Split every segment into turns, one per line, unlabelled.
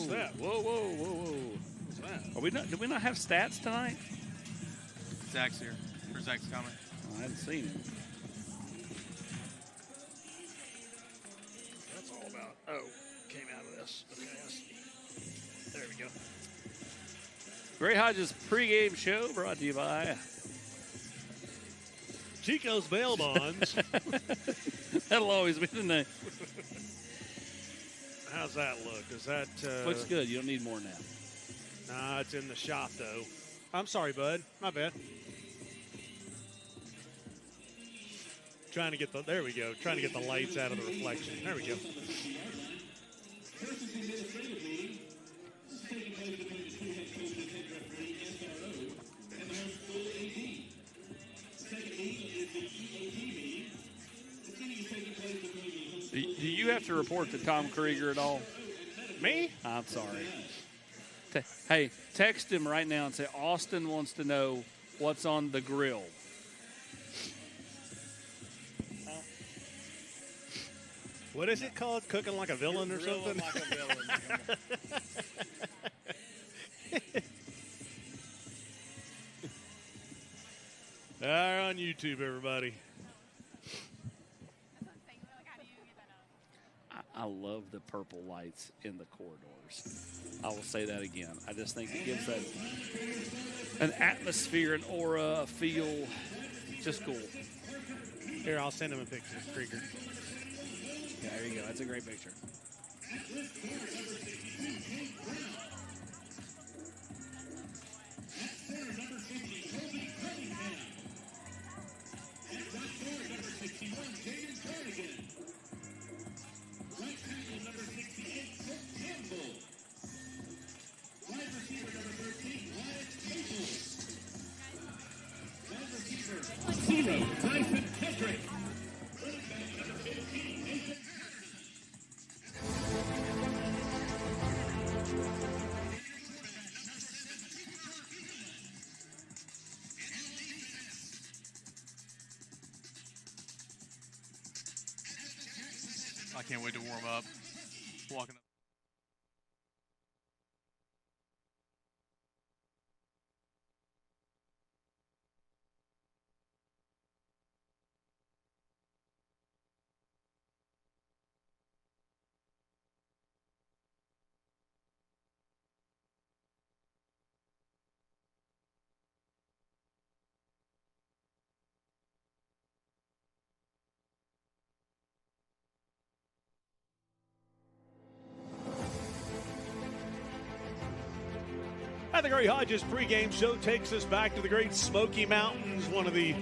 What's that? Whoa, whoa, whoa, whoa. What's that?
Are we not? Did we not have stats tonight?
Zach's here. Or Zach's coming.
Oh, I hadn't seen him.
That's all about. Oh, came out of this. Okay, there we go.
Gray Hodges pregame show brought to you by
Chico's Bail Bonds.
That'll always be the name.
How's that look? Is that
Looks good. You don't need more now.
Nah, it's in the shop though. I'm sorry, bud. My bad. Trying to get the there we go. Trying to get the lights out of the reflection. There we go.
Do you have to report to Tom Krieger at all?
Me?
I'm sorry. Hey, text him right now and say Austin wants to know what's on the grill.
What is it called? Cooking like a villain or something?
Like a villain.
They're on YouTube, everybody.
I love the purple lights in the corridors. I will say that again. I just think it gives that an atmosphere, an aura, a feel. Just cool.
Here, I'll send him a picture of Krieger.
Yeah, there you go. That's a great picture.
I can't wait to warm up. Walking up.
The Gray Hodges pregame show takes us back to the Great Smoky Mountains, one of the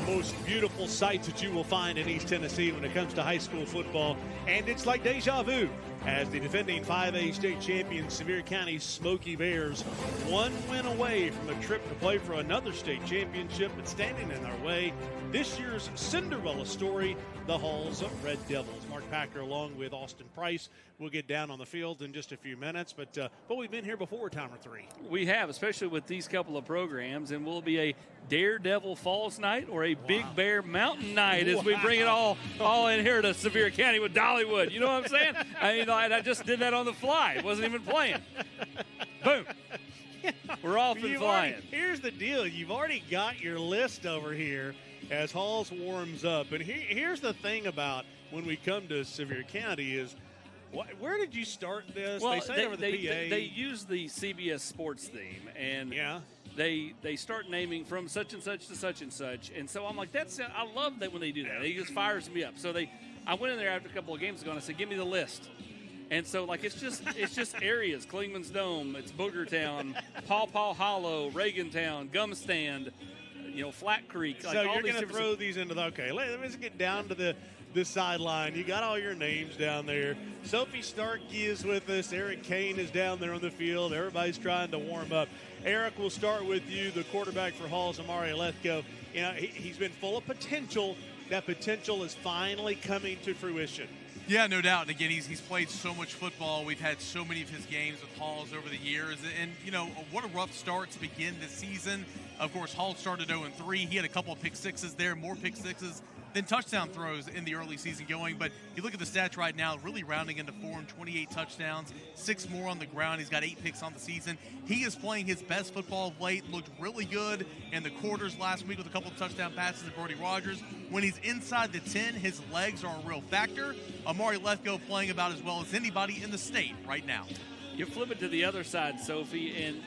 most beautiful sights that you will find in East Tennessee when it comes to high school football. And it's like deja vu as the defending 5A state champion Sevier County Smoky Bears, one win away from a trip to play for another state championship, but standing in their way, this year's Cinderella story, the Hall's Red Devils. Mark Packer along with Austin Price will get down on the field in just a few minutes, but we've been here before, time or three.
We have, especially with these couple of programs, and will it be a Daredevil Falls night or a Big Bear Mountain night as we bring it all in here to Sevier County with Dollywood? You know what I'm saying? I mean, I just did that on the fly. It wasn't even playing. Boom. We're off and flying.
Here's the deal. You've already got your list over here as Halls warms up. And here's the thing about when we come to Sevier County is, where did you start this?
Well,
they say it over the PA.
They use the CBS sports theme, and
yeah.
They start naming from such and such to such and such. And so I'm like, I love that when they do that. It just fires me up. So I went in there after a couple of games ago and I said, give me the list. And so, like, it's just areas. Klingman's Dome, it's Boogertown, Paw Paw Hollow, Reagantown, Gum Stand, Flat Creek.
So you're going to throw these into okay, let me just get down to the sideline. You got all your names down there. Sophie Starkey is with us. Eric Kane is down there on the field. Everybody's trying to warm up. Eric, we'll start with you, the quarterback for Halls, Amari Lethko. He's been full of potential. That potential is finally coming to fruition.
Yeah, no doubt. And again, he's played so much football. We've had so many of his games with Halls over the years. And, what a rough start to begin this season. Of course, Hall started 0-3. He had a couple of pick sixes there, more pick sixes than touchdown throws in the early season going. But you look at the stats right now, really rounding into form, 28 touchdowns, 6 more on the ground. He's got 8 picks on the season. He is playing his best football of late, looked really good in the quarters last week with a couple of touchdown passes to Brody Rogers. When he's inside the 10, his legs are a real factor. Amari Lethgo playing about as well as anybody in the state right now.
You flip it to the other side, Sophie, and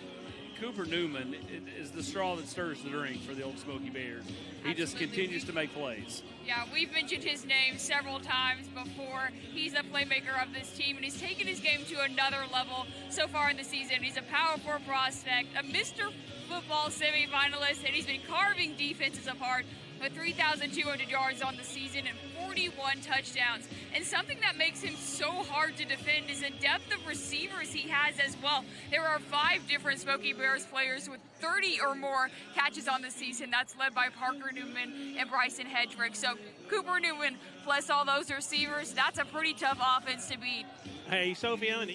Cooper Newman is the straw that stirs the drink for the old Smoky Bears. He just continues to make plays.
Yeah, we've mentioned his name several times before. He's a playmaker of this team, and he's taken his game to another level so far in the season. He's a Power 4 prospect, a Mr. Football semifinalist, and he's been carving defenses apart with 3,200 yards on the season and 41 touchdowns. And something that makes him so hard to defend is the depth of receivers he has as well. There are 5 different Smoky Bears players with 30 or more catches on the season. That's led by Parker Newman and Bryson Hedrick. So Cooper Newman plus all those receivers, that's a pretty tough offense to beat.
Hey, Sophie, I'm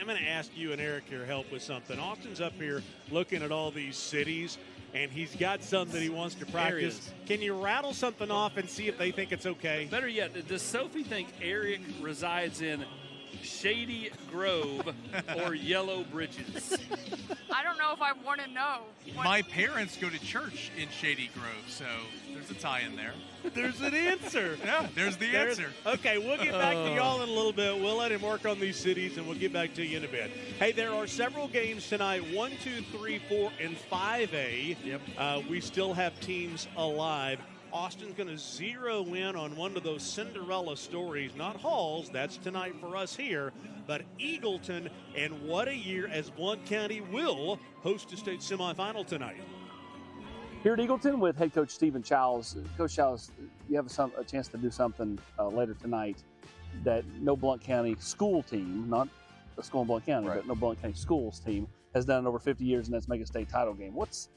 going to ask you and Eric your help with something. Austin's up here looking at all these cities, and he's got some that he wants to practice. Can you rattle something off and see if they think it's okay?
Better yet, does Sophie think Eric resides in Shady Grove or Yellow Bridges?
I don't know if I want to know.
My parents go to church in Shady Grove, so there's a tie in there.
There's an answer.
Yeah, there's the answer.
Okay, we'll get back to y'all in a little bit. We'll let him work on these cities, and we'll get back to you in a bit. Hey, there are several games tonight, 1, 2, 3, 4, and 5A.
Yep.
We still have teams alive. Austin's going to zero in on one of those Cinderella stories, not Halls, that's tonight for us here, but Eagleton, and what a year as Blount County will host a state semifinal tonight.
Here at Eagleton with head coach Stephen Childs. Coach Childs, you have a chance to do something later tonight that no Blount County school team, not a school in Blount County,
Right.
but no Blount County schools team has done in over 50 years, and that's make a state title game. What's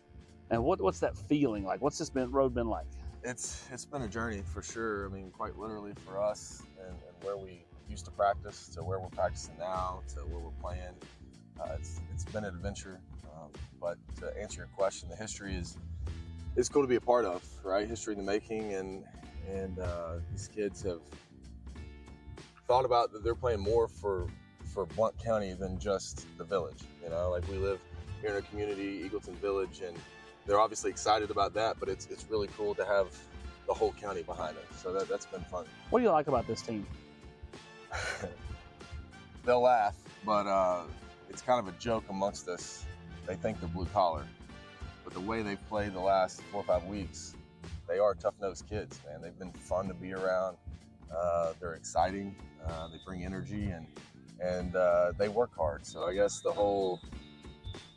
that feeling like? What's this road been like?
It's been a journey for sure. I mean, quite literally for us and where we used to practice to where we're practicing now to where we're playing. It's been an adventure. But to answer your question, the history is cool to be a part of, right? History in the making, and these kids have thought about that they're playing more for Blount County than just the village. You know, like we live here in a community, Eagleton Village, and they're obviously excited about that, but it's really cool to have the whole county behind it. So that's been fun.
What do you like about this team?
They'll laugh, but it's kind of a joke amongst us. They think they're blue collar, but the way they've played the last 4 or 5 weeks, they are tough-nosed kids, man. They've been fun to be around. They're exciting. They bring energy, and they work hard. So I guess the whole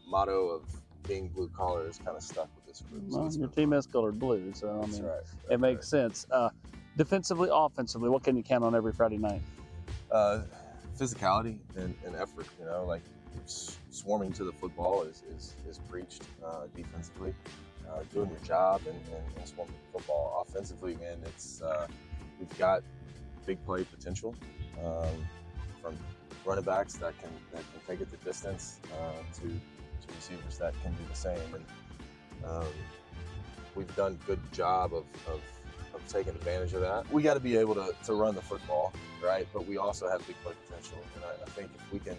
motto of being blue collar is kind of stuck with this group.
Well, your team is colored blue, so I mean,
right.
it makes sense. Defensively, offensively, what can you count on every Friday night?
Physicality and effort. You know, like swarming to the football is preached defensively. Doing your job and swarming to the football offensively, man. It's we've got big play potential from running backs that can take it the distance to receivers that can do the same, and we've done a good job of taking advantage of that. We got to be able to run the football, right? But we also have big play potential, and I think if we can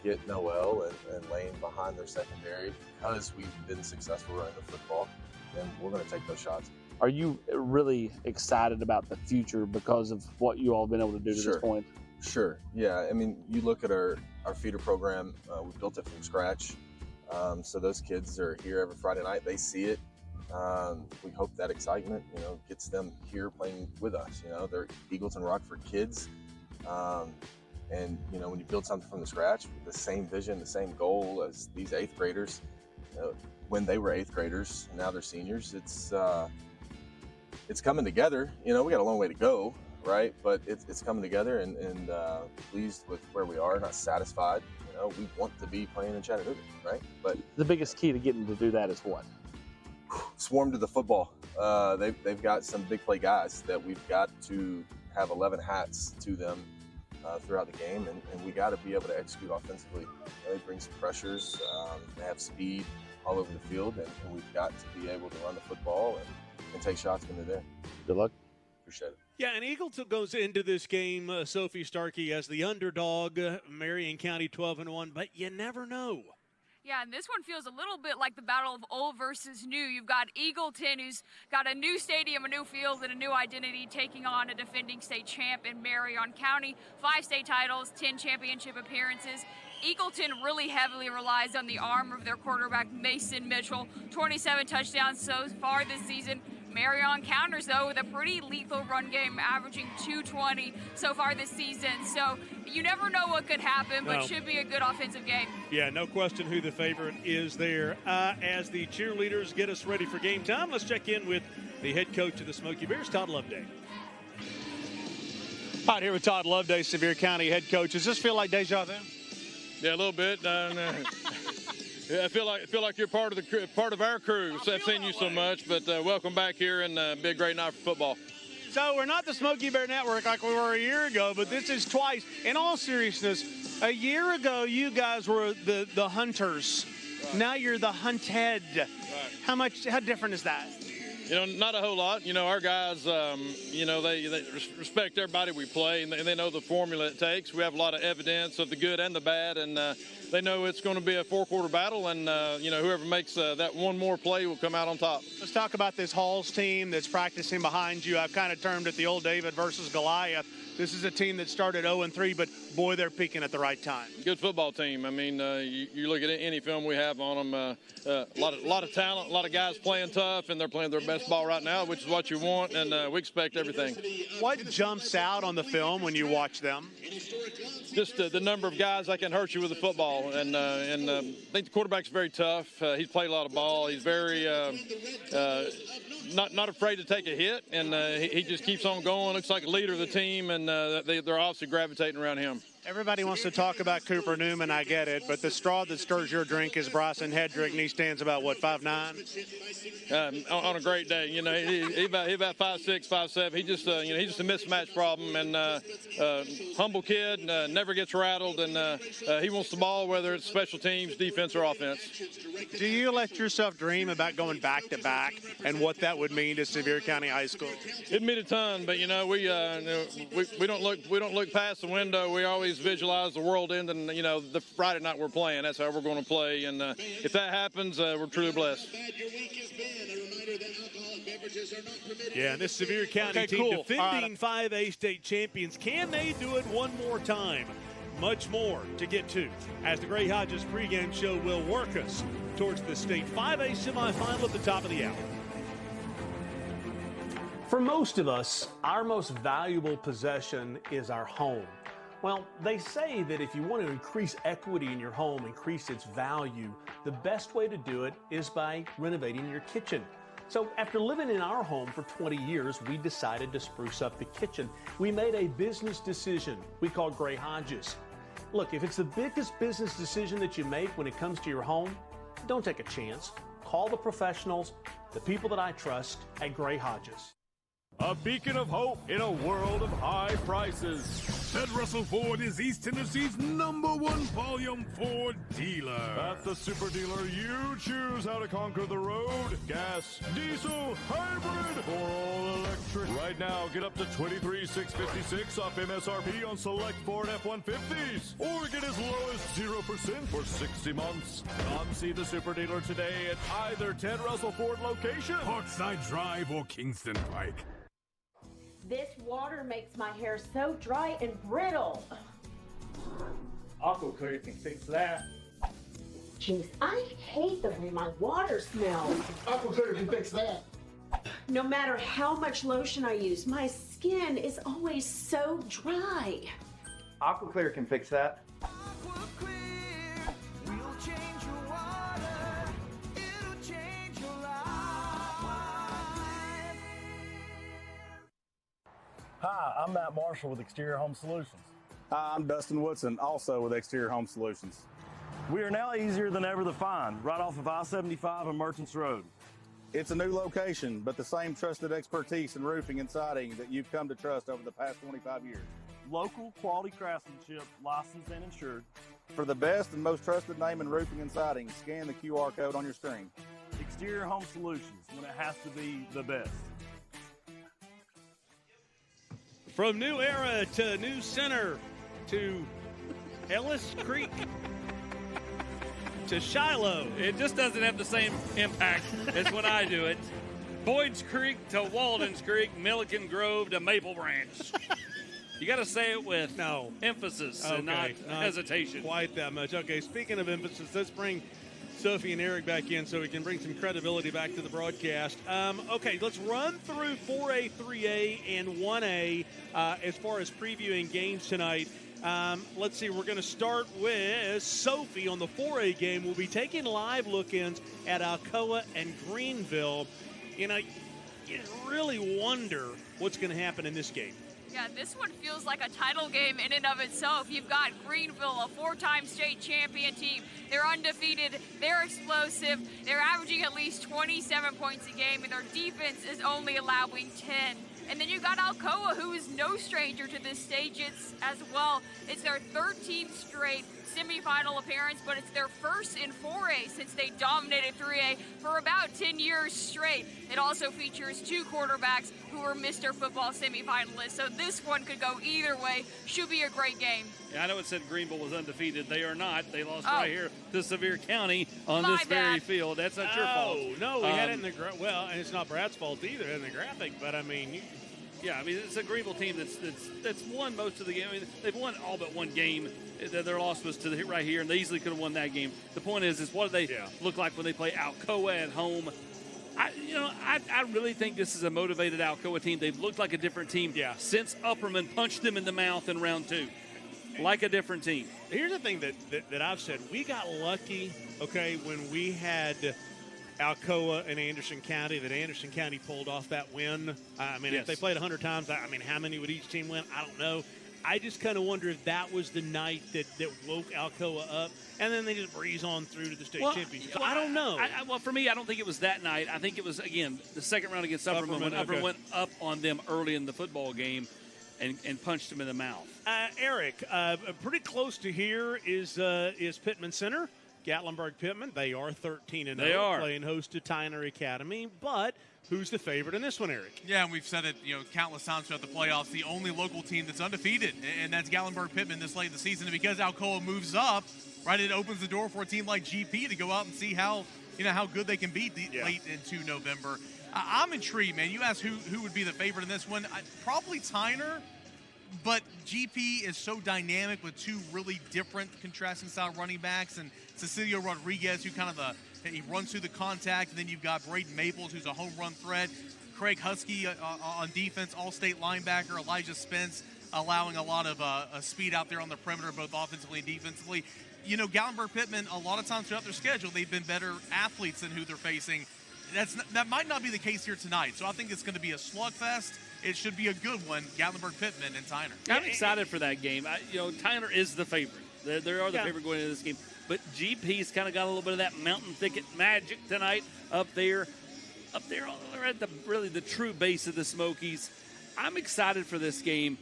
get Noel and Lane behind their secondary, because we've been successful running the football, then we're going to take those shots.
Are you really excited about the future because of what you all have been able to do to
Sure.
this point?
Sure. Yeah. I mean, you look at our feeder program. We built it from scratch. So those kids are here every Friday night. They see it. We hope that excitement, gets them here playing with us. They're Eagleton Rockford kids. And, when you build something from the scratch with the same vision, the same goal as these 8th graders, when they were 8th graders, now they're seniors, it's coming together. We got a long way to go, right? But it's coming together, and pleased with where we are, not satisfied. We want to be playing in Chattanooga, right? But
The biggest key to getting to do that is what?
swarm to the football. They've got some big play guys that we've got to have 11 hats to them throughout the game, and we got to be able to execute offensively. They bring some pressures. They have speed all over the field, and we've got to be able to run the football and take shots when they're there.
Good luck.
appreciate it.
Yeah, and Eagleton goes into this game, Sophie Starkey, as the underdog, Marion County 12-1, but you never know.
Yeah, and this one feels a little bit like the battle of old versus new. You've got Eagleton, who's got a new stadium, a new field, and a new identity, taking on a defending state champ in Marion County. 5 state titles, 10 championship appearances. Eagleton really heavily relies on the arm of their quarterback, Mason Mitchell. 27 touchdowns so far this season. Marion counters, though, with a pretty lethal run game, averaging 220 so far this season. So you never know what could happen, but should be a good offensive game.
Yeah, no question who the favorite is there. As the cheerleaders get us ready for game time, let's check in with the head coach of the Smoky Bears, Todd Loveday. All right, here with Todd Loveday, Sevier County head coach. Does this feel like deja vu?
Yeah, a little bit. Yeah, I feel like you're part of our crew. I've seen you so much, but welcome back here, and be a great night for football.
So we're not the Smoky Bear Network like we were a year ago, but this is twice. In all seriousness, a year ago you guys were the hunters. Right. Now you're the hunted. Right. How different is that?
You know, not a whole lot. You know, our guys, you know, they respect everybody we play, and they know the formula it takes. We have a lot of evidence of the good and the bad, and they know it's going to be a 4-quarter battle, and, you know, whoever makes that one more play will come out on top.
Let's talk about this Halls team that's practicing behind you. I've kind of termed it the old David versus Goliath. This is a team that started 0-3, but, boy, they're peaking at the right time. Good
football team. I mean, you look at any film we have on them, a lot of talent, a lot of guys playing tough, and they're playing their best ball right now, which is what you want, and we expect everything.
What jumps out on the film when you watch them?
Just the number of guys that can hurt you with the football, and I think the quarterback's very tough. He's played a lot of ball. He's very not afraid to take a hit, and he just keeps on going. Looks like a leader of the team, and they're obviously gravitating around him.
Everybody wants to talk about Cooper Newman, I get it, but the straw that stirs your drink is Bryson Hedrick, and he stands about, what, 5'9"?
On a great day, you know, he about 5'6", 5'7". He just, you know, he's just a mismatch problem, and humble kid, never gets rattled, and he wants the ball, whether it's special teams, defense, or offense.
Do you let yourself dream about going back-to-back and what that would mean to Sevier County High School?
It meant a ton, but, you know, we don't look past the window. We always visualize the world ending, you know, the Friday night we're playing. That's how we're going to play, and if that happens, we're truly blessed.
Yeah, this Sevier County team, defending 5A state champions. Can they do it one more time? Much more to get to as the Gray Hodges pregame show will work us towards the state 5A semifinal at the top of the hour.
For most of us, our most valuable possession is our home. Well, they say that if you want to increase equity in your home, increase its value, the best way to do it is by renovating your kitchen. So after living in our home for 20 years, we decided to spruce up the kitchen. We made a business decision we call Gray Hodges. Look, if it's the biggest business decision that you make when it comes to your home, don't take a chance. Call the professionals, the people that I trust at Gray Hodges.
A beacon of hope in a world of high prices. Ted Russell Ford is East Tennessee's #1 volume Ford dealer. At the super dealer, you choose how to conquer the road. Gas, diesel, hybrid, or all electric. Right now, get up to $23,656 off MSRP on select Ford F-150s. Or get as low as 0% for 60 months. Come see the super dealer today at either Ted Russell Ford location, Parkside Drive, or Kingston Pike.
This water makes my hair so dry and brittle.
Aqua Clear can fix that.
Jeez, I hate the way my water smells.
Aqua Clear can fix that.
No matter how much lotion I use, my skin is always so dry.
Aqua Clear can fix that.
Aqua Clear will change your water. It'll change your life.
Hi, I'm Matt Marshall with Exterior Home Solutions.
Hi, I'm Dustin Woodson, also with Exterior Home Solutions.
We are now easier than ever to find, right off of I-75 and Merchants Road.
It's a new location, but the same trusted expertise in roofing and siding that you've come to trust over the past 25 years.
Local quality craftsmanship, licensed and insured.
For the best and most trusted name in roofing and siding, scan the QR code on your screen.
Exterior Home Solutions, when it has to be the best.
From New Era to New Center to Ellis Creek to Shiloh.
It just doesn't have the same impact as when I do it. Boyd's Creek to Walden's Creek, Milliken Grove to Maple Branch. You got to say it with emphasis and not hesitation.
Quite that much. Okay, speaking of emphasis, let's bring Sophie and Eric back in so we can bring some credibility back to the broadcast. Okay, let's run through 4A, 3A, and 1A as far as previewing games tonight. Let's see, we're going to start with Sophie on the 4A game. We'll be taking live look-ins at Alcoa and Greenville. You know, you really wonder what's going to happen in this game.
Yeah, this one feels like a title game in and of itself. You've got Greenville, a 4-time state champion team. They're undefeated. They're explosive. They're averaging at least 27 points a game, and their defense is only allowing 10. And then you got Alcoa, who is no stranger to this stage as well. It's their 13th straight semifinal appearance, but it's their first in 4A since they dominated 3A for about 10 years straight. It also features 2 quarterbacks who are Mr. Football semifinalists, so this one could go either way. Should be a great game.
Yeah, I know it said Greenville was undefeated. They are not. They lost right here to Sevier County on this very field. That's not your fault.
No, we had it in the well, and it's not Brad's fault either in the graphic, but I mean,
yeah, I mean, it's a Greenville team that's won most of the game. I mean, they've won all but one game. Their loss was to right here, and they easily could have won that game. The point is what do they look like when they play Alcoa at home? I really think this is a motivated Alcoa team. They've looked like a different team since Upperman punched them in the mouth in round 2. Like a different team.
Here's the thing that I've said. We got lucky, okay, when we had Alcoa and Anderson County, that Anderson County pulled off that win. I mean, if they played 100 times, I mean, how many would each team win? I don't know. I just kind of wonder if that was the night that woke Alcoa up, and then they just breeze on through to the state championship. I don't know.
Well, for me, I don't think it was that night. I think it was, again, the second round against Upperman when Upperman went up on them early in the football game and punched them in the mouth.
Eric, pretty close to here is Pittman Center. Gatlinburg-Pittman, they are 13-0.
They are.
Playing host to Tyner Academy, but who's the favorite in this one, Eric?
Yeah, and we've said it, countless times throughout the playoffs. The only local team that's undefeated, and that's Gatlinburg-Pittman this late in the season. And because Alcoa moves up, right, it opens the door for a team like GP to go out and see how good they can be late into November. I'm intrigued, man. You asked who would be the favorite in this one. Probably Tyner. But GP is so dynamic with 2 really different contrasting style running backs, and Cecilio Rodriguez, who he runs through the contact, and then you've got Braden Maples, who's a home run threat, Craig Husky on defense, all-state linebacker, Elijah Spence allowing a lot of speed out there on the perimeter, both offensively and defensively. Gatlinburg-Pittman, a lot of times throughout their schedule, they've been better athletes than who they're facing. That might not be the case here tonight, so I think it's going to be a slugfest. It should be a good one, Gatlinburg-Pittman and Tyner.
I'm excited for that game. Tyner is the favorite. They are the favorite going into this game. But GP's kind of got a little bit of that mountain thicket magic tonight up there at the true base of the Smokies. I'm excited for this game.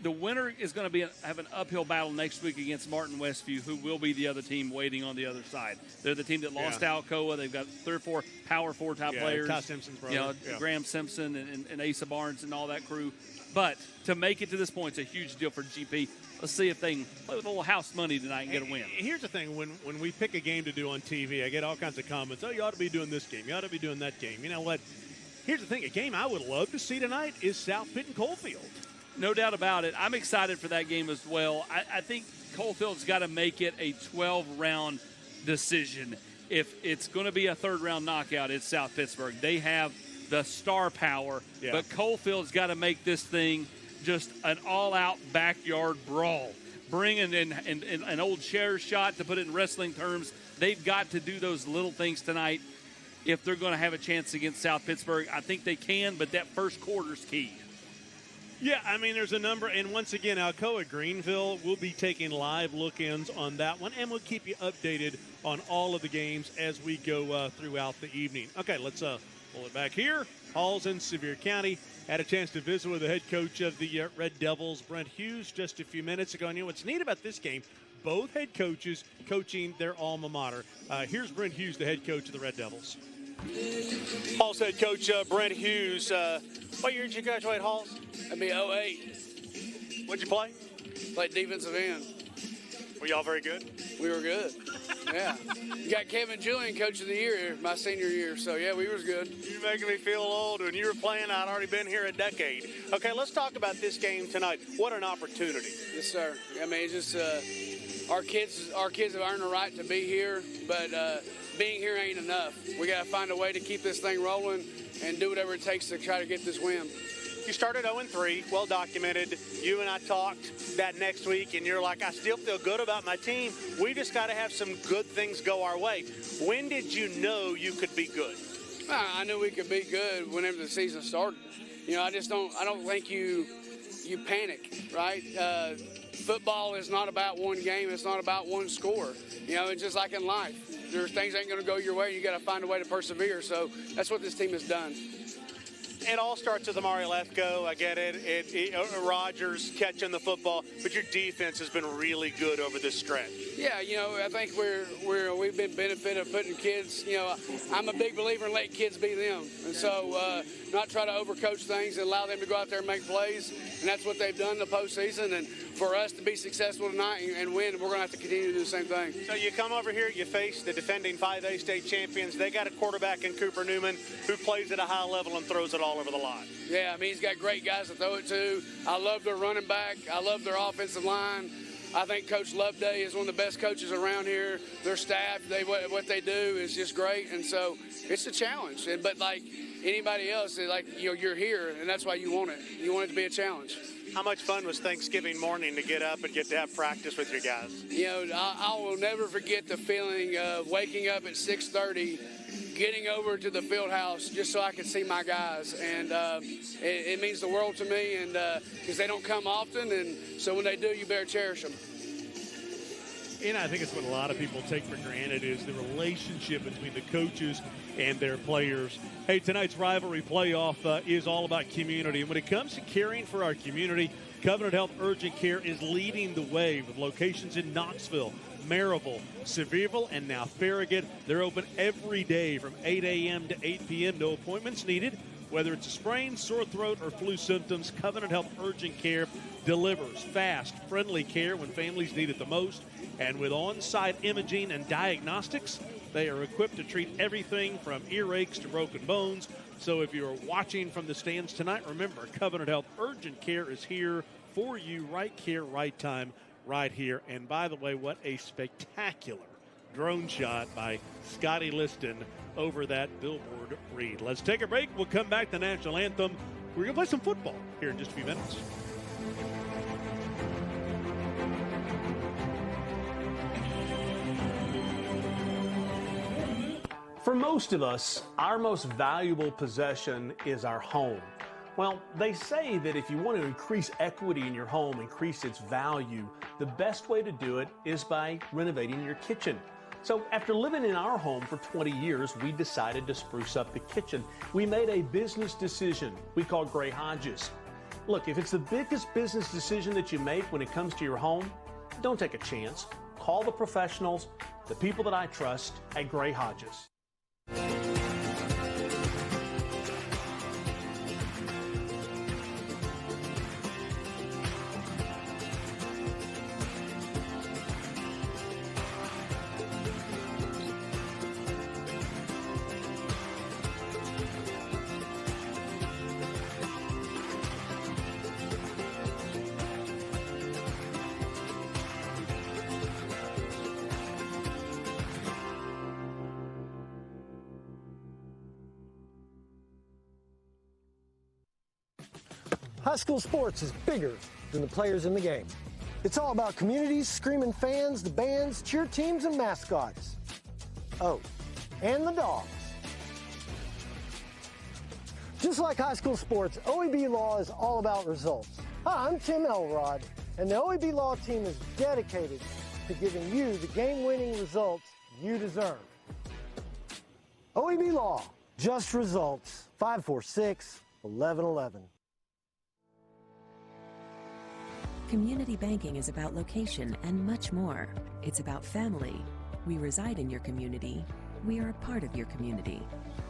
The winner is going to have an uphill battle next week against Martin Westview, who will be the other team waiting on the other side. They're the team that lost to Alcoa. They've got 3 or 4 Power 4 top players.
Ty Simpson's brother.
Graham Simpson and Asa Barnes and all that crew. But to make it to this point, it's a huge deal for GP. Let's see if they can play with a little house money tonight and get a win.
Here's the thing. When we pick a game to do on TV, I get all kinds of comments. Oh, you ought to be doing this game. You ought to be doing that game. You know what? Here's the thing. A game I would love to see tonight is South Pitt and Coalfield.
No doubt about it. I'm excited for that game as well. I think Coalfield's got to make it a 12-round decision. If it's going to be a 3rd-round knockout, it's South Pittsburgh. They have the star power, but Coalfield's got to make this thing just an all-out backyard brawl. Bring in an old chair shot, to put it in wrestling terms. They've got to do those little things tonight if they're going to have a chance against South Pittsburgh. I think they can, but that first quarter's key.
Yeah, I mean, there's a number, and once again, Alcoa Greenville will be taking live look-ins on that one, and we'll keep you updated on all of the games as we go throughout the evening. Okay, let's pull it back here. Hall's in Sevier County. Had a chance to visit with the head coach of the Red Devils, Brent Hughes, just a few minutes ago. And you know what's neat about this game? Both head coaches coaching their alma mater. Here's Brent Hughes, the head coach of the Red Devils. Halls head coach Brent Hughes. What year did you graduate, Halls?
That'd be 08.
What'd you play?
Played defensive end.
Were y'all very good?
We were good. Yeah. You got Kevin Julian Coach of the Year my senior year, so yeah, we was good.
You're making me feel old. When you were playing, I'd already been here a decade. Okay, let's talk about this game tonight. What an opportunity.
Yes, sir. I mean, it's just our kids have earned the right to be here, but being here ain't enough. We got to find a way to keep this thing rolling and do whatever it takes to try to get this win.
You started 0-3, well documented. You and I talked that next week, and you're like, I still feel good about my team. We just got to have some good things go our way. When did you know you could be good?
I knew we could be good whenever the season started. You know, I don't think you panic, right? Football is not about one game. It's not about one score. You know, it's just like in life. There's things ain't going to go your way. You got to find a way to persevere. So that's what this team has done.
It all starts with Amari Lefko. I get it. Rogers catching the football, but your defense has been really good over this stretch.
Yeah, you know, I think we've been benefited of putting kids. You know, I'm a big believer in letting kids be them, and so not try to overcoach things and allow them to go out there and make plays. And that's what they've done in the postseason. And for us to be successful tonight and win, we're going to have to continue to do the same thing.
So you come over here, you face the defending 5A state champions. They got a quarterback in Cooper Newman who plays at a high level and throws it all over the line.
Yeah, I mean, he's got great guys to throw it to. I love their running back. I love their offensive line. I think Coach Loveday is one of the best coaches around here. Their staff, what they do is just great, and so it's a challenge. But like anybody else, like you're here, and that's why you want it. You want it to be a challenge.
How much fun was Thanksgiving morning to get up and get to have practice with your guys?
You know, I will never forget the feeling of waking up at 6:30, getting over to the field house just so I could see my guys, and it means the world to me, and because they don't come often, and so when they do, you better cherish them.
And I think it's what a lot of people take for granted is the relationship between the coaches and their players. Hey, tonight's Rivalry playoff is all about community. And when it comes to caring for our community, Covenant Health Urgent Care is leading the way with locations in Knoxville, Maryville, Sevierville, and now Farragut. They're open every day from 8 a.m. to 8 p.m. No appointments needed. Whether it's a sprain, sore throat, or flu symptoms, Covenant Health Urgent Care delivers fast, friendly care when families need it the most. And with on-site imaging and diagnostics, they are equipped to treat everything from earaches to broken bones. So if you're watching from the stands tonight, remember, Covenant Health Urgent Care is here for you. Right care, right time, right here. And by the way, what a spectacular drone shot by Scotty Liston over that billboard read. Let's take a break. We'll come back to the national anthem. We're going to play some football here in just a few minutes.
For most of us, our most valuable possession is our home. Well, they say that if you want to increase equity in your home, increase its value, the best way to do it is by renovating your kitchen. So after living in our home for 20 years, we decided to spruce up the kitchen. We made a business decision we call Gray Hodges. Look, if it's the biggest business decision that you make when it comes to your home, don't take a chance. Call the professionals, the people that I trust at Gray Hodges.
High school sports is bigger than the players in the game. It's all about communities, screaming fans, the bands, cheer teams, and mascots. Oh, and the dogs. Just like high school sports, OEB Law is all about results. Hi, I'm Tim Elrod, and the OEB Law team is dedicated to giving you the game-winning results you deserve. OEB Law, just results, 546-1111.
Community banking is about location and much more. It's about family. We reside in your community. We are a part of your community.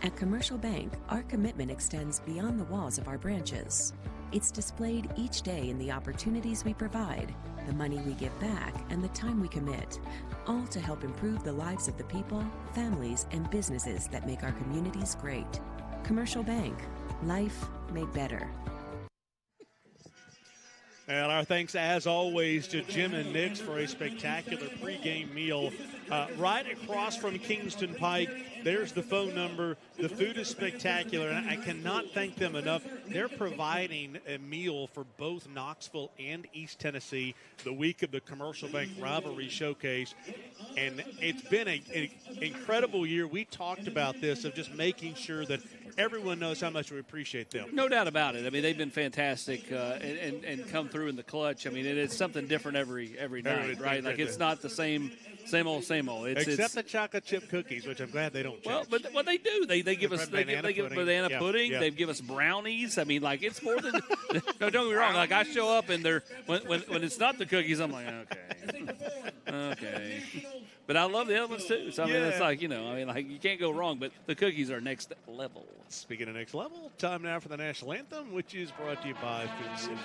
At Commercial Bank, our commitment extends beyond the walls of our branches. It's displayed each day in the opportunities we provide, the money we give back, and the time we commit, all to help improve the lives of the people, families, and businesses that make our communities great. Commercial Bank, life made better.
And our thanks, as always, to Jim and Nick's for a spectacular pregame meal. Right across from Kingston Pike, there's the phone number. The food is spectacular, and I cannot thank them enough. They're providing a meal for both Knoxville and East Tennessee the week of the Commercial Bank Rivalry Showcase. And it's been an incredible year. We talked about this, of just making sure that everyone knows how much we appreciate them.
No doubt about it. I mean, they've been fantastic and come through in the clutch. I mean, it's something different every night, right? Like, it's not the same old.
Except the chocolate chip cookies, which I'm glad they don't change.
Well, but what they do, they give us banana pudding.
Yeah.
They give us brownies. I mean, like, it's more than no, don't get me wrong. Like, I show up and they're when it's not the cookies, I'm like, okay. But I love the other ones too. So I mean, it's like, you can't go wrong. But the cookies are next level.
Speaking of next level, time now for the national anthem, which is brought to you by Food City.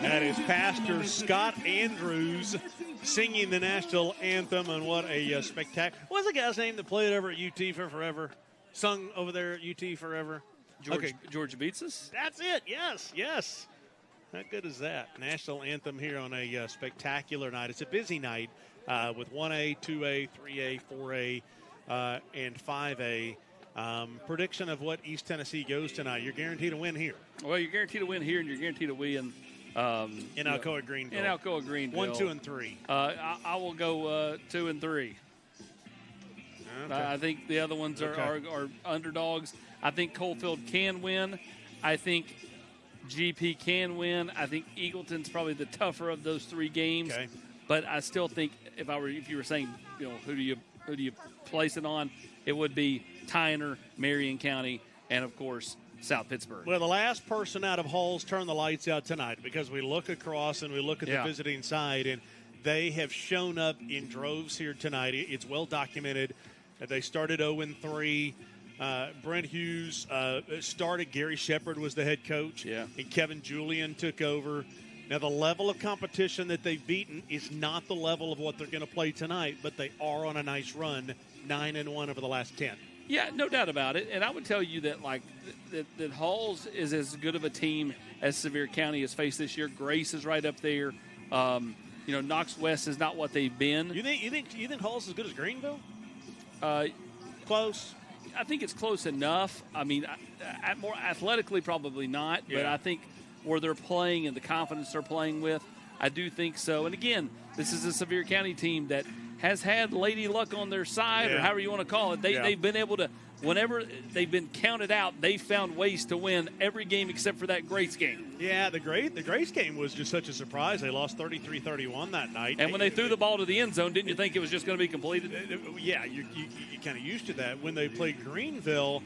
That is Pastor Scott Andrews singing the national anthem, and what a spectacular. What's the guy's name that played over at UT for forever? Sung over there at UT forever?
George Beatsis?
That's it, yes. How good is that? National anthem here on a spectacular night. It's a busy night with 1A, 2A, 3A, 4A, and 5A. Prediction of what East Tennessee goes tonight. You're guaranteed to win here.
Well, you're guaranteed to win here, and you're guaranteed to win
in Alcoa Greenville.
In Alcoa Greenville.
1, 2, and 3.
I will go 2 and 3. Okay. I think the other ones are underdogs. I think Coalfield can win. I think GP can win. I think Eagleton's probably the tougher of those 3 games.
Okay.
But I still think if you were saying, who do you place it on, it would be Tyner, Marion County, and of course South Pittsburgh.
Well, the last person out of Halls turned the lights out tonight, because we look across and we look at the visiting side, and they have shown up in droves here tonight. It's well documented. They started 0-3. Brent Hughes started. Gary Shepard was the head coach.
Yeah.
And Kevin Julian took over. Now, the level of competition that they've beaten is not the level of what they're going to play tonight, but they are on a nice run, 9-1 over the last 10.
Yeah, no doubt about it. And I would tell you that that Halls is as good of a team as Sevier County has faced this year. Grace is right up there. Knox West is not what they've been.
You think Halls is as good as Greenville? Close.
I think it's close enough. I mean, more athletically, probably not.
Yeah.
But I think where they're playing and the confidence they're playing with, I do think so. And again, this is a Sevier County team that has had lady luck on their side, or however you want to call it. They've been able to, whenever they've been counted out, they've found ways to win every game except for that Grace game.
Yeah, the Grace game was just such a surprise. They lost 33-31 that night.
And when they threw the ball to the end zone, didn't you think it was just going to be completed?
Yeah, you're kind of used to that. When they played Greenville,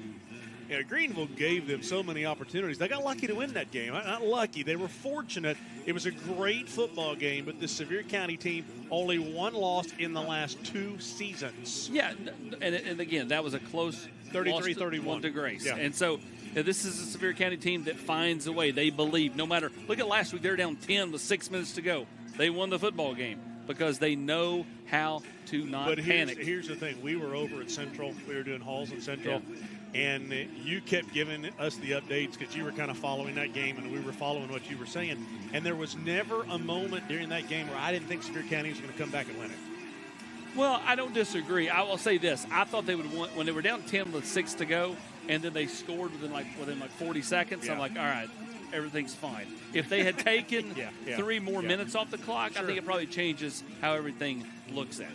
Yeah, Greenville gave them so many opportunities. They got lucky to win that game. Not lucky. They were fortunate. It was a great football game, but the Sevier County team only one loss in the last 2 seasons.
Yeah, and again, that was a close
33-31
to Grace.
Yeah.
And so this is a Sevier County team that finds a way. They believe no matter – look at last week. They were down 10 with 6 minutes to go. They won the football game because they know how to not panic.
Here's the thing. We were over at Central. We were doing Halls at Central. Yeah. And you kept giving us the updates because you were kind of following that game and we were following what you were saying. And there was never a moment during that game where I didn't think Sevier County was going to come back and win it.
Well, I don't disagree. I will say this. I thought they would win when they were down 10 with 6 to go, and then they scored within like 40 seconds. Yeah. I'm like, all right, everything's fine. If they had taken 3 more minutes off the clock, I think it probably changes how everything looks at it.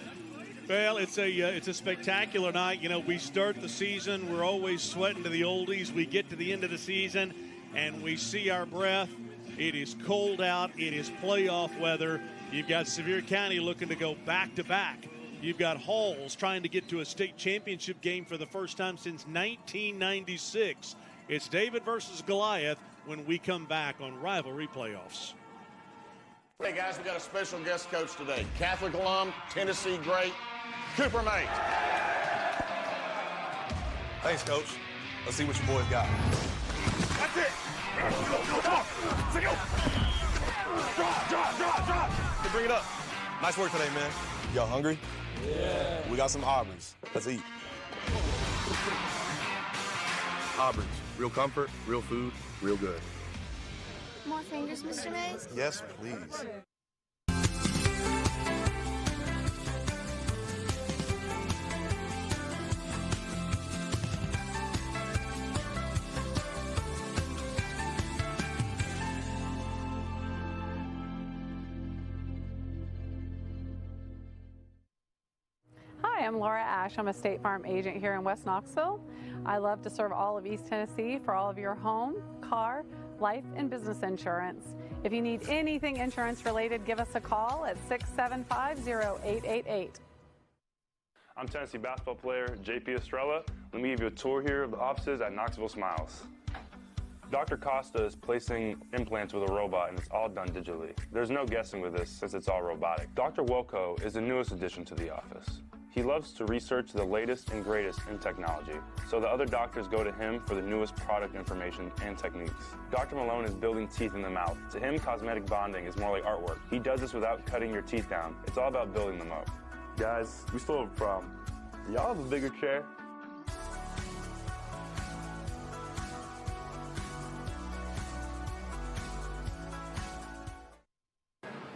Well, it's a spectacular night. You know, we start the season, we're always sweating to the oldies. We get to the end of the season, and we see our breath. It is cold out. It is playoff weather. You've got Sevier County looking to go back-to-back. You've got Halls trying to get to a state championship game for the first time since 1996. It's David versus Goliath when we come back on Rivalry Playoffs.
Hey, guys, we got a special guest coach today. Catholic alum, Tennessee great, Cooper Mate.
Thanks, Coach. Let's see what your boys got.
That's it.
Drop. Bring it up. Nice work today, man. Y'all hungry? Yeah. We got some Auburn's. Let's eat. Auburn's. Real comfort, real food, real good.
More fingers, Mr. Mays?
Yes, please.
Hi, I'm Laura Ash. I'm a State Farm agent here in West Knoxville. I love to serve all of East Tennessee for all of your home, car, life, and business insurance. If you need anything insurance related, give us a call at 675-0888.
I'm Tennessee basketball player JP Estrella. Let me give you a tour here of the offices at Knoxville Smiles. Dr. Costa is placing implants with a robot, and it's all done digitally. There's no guessing with this since it's all robotic. Dr. Wilco is the newest addition to the office. He loves to research the latest and greatest in technology, so the other doctors go to him for the newest product information and techniques. Dr. Malone is building teeth in the mouth. To him, cosmetic bonding is more like artwork. He does this without cutting your teeth down. It's all about building them up. Guys, we still have a problem. Do y'all have a bigger chair?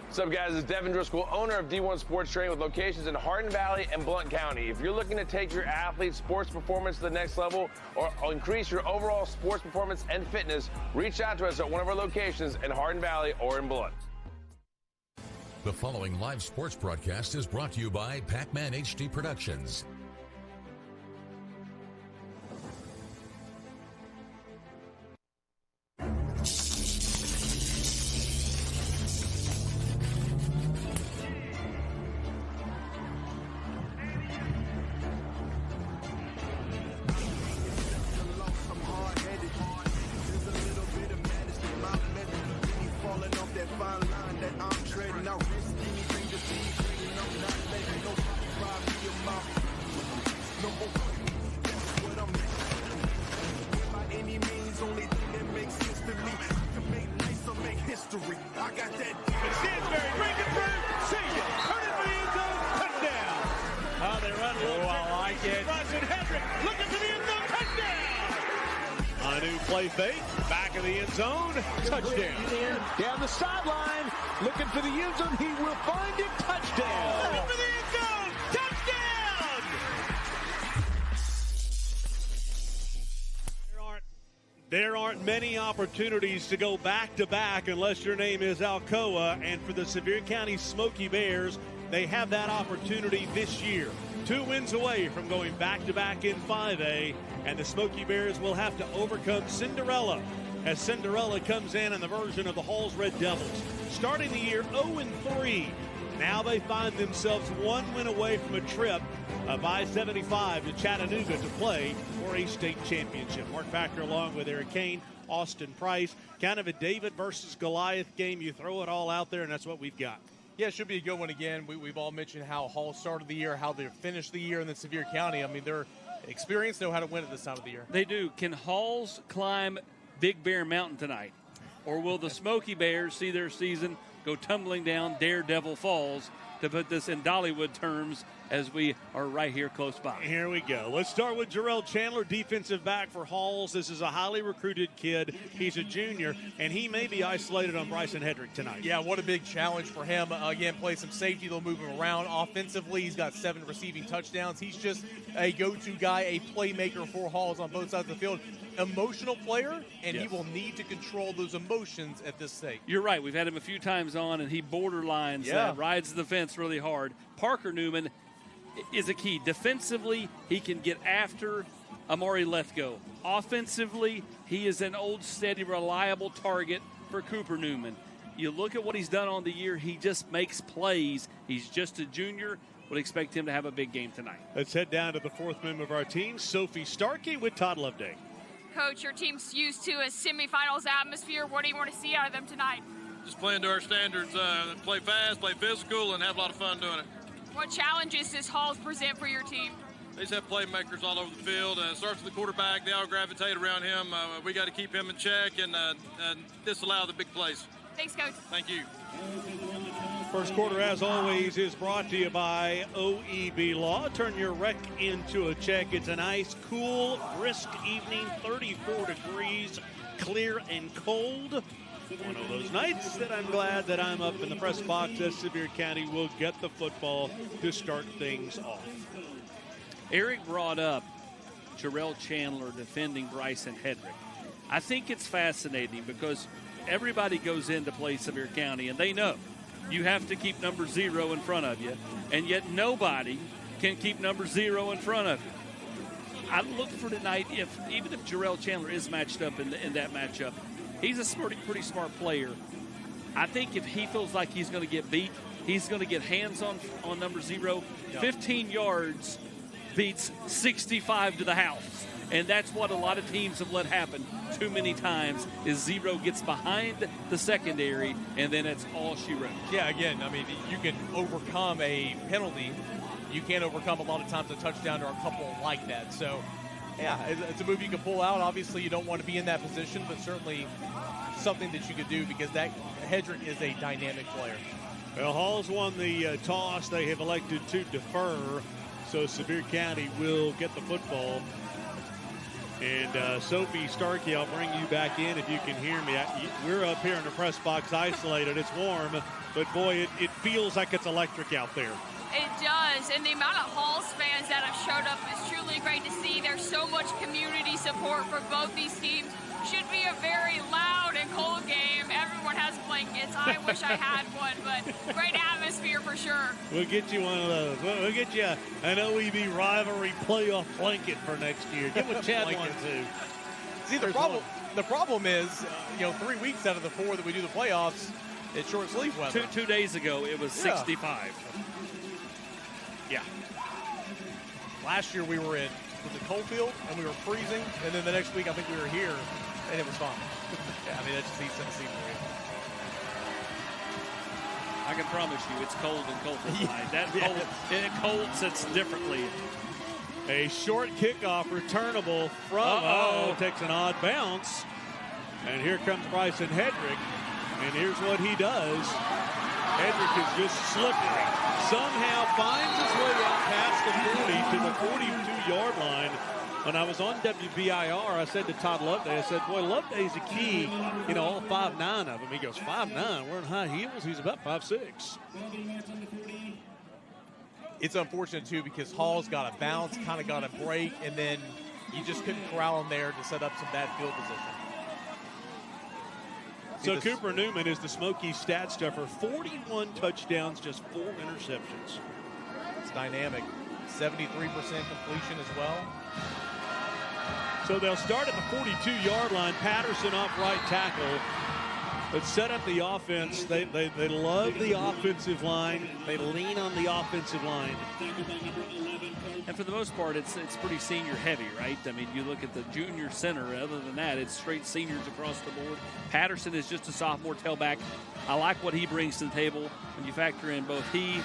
What's up, guys? It's Devin Driscoll, owner of D1 Sports Training with locations in Hardin Valley and Blount County. If you're looking to take your athlete's sports performance to the next level or increase your overall sports performance and fitness, reach out to us at one of our locations in Hardin Valley or in Blount.
The following live sports broadcast is brought to you by Pac-Man HD Productions.
Play fake, back of the end zone, touchdown.
Down the sideline, looking for the end zone. He will find it. Touchdown.
Looking for the end zone. Touchdown. There aren't many opportunities to go back-to-back unless your name is Alcoa. And for the Sevier County Smoky Bears, they have that opportunity this year. 2 wins away from going back-to-back in 5A, and the Smoky Bears will have to overcome Cinderella as Cinderella comes in the version of the Halls Red Devils. Starting the year 0-3, now they find themselves 1 win away from a trip of I-75 to Chattanooga to play for a state championship. Mark Packer along with Eric Kane, Austin Price. Kind of a David versus Goliath game. You throw it all out there, and that's what we've got.
Yeah, it should be a good one again. We've all mentioned how Hall started the year, how they finished the year, and then Sevier County. I mean, they're experienced, know how to win at this time of the year.
They do. Can Halls climb Big Bear Mountain tonight? Or will the Smoky Bears see their season go tumbling down Daredevil Falls, to put this in Dollywood terms, as we are right here close by?
Here we go. Let's start with Jarrell Chandler, defensive back for Halls. This is a highly recruited kid. He's a junior, and he may be isolated on Bryson Hedrick tonight.
Yeah, what a big challenge for him. Again, play some safety. They'll move him around. Offensively, he's got 7 receiving touchdowns. He's just a go-to guy, a playmaker for Halls on both sides of the field. Emotional player, and he will need to control those emotions at this stage.
You're right. We've had him a few times on, and he borderlines, rides the fence really hard. Parker Newman is a key. Defensively, he can get after Amari Lethgo. Offensively, he is an old, steady, reliable target for Cooper Newman. You look at what he's done on the year, he just makes plays. He's just a junior. Would expect him to have a big game tonight.
Let's head down to the 4th member of our team, Sophie Starkey with Todd Loveday.
Coach, your team's used to a semifinals atmosphere. What do you want to see out of them tonight?
Just playing to our standards, play fast, play physical, and have a lot of fun doing it.
What challenges does Halls present for your team?
They just have playmakers all over the field. It starts with the quarterback. They all gravitate around him. We got to keep him in check and disallow the big plays.
Thanks, Coach.
Thank you.
First quarter, as always, is brought to you by OEB Law. Turn your wreck into a check. It's a nice, cool, brisk evening, 34 degrees, clear and cold. One of those nights that I'm glad that I'm up in the press box as Sevier County will get the football to start things off.
Eric brought up Jarrell Chandler defending Bryson Hedrick. I think it's fascinating because everybody goes in to play Sevier County, and they know you have to keep number 0 in front of you, and yet nobody can keep number 0 in front of you. I look for tonight, even if Jarrell Chandler is matched up in that matchup, he's a pretty smart player. I think if he feels like he's going to get beat, he's going to get hands on number 0. 15 yards beats 65 to the house. And that's what a lot of teams have let happen too many times, is 0 gets behind the secondary, and then it's all she wrote.
Yeah, again, I mean, you can overcome a penalty. You can't overcome a lot of times a touchdown or a couple like that. So, yeah, it's a move you can pull out. Obviously, you don't want to be in that position, but certainly something that you could do because that Hedrick is a dynamic player.
Well, Halls won the toss. They have elected to defer, so Sevier County will get the football. And Sophie Starkey, I'll bring you back in if you can hear me. We're up here in the press box isolated. It's warm, but boy, it feels like it's electric out there.
It does, and the amount of Halls fans that have showed up is truly great to see. There's so much community support for both these teams. Should be a very loud and cold game. Everyone has blankets. I wish I had one, but great atmosphere for sure.
We'll get you one of those. We'll get you an OEB Rivalry playoff blanket for next year. Get what Chad wants to.
See, the problem is, 3 weeks out of the 4 that we do the playoffs, it's short sleeve weather.
Two days ago, it was 65.
Yeah. Last year we were in Coalfield and we were freezing, and then the next week I think we were here and it was fun. Yeah, I mean, that's just East Tennessee for you.
I can promise you it's cold in Coalfield tonight. That cold sits differently.
A short kickoff returnable from, takes an odd bounce. And here comes Bryson Hedrick. And here's what he does. Hedrick is just slippery. Somehow finds his way out past the 40 to the 42-yard line. When I was on WBIR, I said to Todd Loveday, I said, boy, Loveday's a key, all 5'9" of them. He goes, 5'9", wearing high heels? He's about 5'6".
It's unfortunate, too, because Hall's got a bounce, kind of got a break, and then you just couldn't corral him there to set up some bad field position.
So Cooper Newman is the Smoky stat stuffer. 41 touchdowns, just 4 interceptions.
It's dynamic. 73% completion as well.
So they'll start at the 42-yard line. Patterson off right tackle. But set up the offense. They love the offensive line. They lean on the offensive line.
And for the most part, it's pretty senior heavy, right? I mean, you look at the junior center. Other than that, it's straight seniors across the board. Patterson is just a sophomore tailback. I like what he brings to the table when you factor in both he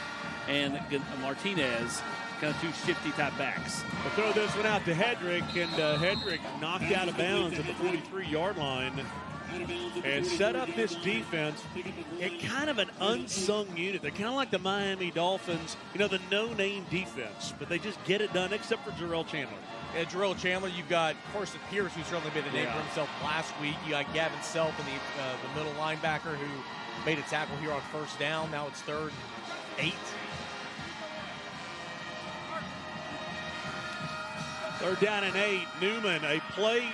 and Martinez, kind of two shifty type backs.
We'll throw this one out to Hedrick, and Hedrick knocked out of bounds at the 43-yard line. And set up this defense at kind of an unsung unit. They're kind of like the Miami Dolphins, the no-name defense, but they just get it done, except for Jarrell Chandler.
Yeah, Jarrell Chandler, you've got Carson Pierce, who's certainly made a name for himself last week. You got Gavin Self, in the middle linebacker, who made a tackle here on first down. Now it's 3rd and 8.
3rd down and 8. Newman, a play.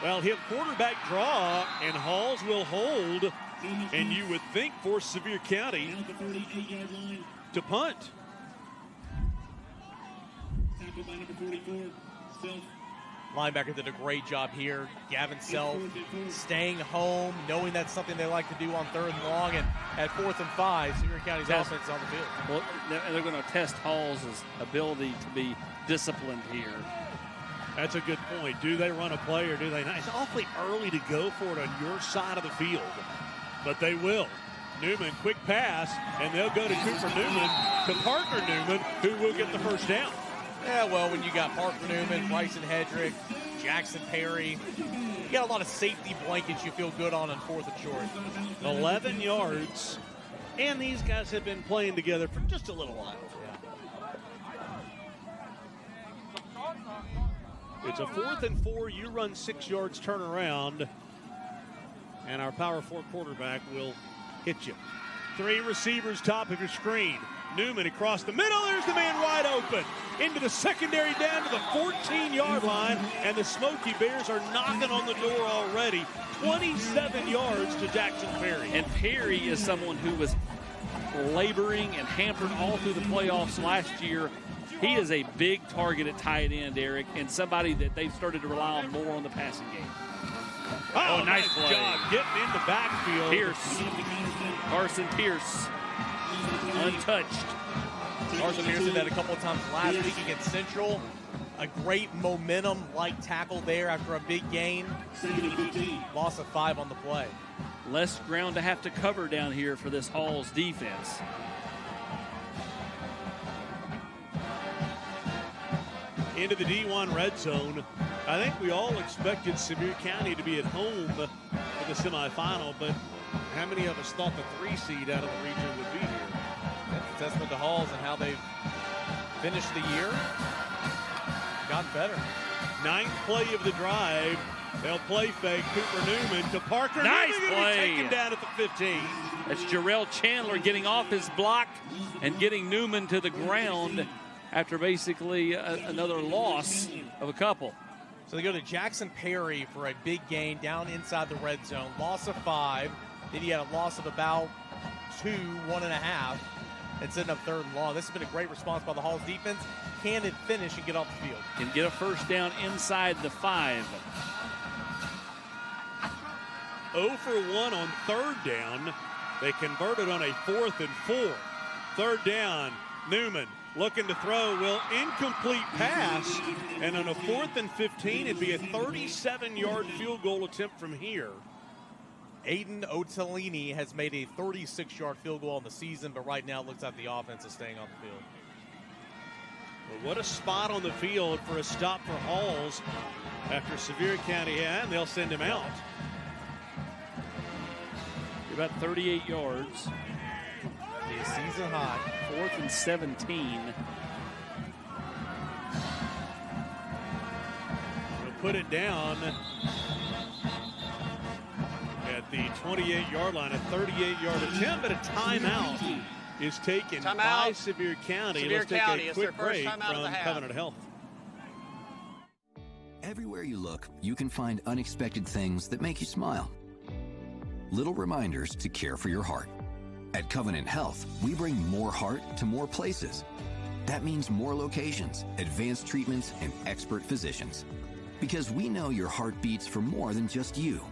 Well, he'll quarterback draw, and Halls will hold, and you would think force Sevier County to punt.
Linebacker did a great job here. Gavin Self staying home, knowing that's something they like to do on 3rd and long, and at 4th and 5, Sevier County's offense is on the field.
Well, they're going to test Halls' ability to be disciplined here.
That's a good point. Do they run a play or do they not? It's awfully early to go for it on your side of the field, but they will. Newman, quick pass, and they'll go to Cooper Newman to Parker Newman, who will get the first down.
Yeah, well, when you got Parker Newman, Bryson Hedrick, Jackson Perry, you got a lot of safety blankets you feel good on 4th and short.
11 yards, and these guys have been playing together for just a little while. It's a 4th and 4. You run 6 yards, turn around, and our power 4 quarterback will hit you. 3 receivers top of your screen. Newman across the middle. There's the man wide open. Into the secondary down to the 14-yard line, and the Smoky Bears are knocking on the door already. 27 yards to Jackson Perry.
And Perry is someone who was laboring and hampered all through the playoffs last year. He is a big target at tight end, Eric, and somebody that they've started to rely on more on the passing game.
Oh,
nice play.
job getting in the backfield.
Pierce. Carson Pierce. Untouched.
Carson Pierce did that a couple of times last week against Central. A great momentum-like tackle there after a big gain. Loss of 5 on the play.
Less ground to have to cover down here for this Halls defense.
Into the D1 red zone. I think we all expected Sevier County to be at home for the semifinal, but how many of us thought the 3 seed out of the region would be here?
That's a testament to Halls and how they've finished the year. Gotten better.
9th play of the drive. They'll play fake. Cooper Newman to Parker.
Nice
Newman
play.
Taken down at the 15.
That's Jarrell Chandler getting off his block and getting Newman to the ground after basically another loss of a couple.
So they go to Jackson Perry for a big gain down inside the red zone. Loss of 5. Then he had a loss of about 2, 1.5. And setting up 3rd and long. This has been a great response by the Halls defense. Can it finish and get off the field?
Can get a first down inside the 5.
0 for 1 on 3rd down. They converted on a 4th and 4. 3rd down, Newman looking to throw, will incomplete pass, and on a 4th and 15, it'd be a 37-yard field goal attempt from here.
Aiden Otellini has made a 36-yard field goal on the season, but right now it looks like the offense is staying on the field.
Well, what a spot on the field for a stop for Halls after Sevier County, and they'll send him out.
About 38 yards.
The season high.
4th and 17.
We'll put it down at the 28-yard line, a 38-yard attempt, but a timeout is taken by Sevier County.
Sevier
Let's take
County.
a quick break from Covenant Health.
Everywhere you look, you can find unexpected things that make you smile. Little reminders to care for your heart. At Covenant Health, we bring more heart to more places. That means more locations, advanced treatments, and expert physicians. Because we know your heart beats for more than just you.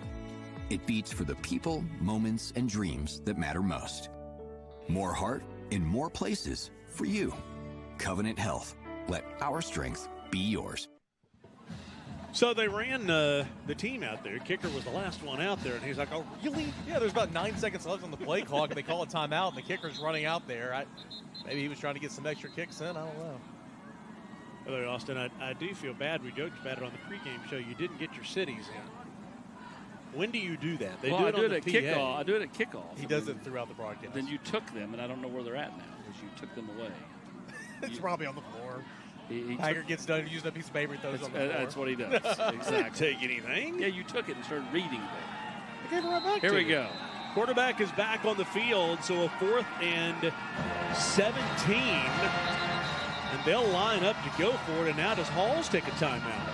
It beats for the people, moments, and dreams that matter most. More heart in more places for you. Covenant Health. Let our strength be yours.
So they ran the team out there. Kicker was the last one out there, and he's like, oh, really?
Yeah, there's about 9 seconds left on the play clock, and they call a timeout, and the kicker's running out there. Maybe he was trying to get some extra kicks in. I don't know.
By the way, Austin, I do feel bad. We joked about it on the pregame show. You didn't get your cities in. When do you do that? They do it on the
at
PA.
kickoff. I do it at kickoff.
He does it throughout the broadcast.
Then you took them, and I don't know where they're at now because you took them away.
It's probably on the floor. Tiger gets done using a piece of paper and throws it on the floor.
That's what he does. Exactly.
Take anything?
Yeah, you took it and started reading it.
I gave it right back
Here
to
we
you.
go.
Quarterback is back on the field, so a 4th and 17. And they'll line up to go for it, and now does Halls take a timeout?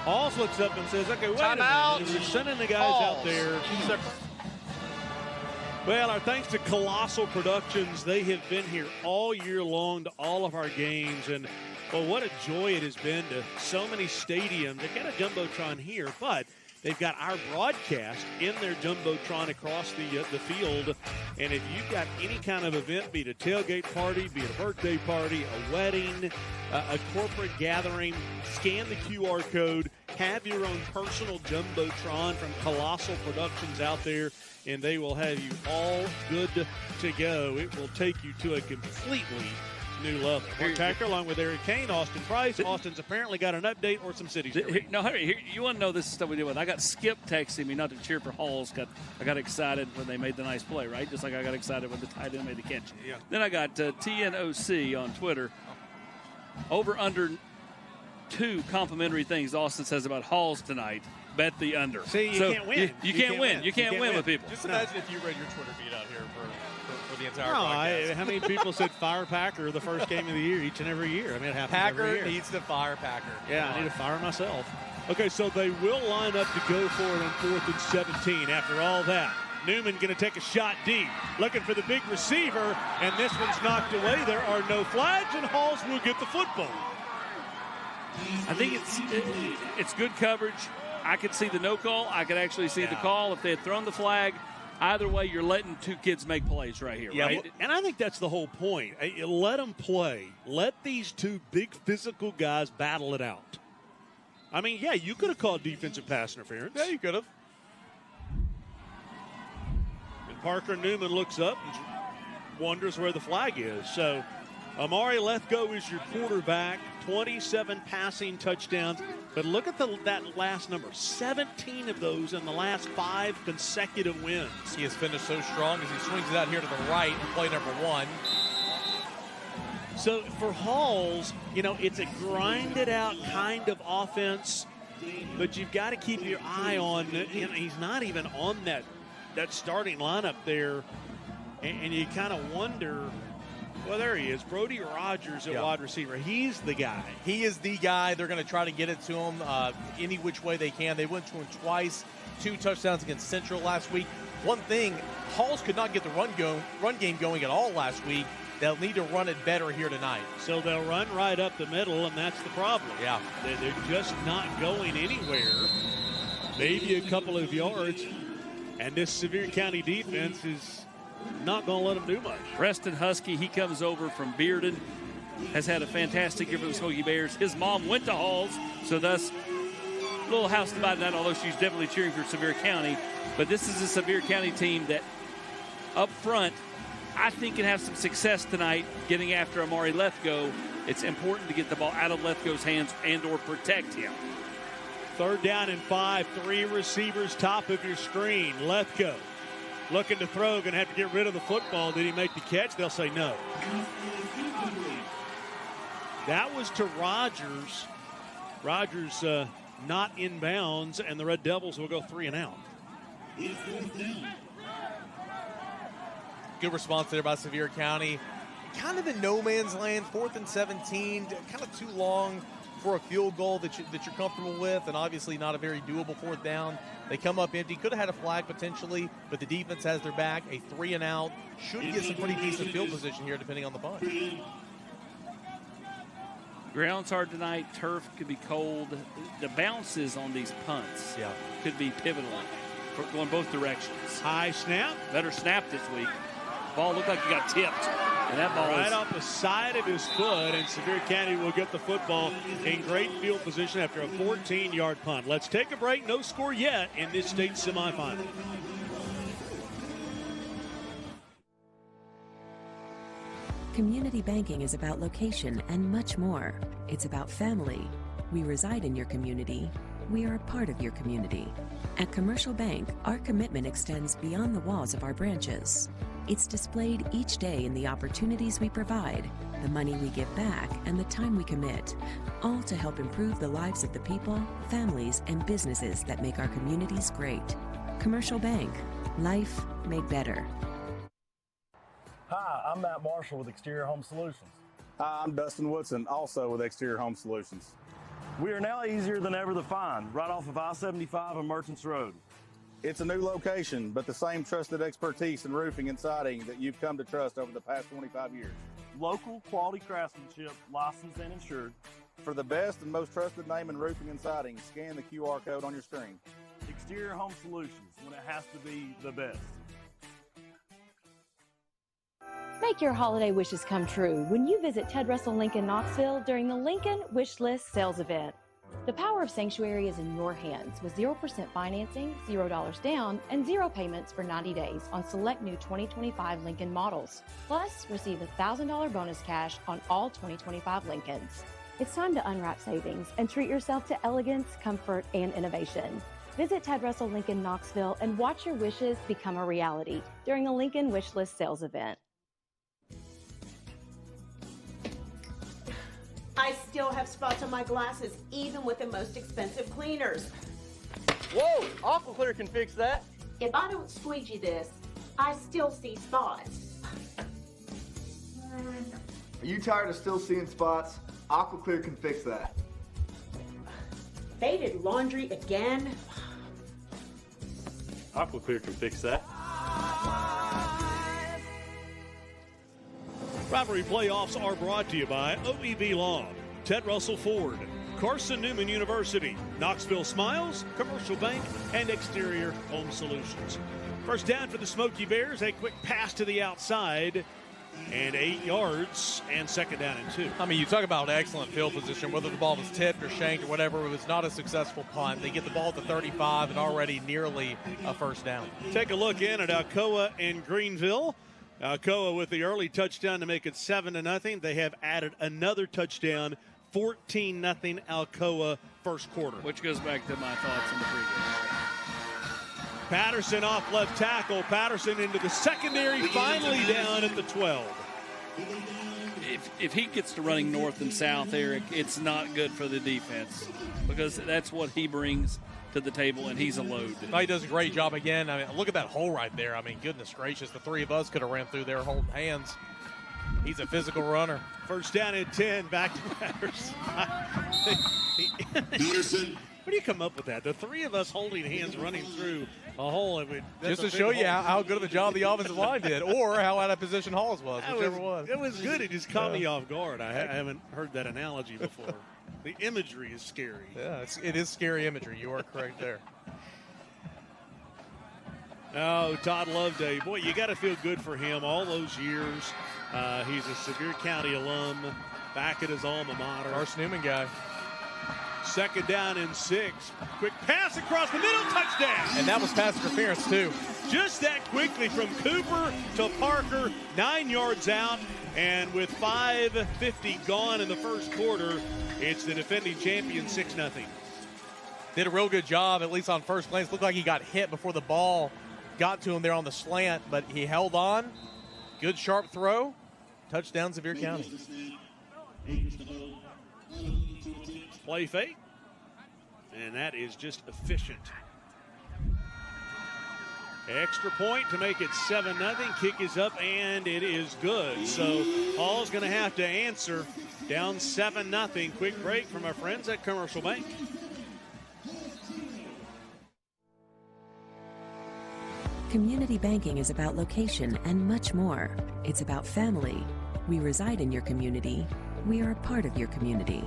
Halls looks up and says, okay, wait a minute. We're sending the guys out there. Well, our thanks to Colossal Productions. They have been here all year long to all of our games. And, well, what a joy it has been to so many stadiums. They've got a Jumbotron here, but they've got our broadcast in their Jumbotron across the field. And if you've got any kind of event, be it a tailgate party, be it a birthday party, a wedding, a corporate gathering, scan the QR code, have your own personal Jumbotron from Colossal Productions out there, and they will have you all good to go. It will take you to a completely new level. Mark Tacker, along with Eric Kane, Austin Price. Austin's apparently got an update or some cities.
You want to know this stuff we deal with. I got Skip texting me not to cheer for Halls. I got excited when they made the nice play, right? Just like I got excited when the tight end made the catch.
Yeah.
Then I got TNOC on Twitter. Over under 2 complimentary things Austin says about Halls tonight. Bet the under.
See, you can't win.
You can't win. You can't win with people.
Just imagine if you read your Twitter feed out here for the entire
No,
broadcast.
how many people said fire Packer the first game of the year each and every year? I mean, it happens every
Packer
year.
needs to fire Packer.
Yeah, I need to fire myself. Okay, so they will line up to go for it on 4th and 17 after all that. Newman going to take a shot deep, looking for the big receiver, and this one's knocked away. There are no flags, and Halls will get the football.
I think it's good coverage. I could see the no call. I could actually see the call if they had thrown the flag. Either way, you're letting 2 kids make plays right here, right?
Well, and I think that's the whole point. Let them play. Let these 2 big physical guys battle it out. I mean, yeah, you could have called defensive pass interference.
Yeah, you could have.
And Parker Newman looks up and wonders where the flag is. So Amari Lethgo is your quarterback, 27 passing touchdowns. But look at that last number, 17 of those in the last 5 consecutive wins.
He has finished so strong as he swings it out here to the right in play number 1.
So for Halls, it's a grinded out kind of offense, but you've got to keep your eye on, he's not even on that starting lineup there, and you kind of wonder. Well, there he is. Brody Rogers at wide receiver. He's the guy.
He is the guy. They're going to try to get it to him any which way they can. They went to him twice, 2 touchdowns against Central last week. One thing, Halls could not get the run game going at all last week. They'll need to run it better here tonight.
So they'll run right up the middle, and that's the problem.
Yeah.
They're just not going anywhere. Maybe a couple of yards, and this Sevier County defense is not going to let them do much.
Preston Husky, he comes over from Bearden, has had a fantastic year for the Smoky Bears. His mom went to Halls, so thus a little house divided that, although she's definitely cheering for Sevier County. But this is a Sevier County team that up front, I think can have some success tonight getting after Amari Lethgo. It's important to get the ball out of Lethgo's hands and or protect him.
3rd down and 5, 3 receivers top of your screen. Lethgo looking to throw, going to have to get rid of the football. Did he make the catch? They'll say no. That was to Rogers. Rogers not in bounds, and the Red Devils will go 3 and out.
Good response there by Sevier County. Kind of in no man's land, 4th and 17, kind of too long for a field goal that you're comfortable with, and obviously not a very doable 4th down. They come up empty. Could have had a flag potentially, but the defense has their back. A 3 and out. Should get some pretty decent field position here depending on the punt.
Ground's hard tonight. Turf could be cold. The bounces on these punts could be pivotal. going both directions.
High snap.
Better snap this week. Ball looked like it got tipped. And that ball
right off the side of his foot, and Sevier County will get the football in great field position after a 14-yard punt. Let's take a break. No score yet in this state semifinal.
Community banking is about location and much more. It's about family. We reside in your community. We are a part of your community. At Commercial Bank, our commitment extends beyond the walls of our branches. It's displayed each day in the opportunities we provide, the money we give back, and the time we commit, all to help improve the lives of the people, families, and businesses that make our communities great. Commercial Bank. Life made better.
Hi, I'm Matt Marshall with Exterior Home Solutions.
Hi, I'm Dustin Woodson, also with Exterior Home Solutions.
We are now easier than ever to find, right off of I-75 and Merchants Road.
It's a new location, but the same trusted expertise in roofing and siding that you've come to trust over the past 25 years.
Local quality craftsmanship, licensed and insured.
For the best and most trusted name in roofing and siding, scan the QR code on your screen.
Exterior Home Solutions, when it has to be the best.
Make your holiday wishes come true when you visit Ted Russell Lincoln Knoxville during the Lincoln Wish List Sales Event. The power of Sanctuary is in your hands with 0% financing, $0 down, and 0 payments for 90 days on select new 2025 Lincoln models. Plus, receive a $1,000 bonus cash on all 2025 Lincolns. It's time to unwrap savings and treat yourself to elegance, comfort, and innovation. Visit Ted Russell Lincoln Knoxville and watch your wishes become a reality during the Lincoln Wish List Sales Event.
I still have spots on my glasses, even with the most expensive cleaners.
Whoa, AquaClear can fix that.
If I don't squeegee this, I still see spots.
Are you tired of still seeing spots? AquaClear can fix that.
Faded laundry again?
AquaClear can fix that.
Rivalry playoffs are brought to you by OEB Law, Ted Russell Ford, Carson Newman University, Knoxville Smiles, Commercial Bank, and Exterior Home Solutions. First down for the Smoky Bears, a quick pass to the outside, and 8 yards, and second down and 2.
I mean, you talk about excellent field position, whether the ball was tipped or shanked or whatever, it was not a successful punt. They get the ball at the 35 and already nearly a first down.
Take a look in at Alcoa and Greenville. Alcoa with the early touchdown to make it 7-0. They have added another touchdown, 14-0 Alcoa first quarter.
Which goes back to my thoughts in the pregame.
Patterson off left tackle. Patterson into the secondary, finally down at the 12.
If he gets to running north and south, Eric, it's not good for the defense because that's what he brings to the table, and he's a load.
No, he does a great job again. I mean, look at that hole right there. I mean, goodness gracious, the three of us could have ran through there holding hands. He's a physical runner.
First down and 10, back to Patterson. Where do you come up with that? The three of us holding hands running through a hole.
Just to show you how good of a job the offensive line did, or how out of position Halls was, whichever one.
It was good. It just caught me off guard. I haven't heard that analogy before. The imagery is scary.
Yeah, it is scary imagery. You are correct there.
Oh, Todd Loveday. Boy, you got to feel good for him all those years. He's a Sevier County alum, back at his alma mater.
Carson Newman guy.
Second down and 6. Quick pass across the middle, touchdown.
And that was pass interference, too.
Just that quickly from Cooper to Parker, 9 yards out. And with 5:50 gone in the first quarter, it's the defending champion 6-0.
Did a real good job, at least on first glance. Looked like he got hit before the ball got to him there on the slant, but he held on. Good sharp throw. Touchdown, Sevier County.
Play fake. And that is just efficient. Extra point to make it 7-0. Kick is up, and it is good. So Hall's going to have to answer. Down 7-0. Quick break from our friends at Commercial Bank.
Community banking is about location and much more. It's about family. We reside in your community. we are a part of your community.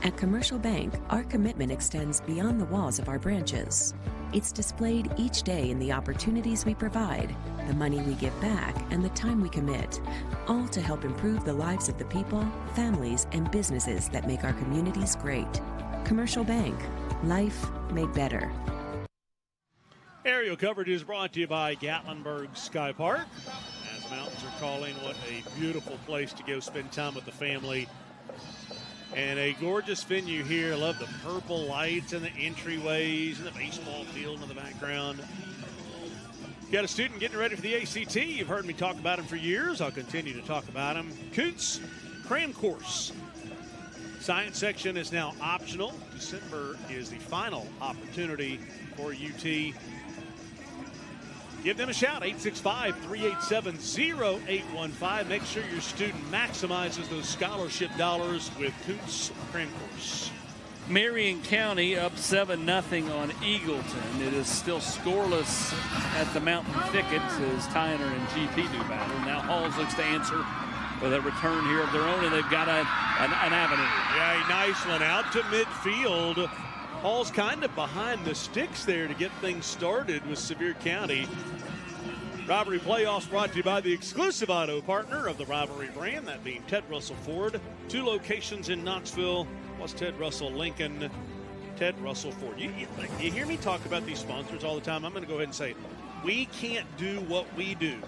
At Commercial Bank, our commitment extends beyond the walls of our branches. It's displayed each day in the opportunities we provide, the money we give back, and the time we commit, all to help improve the lives of the people, families, and businesses that make our communities great. Commercial Bank, life made better.
Aerial coverage is brought to you by Gatlinburg Sky Park. As the mountains are calling, what a beautiful place to go spend time with the family. And a gorgeous venue here. I love the purple lights and the entryways and the baseball field in the background. Got a student getting ready for the ACT. You've heard me talk about him for years. I'll continue to talk about him. Koontz Cram Course. Science section is now optional. December is the final opportunity for UT. Give them a shout, 865-387-0815. Make sure your student maximizes those scholarship dollars with Koontz Cram Course.
Marion County up 7-0 on Eagleton. It is still scoreless at the Mountain Thicket as Tyner and GP do battle. Now Halls looks to answer with a return here of their own, and they've got an avenue.
Yeah, a nice one out to midfield. Hall's kind of behind the sticks there to get things started with Sevier County. Rivalry Playoffs brought to you by the exclusive auto partner of the Rivalry brand, that being Ted Russell Ford. 2 locations in Knoxville, plus Ted Russell Lincoln, Ted Russell Ford. You hear me talk about these sponsors all the time. I'm going to go ahead and say, we can't do what we do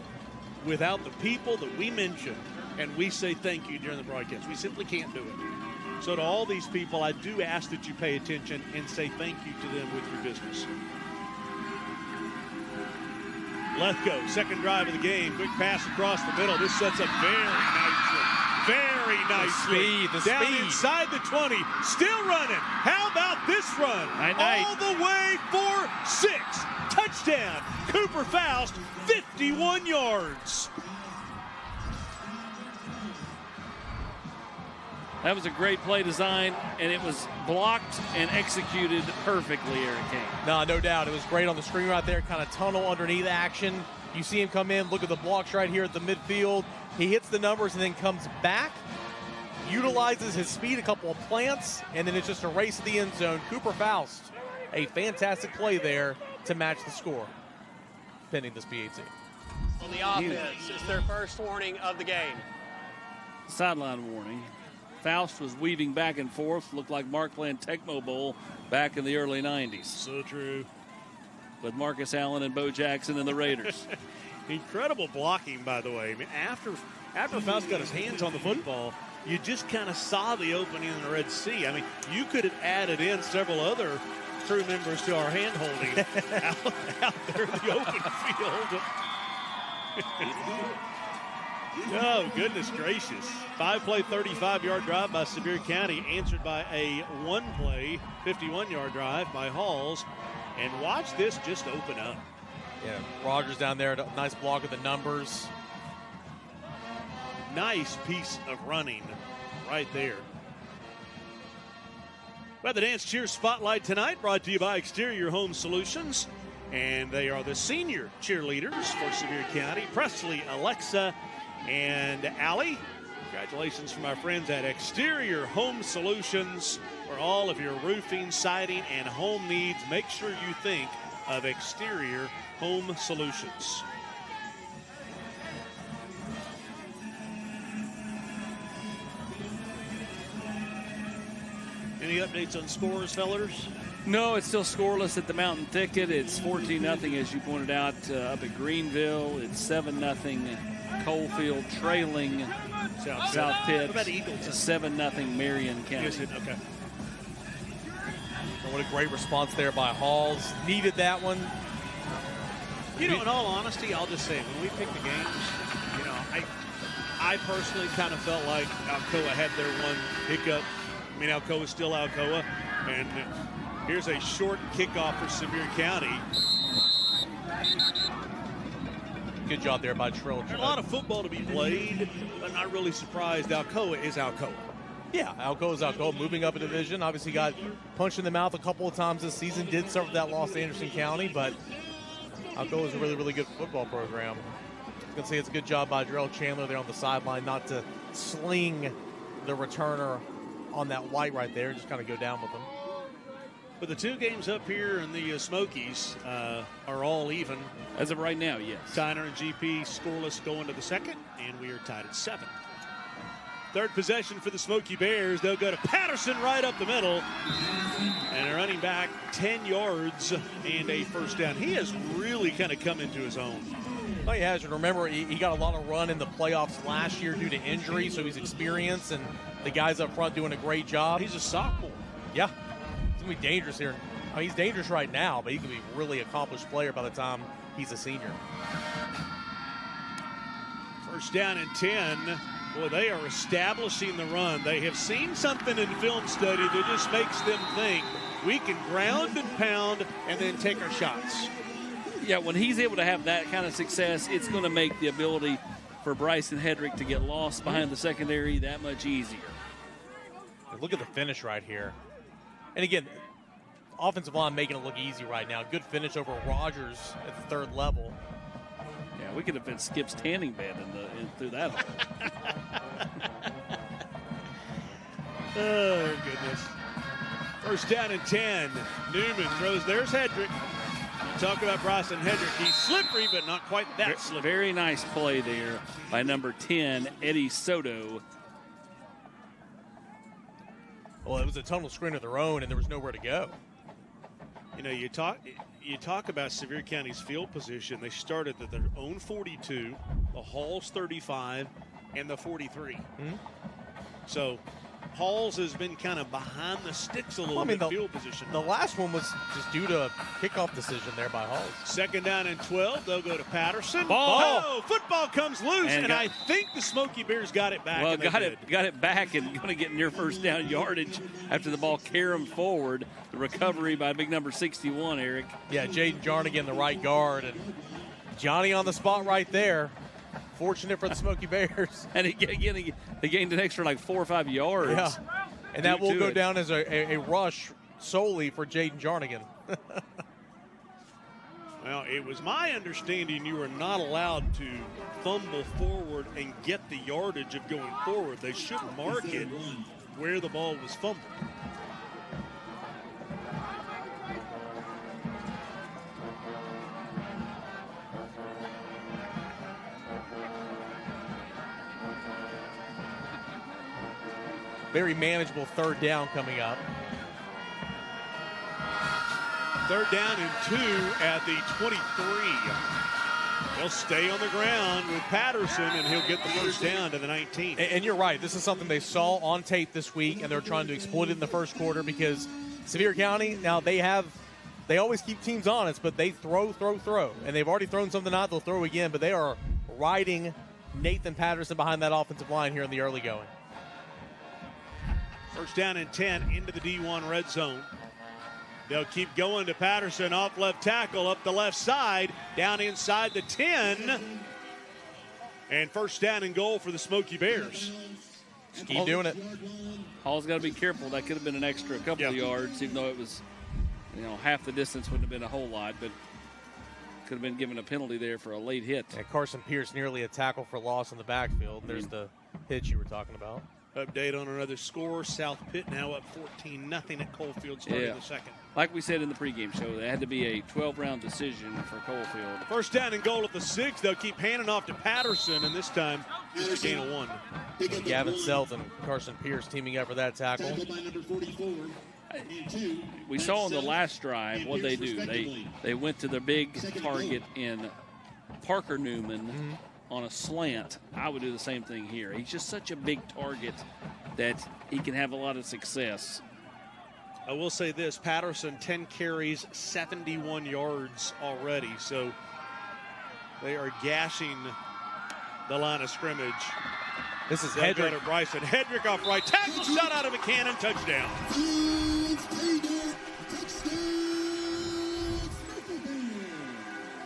without the people that we mention, and we say thank you during the broadcast. We simply can't do it. So to all these people, I do ask that you pay attention and say thank you to them with your business. Lethco, second drive of the game. Quick pass across the middle. This sets up very nicely.
The
Down
speed.
inside the 20. Still running. How about this run? All the way for 6. Touchdown. Cooper Faust, 51 yards.
That was a great play design, and it was blocked and executed perfectly, Eric King.
No doubt. It was great on the screen right there, kind of tunnel underneath action. You see him come in, look at the blocks right here at the midfield. He hits the numbers and then comes back, utilizes his speed, a couple of plants, and then it's just a race to the end zone. Cooper Faust, a fantastic play there to match the score, pending this PAT.
On the offense, it's their first warning of the game.
Sideline warning. Faust was weaving back and forth, looked like Markland Tecmo Bowl back in the early 90s.
So true.
With Marcus Allen and Bo Jackson and the Raiders.
Incredible blocking, by the way. I mean, after Faust got his hands on the football, you just kind of saw the opening in the Red Sea. I mean, you could have added in several other crew members to our hand-holding out there in the open field. Oh, goodness gracious. 5-play, 35-yard drive by Sevier County, answered by a 1-play, 51-yard drive by Halls. And watch this just open up.
Yeah, Rogers down there, nice block of the numbers.
Nice piece of running right there. Well, the Dance Cheer Spotlight tonight brought to you by Exterior Home Solutions. And they are the senior cheerleaders for Sevier County. Presley, Alexa, and Allie. Congratulations from our friends at Exterior Home Solutions. For all of your roofing, siding, and home needs, make sure you think of Exterior Home Solutions. Any updates on scores, fellers?
No, it's still scoreless at the Mountain Thicket. It's 14-0, as you pointed out, up at Greenville. It's 7-0 Coalfield trailing South Pitt.
What about Eagleton?
It's a 7-0 Marion County.
Okay.
What a great response there by Halls. Needed that one.
You know, in all honesty, I'll just say, when we picked the games, you know, I personally kind of felt like Alcoa had their one hiccup. I mean, Alcoa's still Alcoa. And here's a short kickoff for Sevier County.
Good job there by Trill.
There's a lot of football to be played, but not really surprised. Alcoa is Alcoa.
Yeah, Alcoa is Alcoa, moving up a division. Obviously got punched in the mouth a couple of times this season. Did suffer that loss to Anderson County, but Alcoa is a really, really good football program. I was going to say it's a good job by Darrell Chandler there on the sideline not to sling the returner on that white right there, just kind of go down with them.
But the two games up here in the Smokies are all even.
As of right now, yes.
Tyner and GP scoreless going to the second, and we are tied at 7. Third possession for the Smoky Bears. They'll go to Patterson right up the middle. And a running back 10 yards and a first down. He has really kind of come into his own.
Well, he has. And remember, he got a lot of run in the playoffs last year due to injury, so he's experienced, and the guys up front doing a great job.
He's a sophomore.
Yeah. He's going to be dangerous here. I mean, he's dangerous right now, but he can be a really accomplished player by the time he's a senior.
First down and 10. Boy, they are establishing the run. They have seen something in film study that just makes them think we can ground and pound and then take our shots.
Yeah, when he's able to have that kind of success, it's going to make the ability for Bryson Hedrick to get lost behind the secondary that much easier.
Look at the finish right here. And again, offensive line making it look easy right now. Good finish over Rogers at the third level.
Yeah, we could have been Skip's tanning bed through that hole.
Oh, goodness. First down and 10. Newman throws. There's Hedrick. Talk about Bryson Hedrick. He's slippery, but not quite that slippery.
Very nice play there by number 10, Eddie Soto.
Well, it was a tunnel screen of their own, and there was nowhere to go.
You know, you talk about Sevier County's field position. They started at their own 42, the Halls 35, and the 43.
Mm-hmm.
So Halls has been kind of behind the sticks a little bit in field position.
The last one was just due to a kickoff decision there by Halls.
Second down and 12. They'll go to Patterson.
Ball.
Oh, football comes loose, and I think the Smoky Bears got it back.
Well, got it back and going to get near first down yardage after the ball carried forward. The recovery by big number 61, Eric.
Yeah, Jaden Jarnigan, the right guard, and Johnny on the spot right there. Fortunate for the Smoky Bears.
And again, they gained an extra like 4 or 5 yards.
Yeah, and that will go down as a rush solely for Jaden Jarnigan.
Well, it was my understanding you were not allowed to fumble forward and get the yardage of going forward. They should mark it where the ball was fumbled.
Very manageable third down coming up.
Third down and 2 at the 23. They'll stay on the ground with Patterson, and he'll get the first down to the 19.
And you're right. This is something they saw on tape this week, and they're trying to exploit it in the first quarter because Sevier County, now they always keep teams honest, but they throw. And they've already thrown something out. They'll throw again, but they are riding Nathan Patterson behind that offensive line here in the early going.
First down and 10 into the D1 red zone. They'll keep going to Patterson off left tackle, up the left side, down inside the 10. And first down and goal for the Smoky Bears.
Just keep doing it.
Hall's got to be careful. That could have been an extra couple of yards, even though it was, half the distance wouldn't have been a whole lot, but could have been given a penalty there for a late hit.
Yeah, Carson Pierce nearly a tackle for loss in the backfield. There's the hitch you were talking about.
Update on another score. South Pitt now up 14-0 at Coalfield starting the second.
Like we said in the pregame show, there had to be a 12-round decision for Coalfield.
First down and goal at the 6. They'll keep handing off to Patterson, and this time just a gain of 1.
Gavin Selton, Carson Pierce teaming up for that tackle.
We saw on the last drive what they do. They went to their big target in Parker Newman on a slant. I would do the same thing here. He's just such a big target that he can have a lot of success.
I will say this, Patterson, 10 carries, 71 yards already. So they are gashing the line of scrimmage.
This is Hedrick.
Bryson. Hedrick off right tackle, shot out of a cannon, touchdown.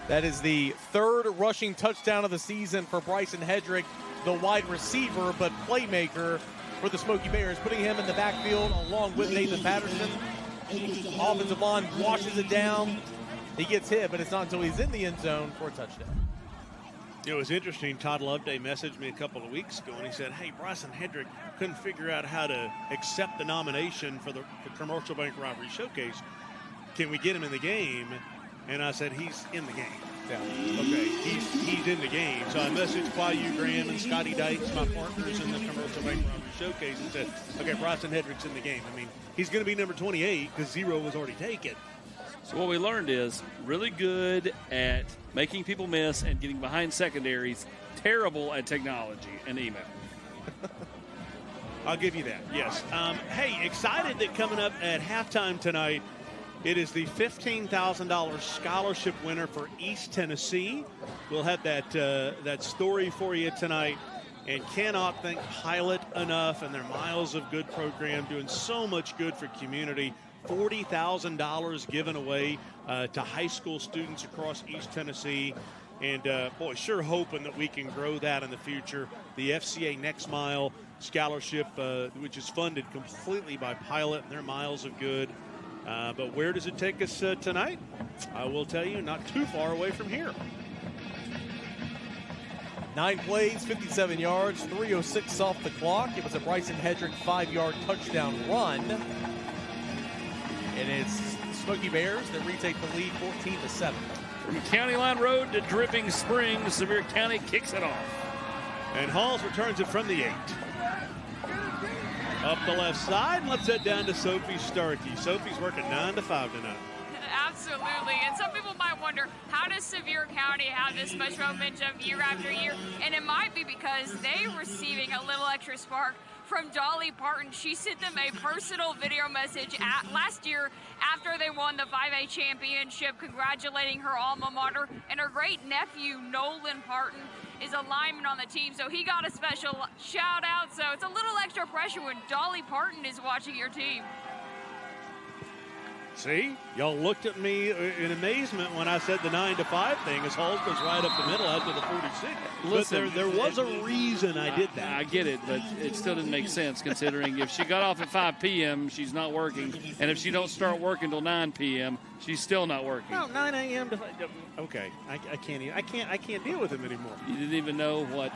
That is the third rushing touchdown of the season for Bryson Hedrick, the wide receiver but playmaker for the Smoky Bears, putting him in the backfield along with Nathan Patterson. Offensive line washes it down. He gets hit, but it's not until he's in the end zone for a touchdown.
It was interesting. Todd Loveday messaged me a couple of weeks ago, and he said, hey, Bryson Hedrick couldn't figure out how to accept the nomination for Commercial Bank Rivalry Showcase. Can we get him in the game? And I said, he's in the game.
Yeah.
Okay, he's in the game. So I messaged Quayu Graham and Scotty Dites, my partners in the Commercial Bank Rivalry Showcase, and said, okay, Bryson Hedrick's in the game. I mean, he's going to be number 28 because 0 was already taken.
So what we learned is really good at making people miss and getting behind secondaries, terrible at technology and email.
I'll give you that, yes. Hey, excited that coming up at halftime tonight, it is the $15,000 scholarship winner for East Tennessee. We'll have that story for you tonight. And cannot thank Pilot enough and their Miles of Good program doing so much good for community. $40,000 given away to high school students across East Tennessee. And, boy, sure hoping that we can grow that in the future. The FCA Next Mile Scholarship, which is funded completely by Pilot and their Miles of Good. But where does it take us tonight? I will tell you, not too far away from here.
9 plays, 57 yards, 3:06 off the clock. It was a Bryson Hedrick 5-yard touchdown run. And it's Smoky Bears that retake the lead 14-7.
From County Line Road to Dripping Springs, Sevier County kicks it off.
And Halls returns it from the 8. Up the left side, and let's head down to Sophie Starkey. Sophie's working 9 to 5 tonight.
Absolutely. And some people might wonder, how does Sevier County have this much momentum year after year? And it might be because they're receiving a little extra spark from Dolly Parton. She sent them a personal video message last year after they won the 5A championship, congratulating her alma mater. And her great nephew, Nolan Parton, is a lineman on the team, so he got a special shout out. So it's a little extra pressure when Dolly Parton is watching your team.
See, y'all looked at me in amazement when I said the 9 to 5 thing, as Halls goes right up the middle after the 46.
Listen,
but there was a reason I did that.
I get it, but it still didn't make sense considering if she got off at 5 p.m., she's not working, and if she don't start working until 9 p.m., she's still not working.
No, 9 a.m. to 5. Okay, I can't deal with him anymore.
You didn't even know what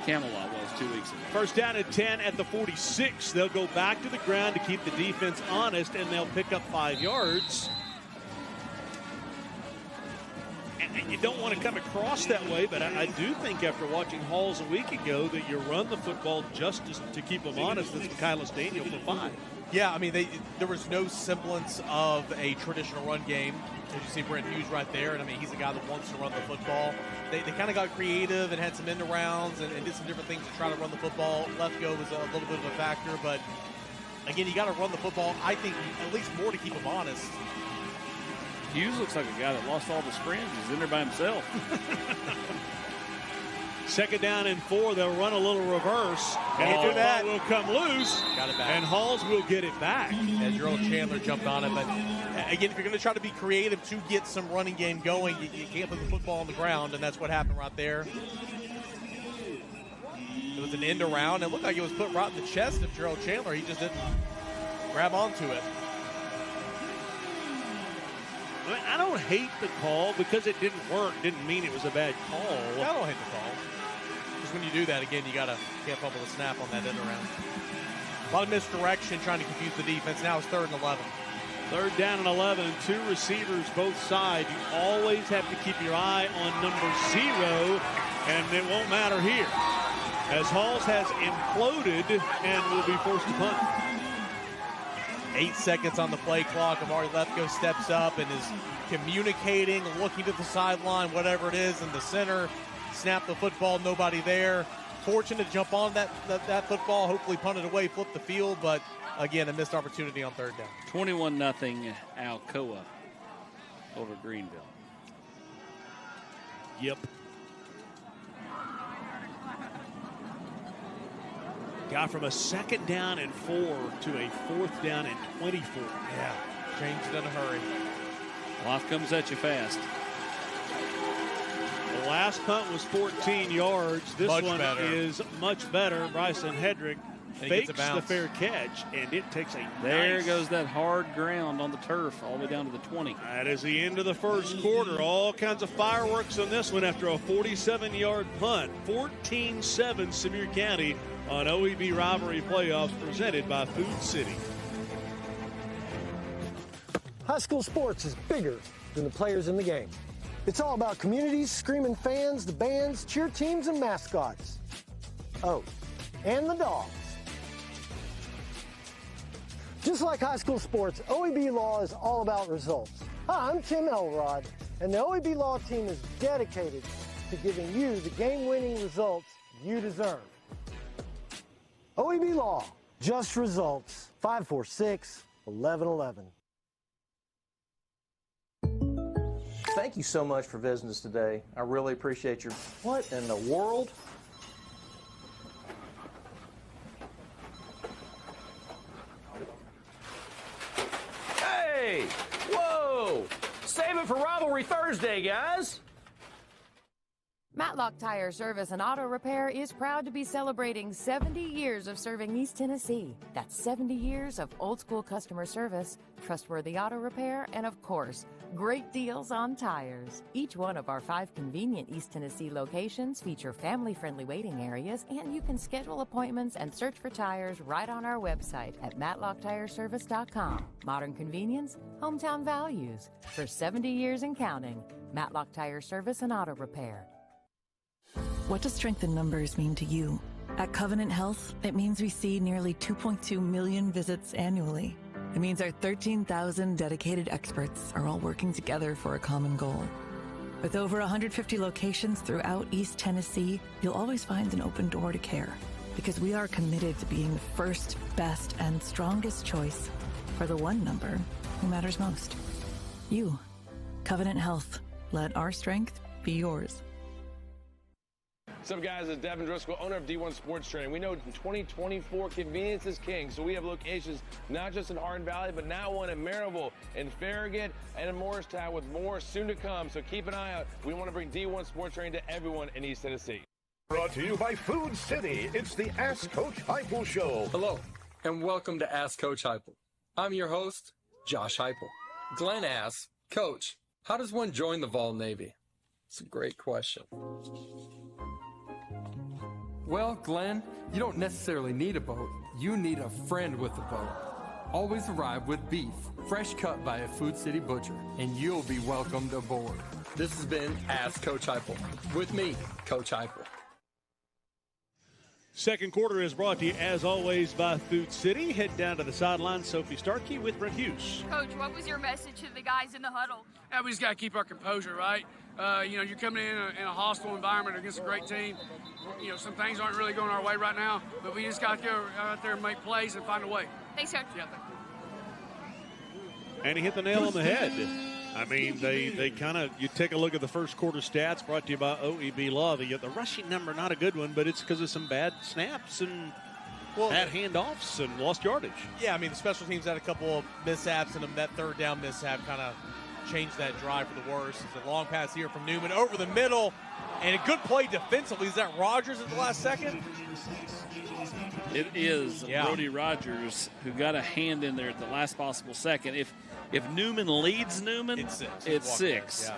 Camelot was 2 weeks ago.
First down and 10 at the 46. They'll go back to the ground to keep the defense honest, and they'll pick up 5 yards. And you don't want to come across that way, but I do think after watching Halls a week ago that you run the football just to keep them honest. That's Kylis Daniel for 5.
Yeah, I mean, there was no semblance of a traditional run game. As you see Brent Hughes right there, and I mean, he's a guy that wants to run the football. They kind of got creative and had some end arounds and did some different things to try to run the football. Left go was a little bit of a factor, but again, you got to run the football, I think, at least more to keep them honest.
Hughes looks like a guy that lost all the sprints. He's in there by himself.
Second down and 4. They'll run a little reverse. And
do that.
Will come loose.
Got it back.
And Halls will get it back.
As Gerald Chandler jumped on it. But again, if you're going to try to be creative to get some running game going, you can't put the football on the ground, and that's what happened right there. It was an end around. It looked like it was put right in the chest of Gerald Chandler. He just didn't grab onto it.
I mean, I don't hate the call because it didn't work. Didn't mean it was a bad call.
I don't hate the call. Because when you do that, again, you can't fumble the snap on that end around. A lot of misdirection trying to confuse the defense. Now it's 3rd and 11.
3rd down and 11. 2 receivers both sides. You always have to keep your eye on number 0, and it won't matter here. As Halls has imploded and will be forced to punt.
8 seconds on the play clock. Amari Lefko steps up and is communicating, looking to the sideline, whatever it is, in the center. Snap the football, nobody there. Fortunate to jump on that football, hopefully punt it away, flip the field, but again, a missed opportunity on 3rd down.
21-0 Alcoa over Greenville.
Yep. Got from a 2nd down and 4 to a 4th down and 24.
Yeah, changed it in a hurry.
Life comes at you fast.
The last punt was 14 yards. This one is much better. Bryson Hedrick fakes the fair catch, and it takes a
There goes that hard ground on the turf all the way down to the 20.
That is the end of the first quarter. All kinds of fireworks on this one after a 47-yard punt. 14-7 Sevier County on OEB Rivalry Playoffs presented by Food City.
High school sports is bigger than the players in the game. It's all about communities, screaming fans, the bands, cheer teams, and mascots. Oh, and the dogs. Just like high school sports, OEB Law is all about results. Hi, I'm Tim Elrod, and the OEB Law team is dedicated to giving you the game-winning results you deserve. OEB Law, just results. 546-1111.
Thank you so much for visiting us today. I really appreciate your... What in the world?
Hey! Whoa! Save it for Rivalry Thursday, guys!
Matlock Tire Service and Auto Repair is proud to be celebrating 70 years of serving East Tennessee. That's 70 years of old-school customer service, trustworthy auto repair, and of course, great deals on tires. Each one of our 5 convenient East Tennessee locations feature family-friendly waiting areas, and you can schedule appointments and search for tires right on our website at matlocktireservice.com. Modern convenience, hometown values. For 70 years and counting, Matlock Tire Service and Auto Repair.
What does strength in numbers mean to you? At Covenant Health, it means we see nearly 2.2 million visits annually. It means our 13,000 dedicated experts are all working together for a common goal. With over 150 locations throughout East Tennessee, you'll always find an open door to care, because we are committed to being the first, best, and strongest choice for the one number who matters most. You. Covenant Health. Let our strength be yours.
What's up, guys? It's Devin Driscoll, owner of D1 Sports Training. We know in 2024, convenience is king, so we have locations not just in Hardin Valley, but now one in Maryville, in Farragut, and in Morristown, with more soon to come. So keep an eye out. We want to bring D1 Sports Training to everyone in East Tennessee.
Brought to you by Food City. It's the Ask Coach Heupel Show.
Hello, and welcome to Ask Coach Heupel. I'm your host, Josh Heupel. Glenn asks, Coach, how does one join the Vol Navy? It's a great question. Well, Glenn, you don't necessarily need a boat. You need a friend with a boat. Always arrive with beef, fresh cut by a Food City butcher, and you'll be welcomed aboard. This has been Ask Coach Heupel. With me, Coach Heupel.
Second quarter is brought to you, as always, by Food City. Head down to the sideline. Sophie Starkey with Brent Hughes.
Coach, what was your message to the guys in the huddle?
We just got to keep our composure, right? You're coming in a hostile environment against a great team. Some things aren't really going our way right now, but we just got to go out there and make plays and find a way.
Thanks, Coach.
Yeah, thank you.
And he hit the nail on the head. I mean, they kind of, you take a look at the first quarter stats brought to you by OEB Law. The rushing number, not a good one, but it's because of some bad snaps and bad handoffs and lost yardage.
Yeah, I mean, the special teams had a couple of mishaps, and that third down mishap kind of changed that drive for the worse. It's a long pass here from Newman over the middle, and a good play defensively. Is that Rogers at the last second?
It is Brody Rogers who got a hand in there at the last possible second. If Newman leads Newman, it's six.
Yeah.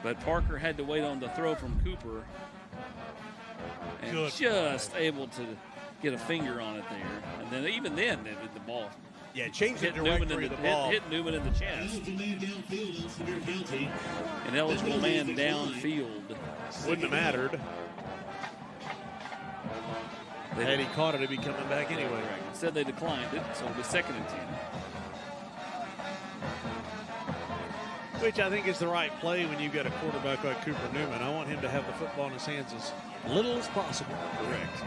But Parker had to wait on the throw from Cooper, and able to get a finger on it there. And then even then, the ball.
Yeah, changed the trajectory of the ball.
Hit Newman in the chest. An eligible man downfield.
Wouldn't have mattered. Had he caught it, he'd be coming back anyway.
Instead, they declined it, so it'll be 2nd and 10.
Which I think is the right play when you've got a quarterback like Cooper Newman. I want him to have the football in his hands as little as possible.
Correct.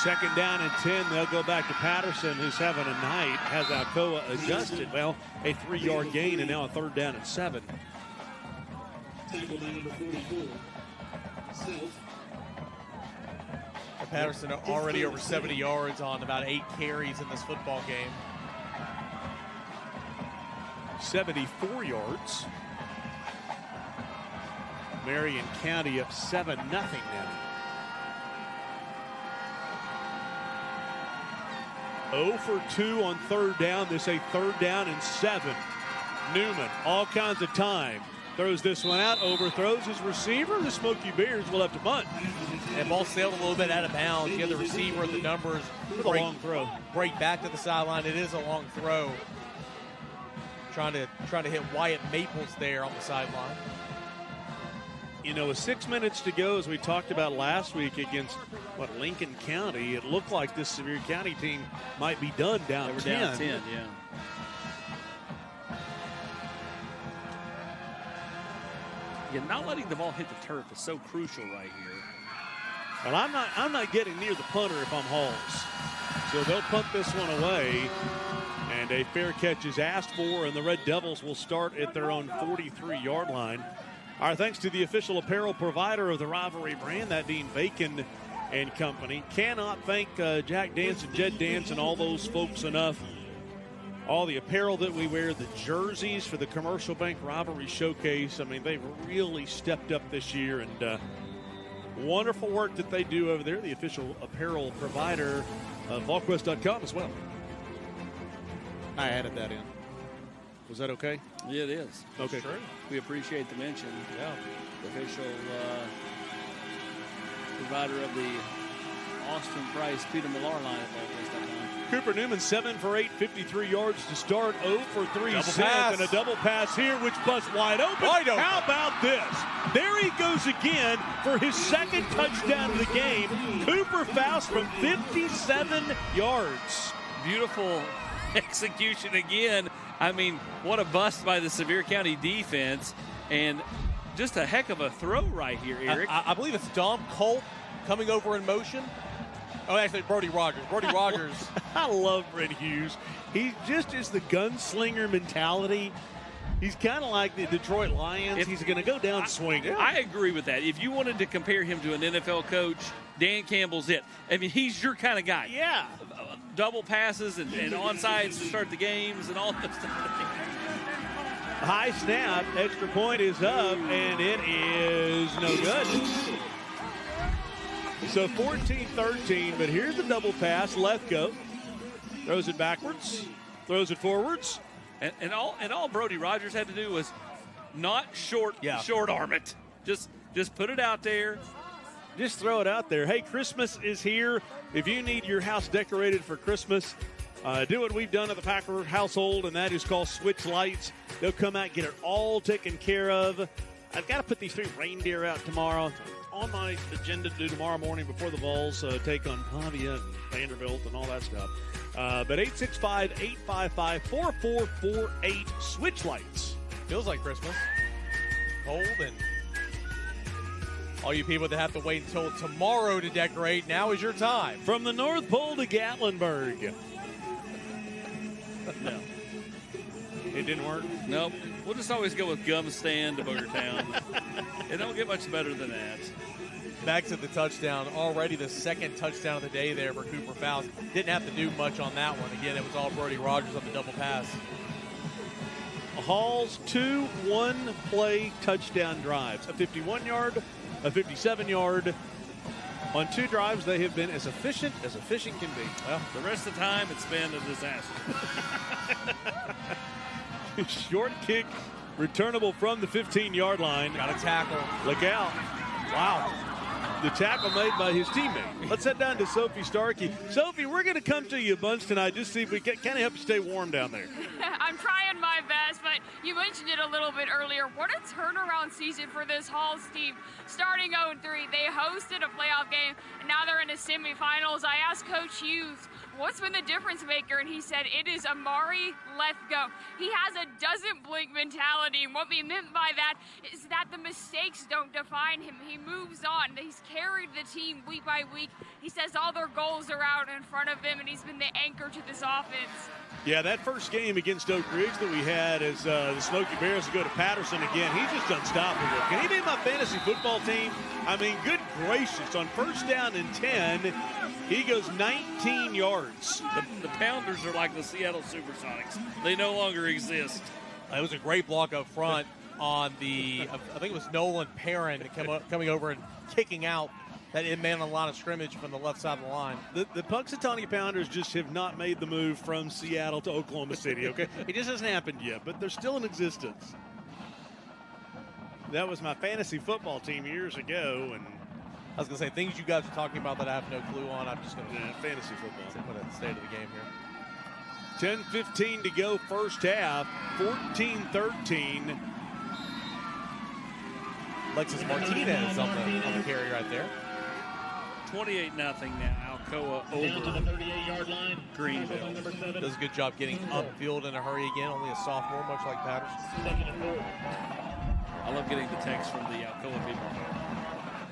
Second down and 10. They'll go back to Patterson, who's having a night. Has Alcoa adjusted. Well, a 3-yard gain, and now a 3rd down and 7.
Patterson already over 70 yards on about 8 carries in this football game.
74 yards. Marion County up 7-0 now. Oh for 2 on third down. This a 3rd down and 7. Newman, all kinds of time. Throws this one out, overthrows his receiver. The Smoky Bears will have to punt.
And ball sailed a little bit out of bounds. You have the receiver at the numbers.
With a long throw.
Break back to the sideline. It is a long throw. Trying to hit Wyatt Maples there on the sideline.
You know, with 6 minutes to go, as we talked about last week against, Lincoln County, it looked like this Sevier County team might be done down 10.
Down 10, yeah. Yeah, not letting the ball hit the turf is so crucial right here.
Well, I'm not getting near the punter if I'm Halls. So they'll punt this one away. And a fair catch is asked for, and the Red Devils will start at their own 43-yard line. Our thanks to the official apparel provider of the Rivalry brand, that being Bacon and Company. Cannot thank Jack Dance and Jed Dance and all those folks enough. All the apparel that we wear, the jerseys for the Commercial Bank Rivalry Showcase. I mean, they've really stepped up this year, and wonderful work that they do over there. The official apparel provider of VolQuest.com as well. I added that in. Was that okay?
Yeah, it is.
Okay.
Sure. We appreciate the mention.
Yeah.
The official provider of the Austin Price Peter Millar line at VolQuest.com.
Cooper Newman 7 for 8, 53 yards to start. 0 for 3
double
set,
pass.
and a double pass here, which busts wide open. How about this? There he goes again for his second touchdown of the game. Cooper Faust from 57 yards.
Beautiful execution again. I mean, what a bust by the Sevier County defense, and just a heck of a throw right here, Eric.
I believe it's Dom Colt coming over in motion. Oh, actually, Brody Rogers. Brody Rogers.
I love Brent Hughes. He just is the gunslinger mentality. He's kind of like the Detroit Lions. He's going to go down swinging.
I agree with that. If you wanted to compare him to an NFL coach, Dan Campbell's it. I mean, he's your kind of guy.
Yeah.
Double passes and onside to start the games and all this stuff.
High snap, extra point is up, and it is no good. So 14-13, but here's the double pass. Lefko throws it backwards, throws it forwards.
And all Brody Rogers had to do was not short arm it. Just put it out there.
Just throw it out there. Hey, Christmas is here. If you need your house decorated for Christmas, do what we've done at the Packer household, and that is called Switch Lights. They'll come out and get it all taken care of. I've got to put these 3 reindeer out tomorrow. On my agenda to do tomorrow morning before the Vols take on Pavia and Vanderbilt and all that stuff. But 865-855-4448, Switch Lights.
Feels like Christmas. Cold, and all you people that have to wait until tomorrow to decorate, now is your time.
From the North Pole to Gatlinburg.
No.
It didn't work?
Nope. We'll just always go with Gum Stand to Boogertown. It don't get much better than that.
Back to the touchdown. Already the second touchdown of the day there for Cooper Faust. Didn't have to do much on that one. Again, it was all Brody Rogers on the double pass.
Hall's 2 one-play touchdown drives. A 51-yard, a 57-yard. On 2 drives, they have been as efficient can be.
Well, the rest of the time, it's been a disaster.
Short kick, returnable from the 15-yard line.
Got a tackle.
Look out. Wow. The tackle made by his teammate. Let's head down to Sophie Starkey. Sophie, we're going to come to you a bunch tonight just to see if we can kind of help you stay warm down there.
I'm trying my best, but you mentioned it a little bit earlier. What a turnaround season for this Halls team. Starting 0-3, they hosted a playoff game, and now they're in the semifinals. I asked Coach Hughes, what's been the difference maker? And he said, it is Amari Lethgo. He has a doesn't blink mentality. And what we meant by that is that the mistakes don't define him. He moves on. He's carried the team week by week. He says all their goals are out in front of him, and he's been the anchor to this offense.
Yeah, that first game against Oak Ridge that we had as the Smoky Bears go to Patterson again, he's just unstoppable. Can he be my fantasy football team? I mean, good gracious. On 1st down and 10, he goes 19 yards.
The Pounders are like the Seattle Supersonics. They no longer exist.
It was a great block up front. on the, I think it was Nolan Perrin coming over and kicking out that in-man on the line of scrimmage from the left side of the line.
The Punxsutawney Pounders just have not made the move from Seattle to Oklahoma City, okay? It just hasn't happened yet, but they're still in existence. That was my fantasy football team years ago, and
I was going to say, things you guys are talking about that I have no clue on, I'm just going to
fantasy football.
Put at the state of the game here.
10:15 to go first half, 14-13.
Alexis Martinez on the carry right there.
28-0 now. Alcoa over
to the 38-yard line.
Greenville.
Does a good job getting upfield in a hurry again. Only a sophomore, much like Patterson.
I love getting the text from the Alcoa people.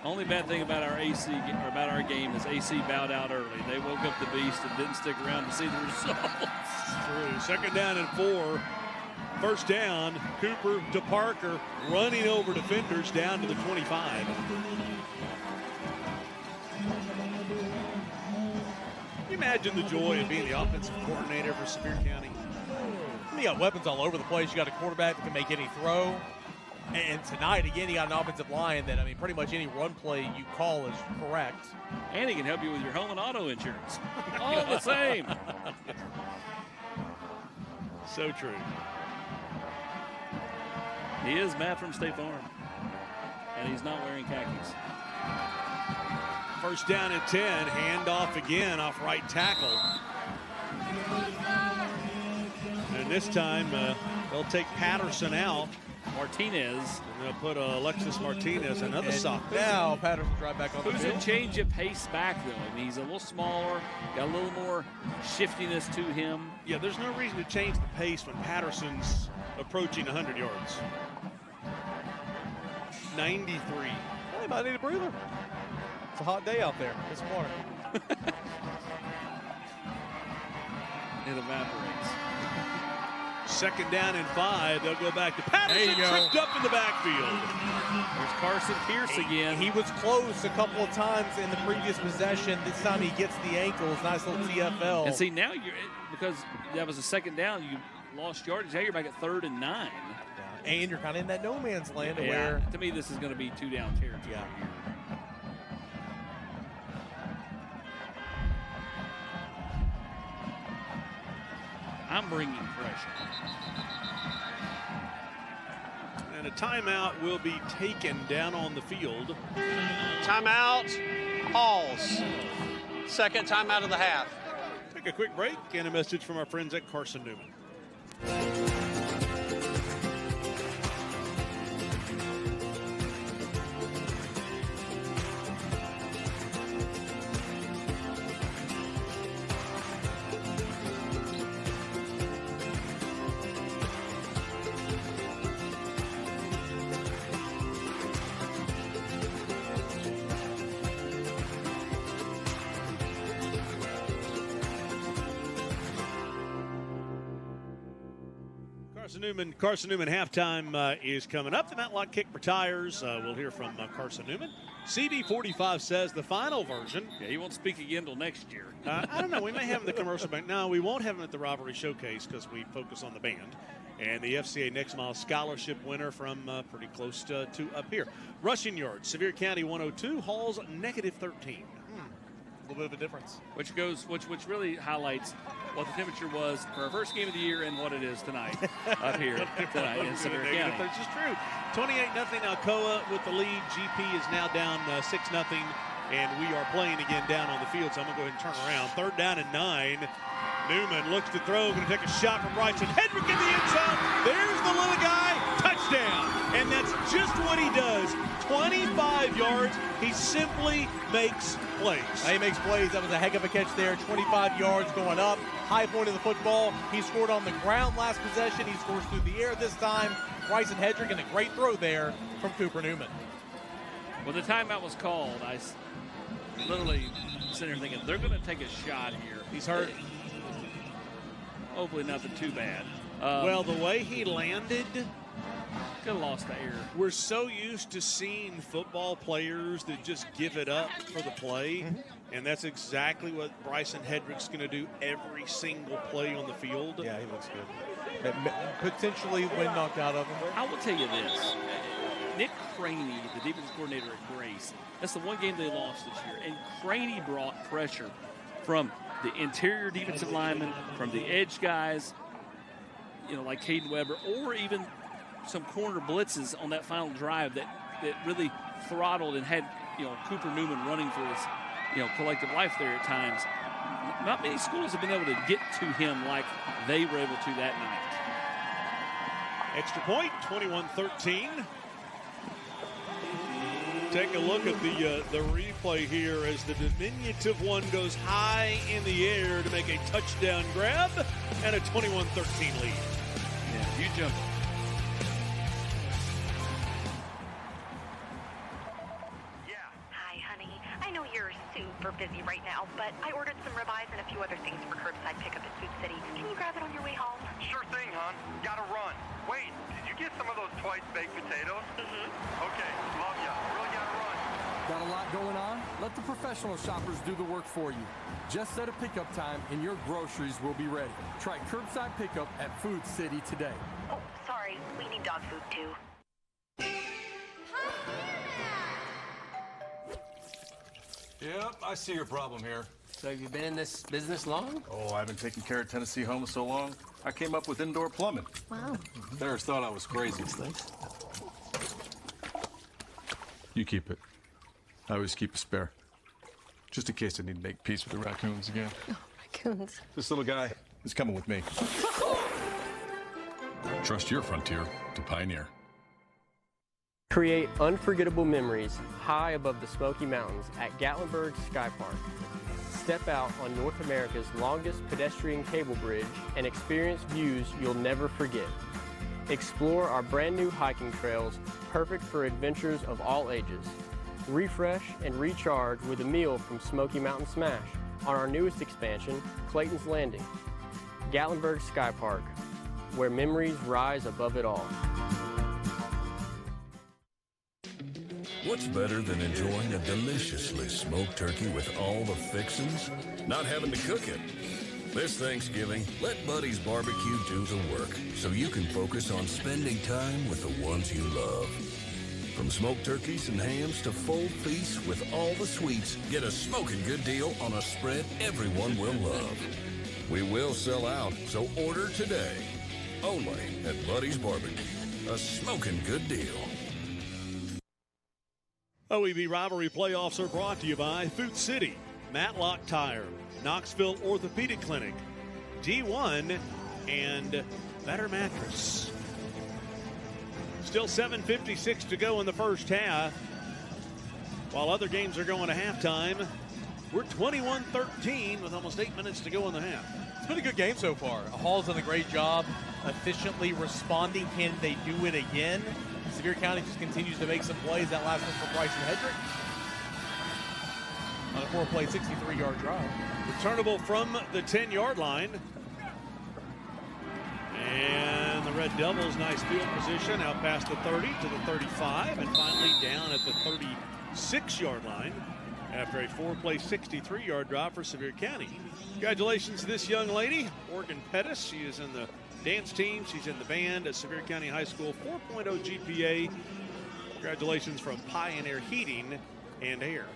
Only bad thing about our AC or about our game is AC bowed out early. They woke up the beast and didn't stick around to see the results.
True. Second down and 4. First down, Cooper to Parker, running over defenders down to the 25. Can you imagine the joy of being the offensive coordinator for Sevier County?
You got weapons all over the place. You got a quarterback that can make any throw. And tonight, again, you got an offensive line that, I mean, pretty much any run play you call is correct.
And he can help you with your home and auto insurance. All the same.
So true.
He is Matt from State Farm. And he's not wearing khakis.
First down and 10. Handoff again off right tackle. And this time, they'll take Patterson out.
Martinez.
And they'll put Alexis Martinez, another sophomore.
Now Patterson's right back on the field.
Who's a change of pace back, though? I mean, he's a little smaller, got a little more shiftiness to him.
Yeah, there's no reason to change the pace when Patterson's approaching 100 yards. 93.
Well, he might need a breather. It's a hot day out there this morning.
It evaporates.
Second down and 5. They'll go back to Patterson, tripped up in the backfield.
There's Carson Pierce again.
He was close a couple of times in the previous possession. This time he gets the ankles. Nice little TFL.
And see, now you're, because that was a second down, you lost yardage. Now you're back at 3rd and 9.
And you're kind of in that no man's land
where, to me, this is going to be 2-down territory.
Yeah.
I'm bringing pressure.
And a timeout will be taken down on the field.
Timeout, Halls. Second timeout of the half.
Take a quick break and a message from our friends at Carson Newman. Carson Newman halftime is coming up. The Matlock Kick retires. We'll hear from Carson Newman. CD45 says the final version.
Yeah, he won't speak again till next year.
I don't know. We may have him at the commercial bank. No, we won't have him at the Rivalry Showcase because we focus on the band. And the FCA Next Mile Scholarship winner from pretty close to up here. Rushing yards, Sevier County 102, Halls -13.
A little bit of a difference.
Which really highlights what the temperature was for our first game of the year and what it is tonight up here tonight in Sevier County.
That's just true. 28-0 Alcoa with the lead. GP is now down 6-0, and we are playing again down on the field. So I'm going to go ahead and turn around. 3rd down and 9. Newman looks to throw, going to take a shot from Bryson Hedrick in the end zone. There's the little guy, touchdown. And that's just what he does. 25 yards. He simply makes plays.
He makes plays. That was a heck of a catch there. 25 yards going up. High point of the football. He scored on the ground last possession. He scores through the air this time. Bryson Hedrick, and a great throw there from Cooper Newman.
When the timeout was called, I literally sitting here thinking, they're going to take a shot here.
He's hurt.
Hopefully nothing too bad.
Well, the way he landed,
could have lost the air.
We're so used to seeing football players that just give it up for the play, and that's exactly what Bryson Hedrick's going to do every single play on the field.
Yeah, he looks good. that potentially win knocked out of him.
I will tell you this. Nick Craney, the defensive coordinator at Grace, that's the one game they lost this year. And Craney brought pressure from the interior defensive linemen, from the edge guys, like Caden Weber, or even some corner blitzes on that final drive that really throttled and had, Cooper Newman running for his, collective life there at times. Not many schools have been able to get to him like they were able to that night.
Extra point, 21-13. Take a look at the replay here as the diminutive one goes high in the air to make a touchdown grab and a 21-13 lead.
Yeah, you jump.
Hi, honey. I know you're super busy right now, but I ordered some ribeyes and a few other things for curbside pickup at Food City. Can you grab it on your way home?
Sure thing, hon. Gotta run. Wait, did you get some of those twice baked potatoes? Okay, love ya. Really gotta run.
Got a lot going on? Let the professional shoppers do the work for you. Just set a pickup time and your groceries will be ready. Try curbside pickup at Food City today.
Oh, sorry. We need dog food, too.
Yep, I see your problem here.
So have you been in this business long?
Oh, I've been taking care of Tennessee homes so long, I came up with indoor plumbing.
Wow.
Ferris thought I was crazy.
Thanks.
You keep it. I always keep a spare. Just in case I need to make peace with the raccoons again.
Oh, raccoons.
This little guy is coming with me. Trust your frontier to Pioneer.
Create unforgettable memories high above the Smoky Mountains at Gatlinburg Sky Park. Step out on North America's longest pedestrian cable bridge and experience views you'll never forget. Explore our brand new hiking trails, perfect for adventures of all ages. Refresh and recharge with a meal from Smoky Mountain Smash on our newest expansion, Clayton's Landing. Gatlinburg Sky Park, where memories rise above it all.
What's better than enjoying a deliciously smoked turkey with all the fixings? Not having to cook it. This Thanksgiving, let Buddy's Barbecue do the work so you can focus on spending time with the ones you love. From smoked turkeys and hams to full feasts with all the sweets, get a smoking good deal on a spread everyone will love. We will sell out, so order today. Only at Buddy's Barbecue. A smoking good deal.
OEB Rivalry playoffs are brought to you by Food City, Matlock Tire, Knoxville Orthopedic Clinic, D1, and Better Mattress. Still 7:56 to go in the first half. While other games are going to halftime, we're 21-13 with almost 8 minutes to go in the half.
It's been a good game so far. Hall's done a great job efficiently responding. Can they do it again? Sevier County just continues to make some plays. That last one for Bryson Hedrick on a 4-play, 63-yard drive.
Returnable from the 10-yard line. And the Red Devils, nice field position out past the 30 to the 35 and finally down at the 36-yard line after a 4-play, 63-yard drive for Sevier County. Congratulations to this young lady, Morgan Pettis. She is in the dance team. She's in the band at Sevier County High School, 4.0 GPA. Congratulations from Pioneer Heating and Air.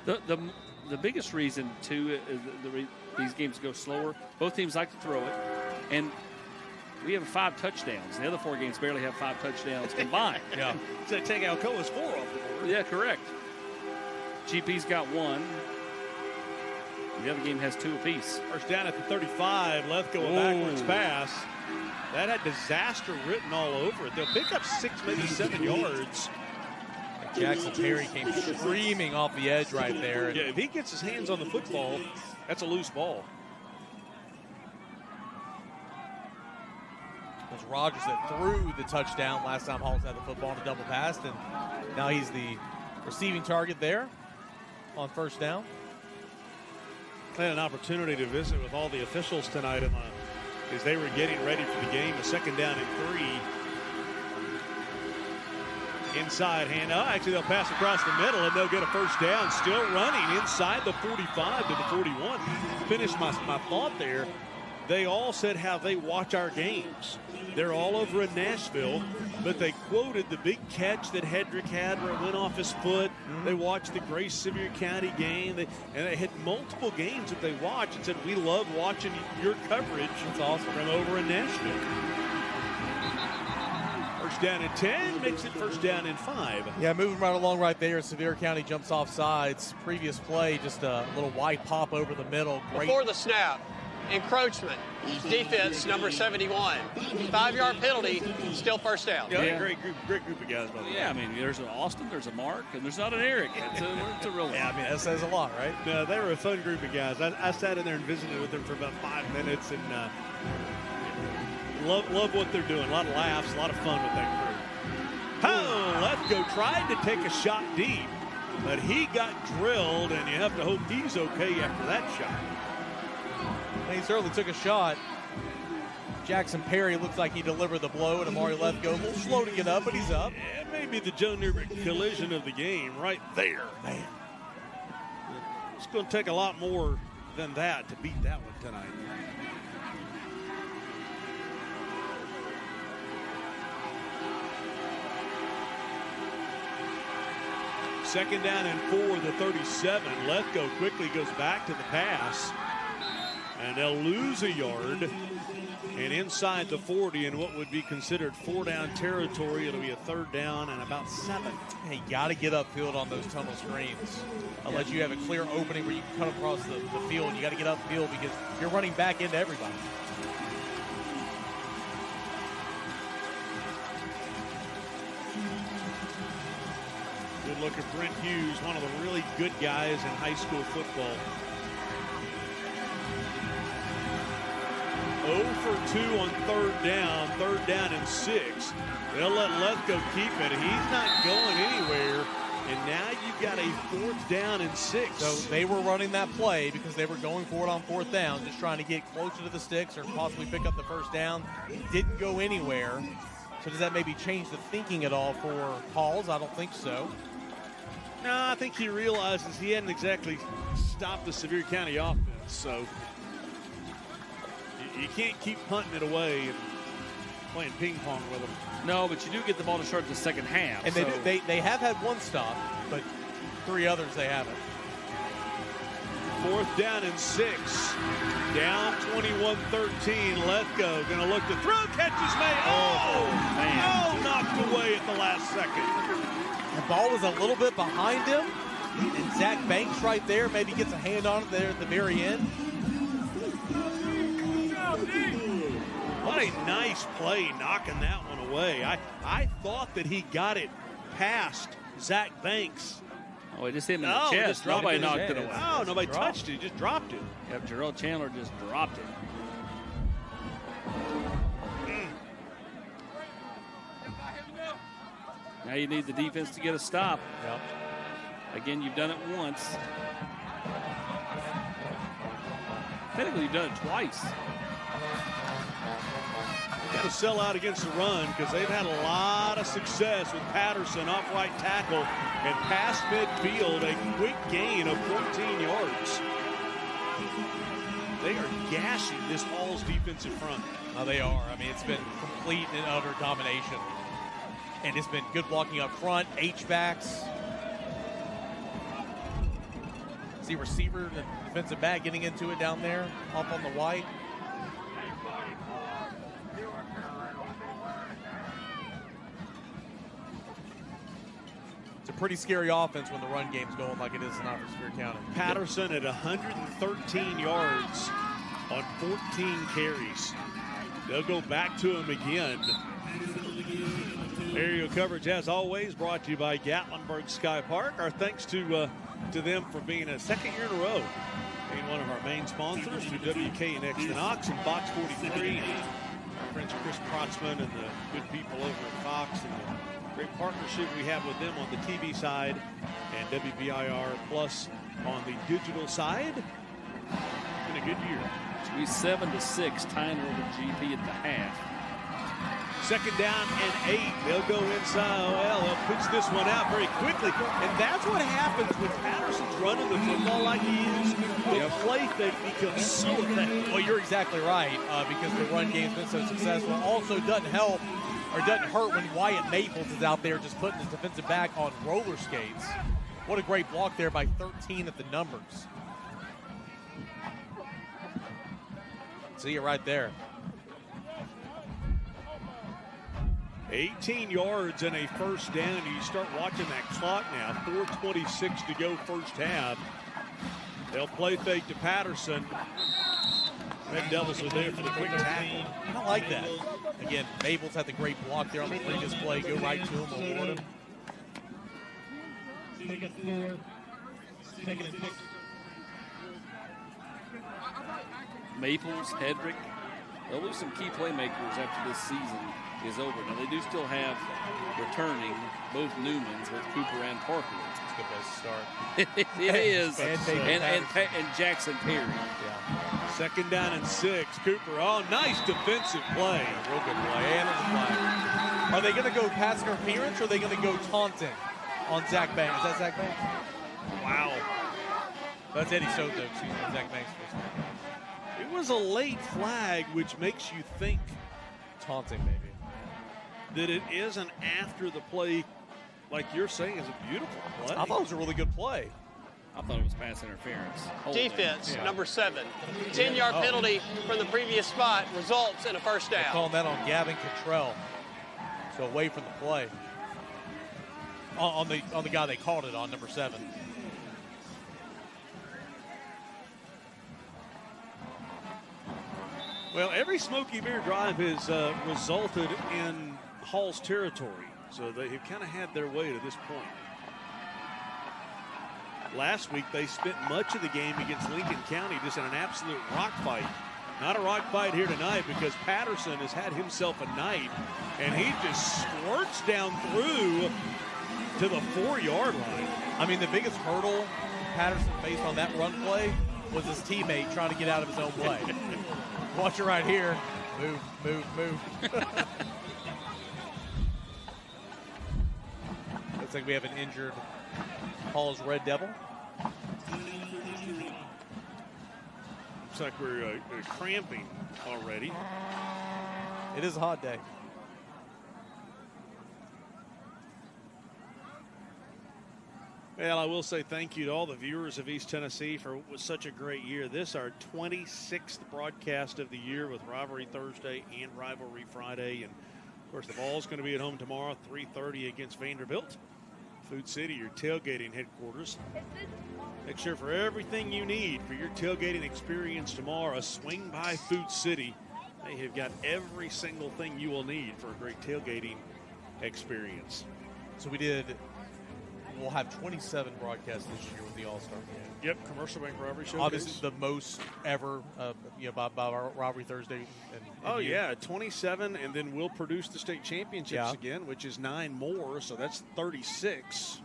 The biggest reason, too, is these games go slower. Both teams like to throw it. And we have 5 touchdowns. The other 4 games barely have 5 touchdowns combined.
Yeah. So take Alcoa's 4 off the board.
Yeah, correct. GP's got 1. The other game has 2 apiece.
First down at the 35. Lethco a backwards pass. That had disaster written all over it. They'll pick up 6, maybe 7 yards.
Jackson Perry came screaming off the edge right there.
Yeah, if he gets his hands on the football, that's a loose ball.
It was Rogers that threw the touchdown last time Halls had the football on a double pass, and now he's the receiving target there on first down.
I had an opportunity to visit with all the officials tonight as they were getting ready for the game. A 2nd down and 3. Inside handoff. Actually, they'll pass across the middle, and they'll get a first down. Still running inside the 45 to the 41. Finished my thought there. they all said how they watch our games. They're all over in Nashville, but they quoted the big catch that Hedrick had where it went off his foot. They watched the Grace Sevier County game, and they had multiple games that they watched and said, we love watching your coverage. That's awesome. From over in Nashville. First down and 10 makes it first down and 5.
Yeah, moving right along right there. Sevier County jumps off sides. Previous play, just a little wide pop over the middle. Great.
Before the snap, encroachment, defense number 71. 5-yard penalty, still first down.
Yeah, great group of guys, by the way.
Yeah, I mean, there's an Austin, there's a Mark, and there's not an Eric. It's a real one.
Yeah, I mean, that says a lot, right?
No, they were a fun group of guys. I sat in there and visited with them for about 5 minutes, and love what they're doing. A lot of laughs, a lot of fun with that group. Oh, Lethgo tried to take a shot deep, but he got drilled, and you have to hope he's okay after that shot.
He certainly took a shot. Jackson Perry looks like he delivered the blow, and Amari Lethgo a little slow to get up, but he's up.
Yeah, maybe the Joe Newberg collision of the game right there. Man, it's going to take a lot more than that to beat that one tonight. Second down and 4, the 37. Lethgo quickly goes back to the pass, and they'll lose a yard. And inside the 40 in what would be considered 4-down territory, it'll be a 3rd down and about 7.
Hey, you got to get upfield on those tunnel screens. Unless you have a clear opening where you can cut across the field, you got to get upfield because you're running back into everybody.
Good look at Brent Hughes, one of the really good guys in high school football. 0 for 2 on 3rd down and 6. They'll let Lethgo keep it. He's not going anywhere, and now you've got a 4th down and 6.
So they were running that play because they were going for it on 4th down, just trying to get closer to the sticks or possibly pick up the 1st down. Didn't go anywhere. So does that maybe change the thinking at all for Halls? I don't think so.
No, I think he realizes he hadn't exactly stopped the Sevier County offense, so you can't keep punting it away and playing ping pong with them.
No, but you do get the ball to start the second half.
And they have had one stop, but 3 others they haven't.
4th down and 6. Down 21-13. Lethgo going to look to throw. Catches made. Oh, man. Oh, knocked away at the last second.
The ball was a little bit behind him. And Zach Banks right there maybe gets a hand on it there at the very end.
What a nice play knocking that one away. I thought that he got it past Zach Banks.
Oh, he just hit him in the chest. Nobody knocked it away.
Oh, nobody touched it. He just dropped it.
Yep, Jarrell Chandler just dropped it. Now you need the defense to get a stop.
Yep.
Again, you've done it once. Technically, you've done it twice.
Got to sell out against the run because they've had a lot of success with Patterson off right tackle and past midfield, a quick gain of 14 yards. They are gashing this Hall's defensive front.
Oh, they are. I mean, it's been complete and utter domination. And it's been good blocking up front, H-backs. See receiver, the defensive back getting into it down there, up on the white. It's a pretty scary offense when the run game's going like it is in Sevier County.
Patterson at 113 yards on 14 carries. They'll go back to him again. Aerial coverage, as always, brought to you by Gatlinburg Sky Park. Our thanks to them for being a 2nd year in a row, being one of our main sponsors through WKNX and Knox and Fox 43. Our friends Chris Protzman and the good people over at Fox and the great partnership we have with them on the TV side and WBIR Plus on the digital side. It's been a good year.
It's be 7-6, tying over GP at the half.
2nd down and 8. They'll go inside. Well, they'll pitch this one out very quickly. And that's what happens when Patterson's running the football like he is. The play fake becomes so effective.
Well, you're exactly right, because the run game's been so successful. Also doesn't help or doesn't hurt when Wyatt Maples is out there just putting his defensive back on roller skates. What a great block there by 13 at the numbers. See it right there.
18 yards and a first down. You start watching that clock now. 4:26 to go first half. They'll play fake to Patterson. Red Devils are there for the quick tackle.
I don't like that. Again, Maples had the great block there on the previous play. Go right to him, award him.
Maples, Hedrick, they'll lose some key playmakers after this season is over. Now, they do still have returning both Newmans with Cooper and Parker.
That's a good place to start.
It is. And Jackson Perry.
Yeah.
Second down and 6. Cooper, oh, nice defensive play.
Real good play. And there's a flag. Are they going to go pass interference or are they going to go taunting on Zach Banks? Is that Zach Banks?
Wow.
That's Eddie Soto, excuse me. Zach Banks.
It was a late flag, which makes you think
taunting, maybe.
That it isn't after the play, like you're saying, is a beautiful play.
I thought it was a really good play.
I thought it was pass interference.
Defense, number 7. 10-yard penalty from the previous spot results in a first down.
They're calling that on Gavin Cottrell. So away from the play. On the guy they called it on, number 7.
Well, every Smoky Bear drive has resulted in Hall's territory, so they have kind of had their way to this point. Last week, they spent much of the game against Lincoln County just in an absolute rock fight. Not a rock fight here tonight because Patterson has had himself a night, and he just squirts down through to the 4-yard line.
I mean, the biggest hurdle Patterson faced on that run play was his teammate trying to get out of his own way. Watch it right here. Move, move, move. Looks like we have an injured Hall's Red Devil.
Looks like we're cramping already.
It is a hot day.
Well, I will say thank you to all the viewers of East Tennessee for what was such a great year. This our 26th broadcast of the year with Rivalry Thursday and Rivalry Friday. And, of course, the ball's going to be at home tomorrow, 3:30 against Vanderbilt. Food City, your tailgating headquarters. Make sure for everything you need for your tailgating experience tomorrow, swing by Food City. They have got every single thing you will need for a great tailgating experience.
So we'll have 27 broadcasts this year with the All-Star game.
Yep, Commercial Bank Rivalry Showcase.
Obviously the most ever, by our Rivalry Thursday.
Yeah, 27, and then we'll produce the state championships again, which is 9 more, so that's 36.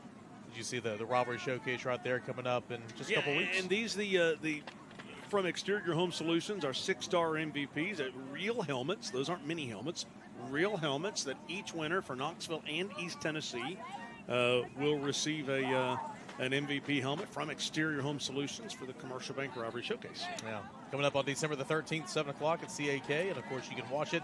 Did you see the Rivalry Showcase right there coming up in just a couple weeks?
And these, the from Exterior Home Solutions, are 6-star MVPs, real helmets. Those aren't mini helmets. Real helmets that each winner for Knoxville and East Tennessee will receive an MVP helmet from Exterior Home Solutions for the Commercial Bank Rivalry Showcase.
Yeah, coming up on December the 13th, 7 o'clock at CAK, and of course you can watch it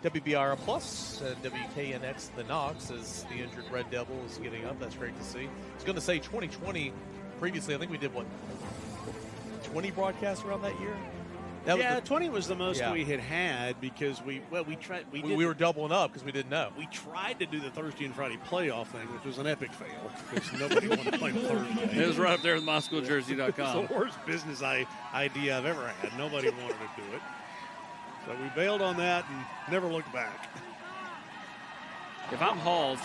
WBR Plus and WKNX The Knox as the injured Red Devil is getting up. That's great to see. I was going to say 2020. Previously, I think we did 20 broadcasts around that year.
20 was the most we had because we tried.
We were doubling up because we didn't know.
We tried to do the Thursday and Friday playoff thing, which was an epic fail because nobody wanted to play on Thursday.
It was right up there with MySchoolJersey.com.
It's the worst business idea I've ever had. Nobody wanted to do it. So we bailed on that and never looked back.
If I'm Halls,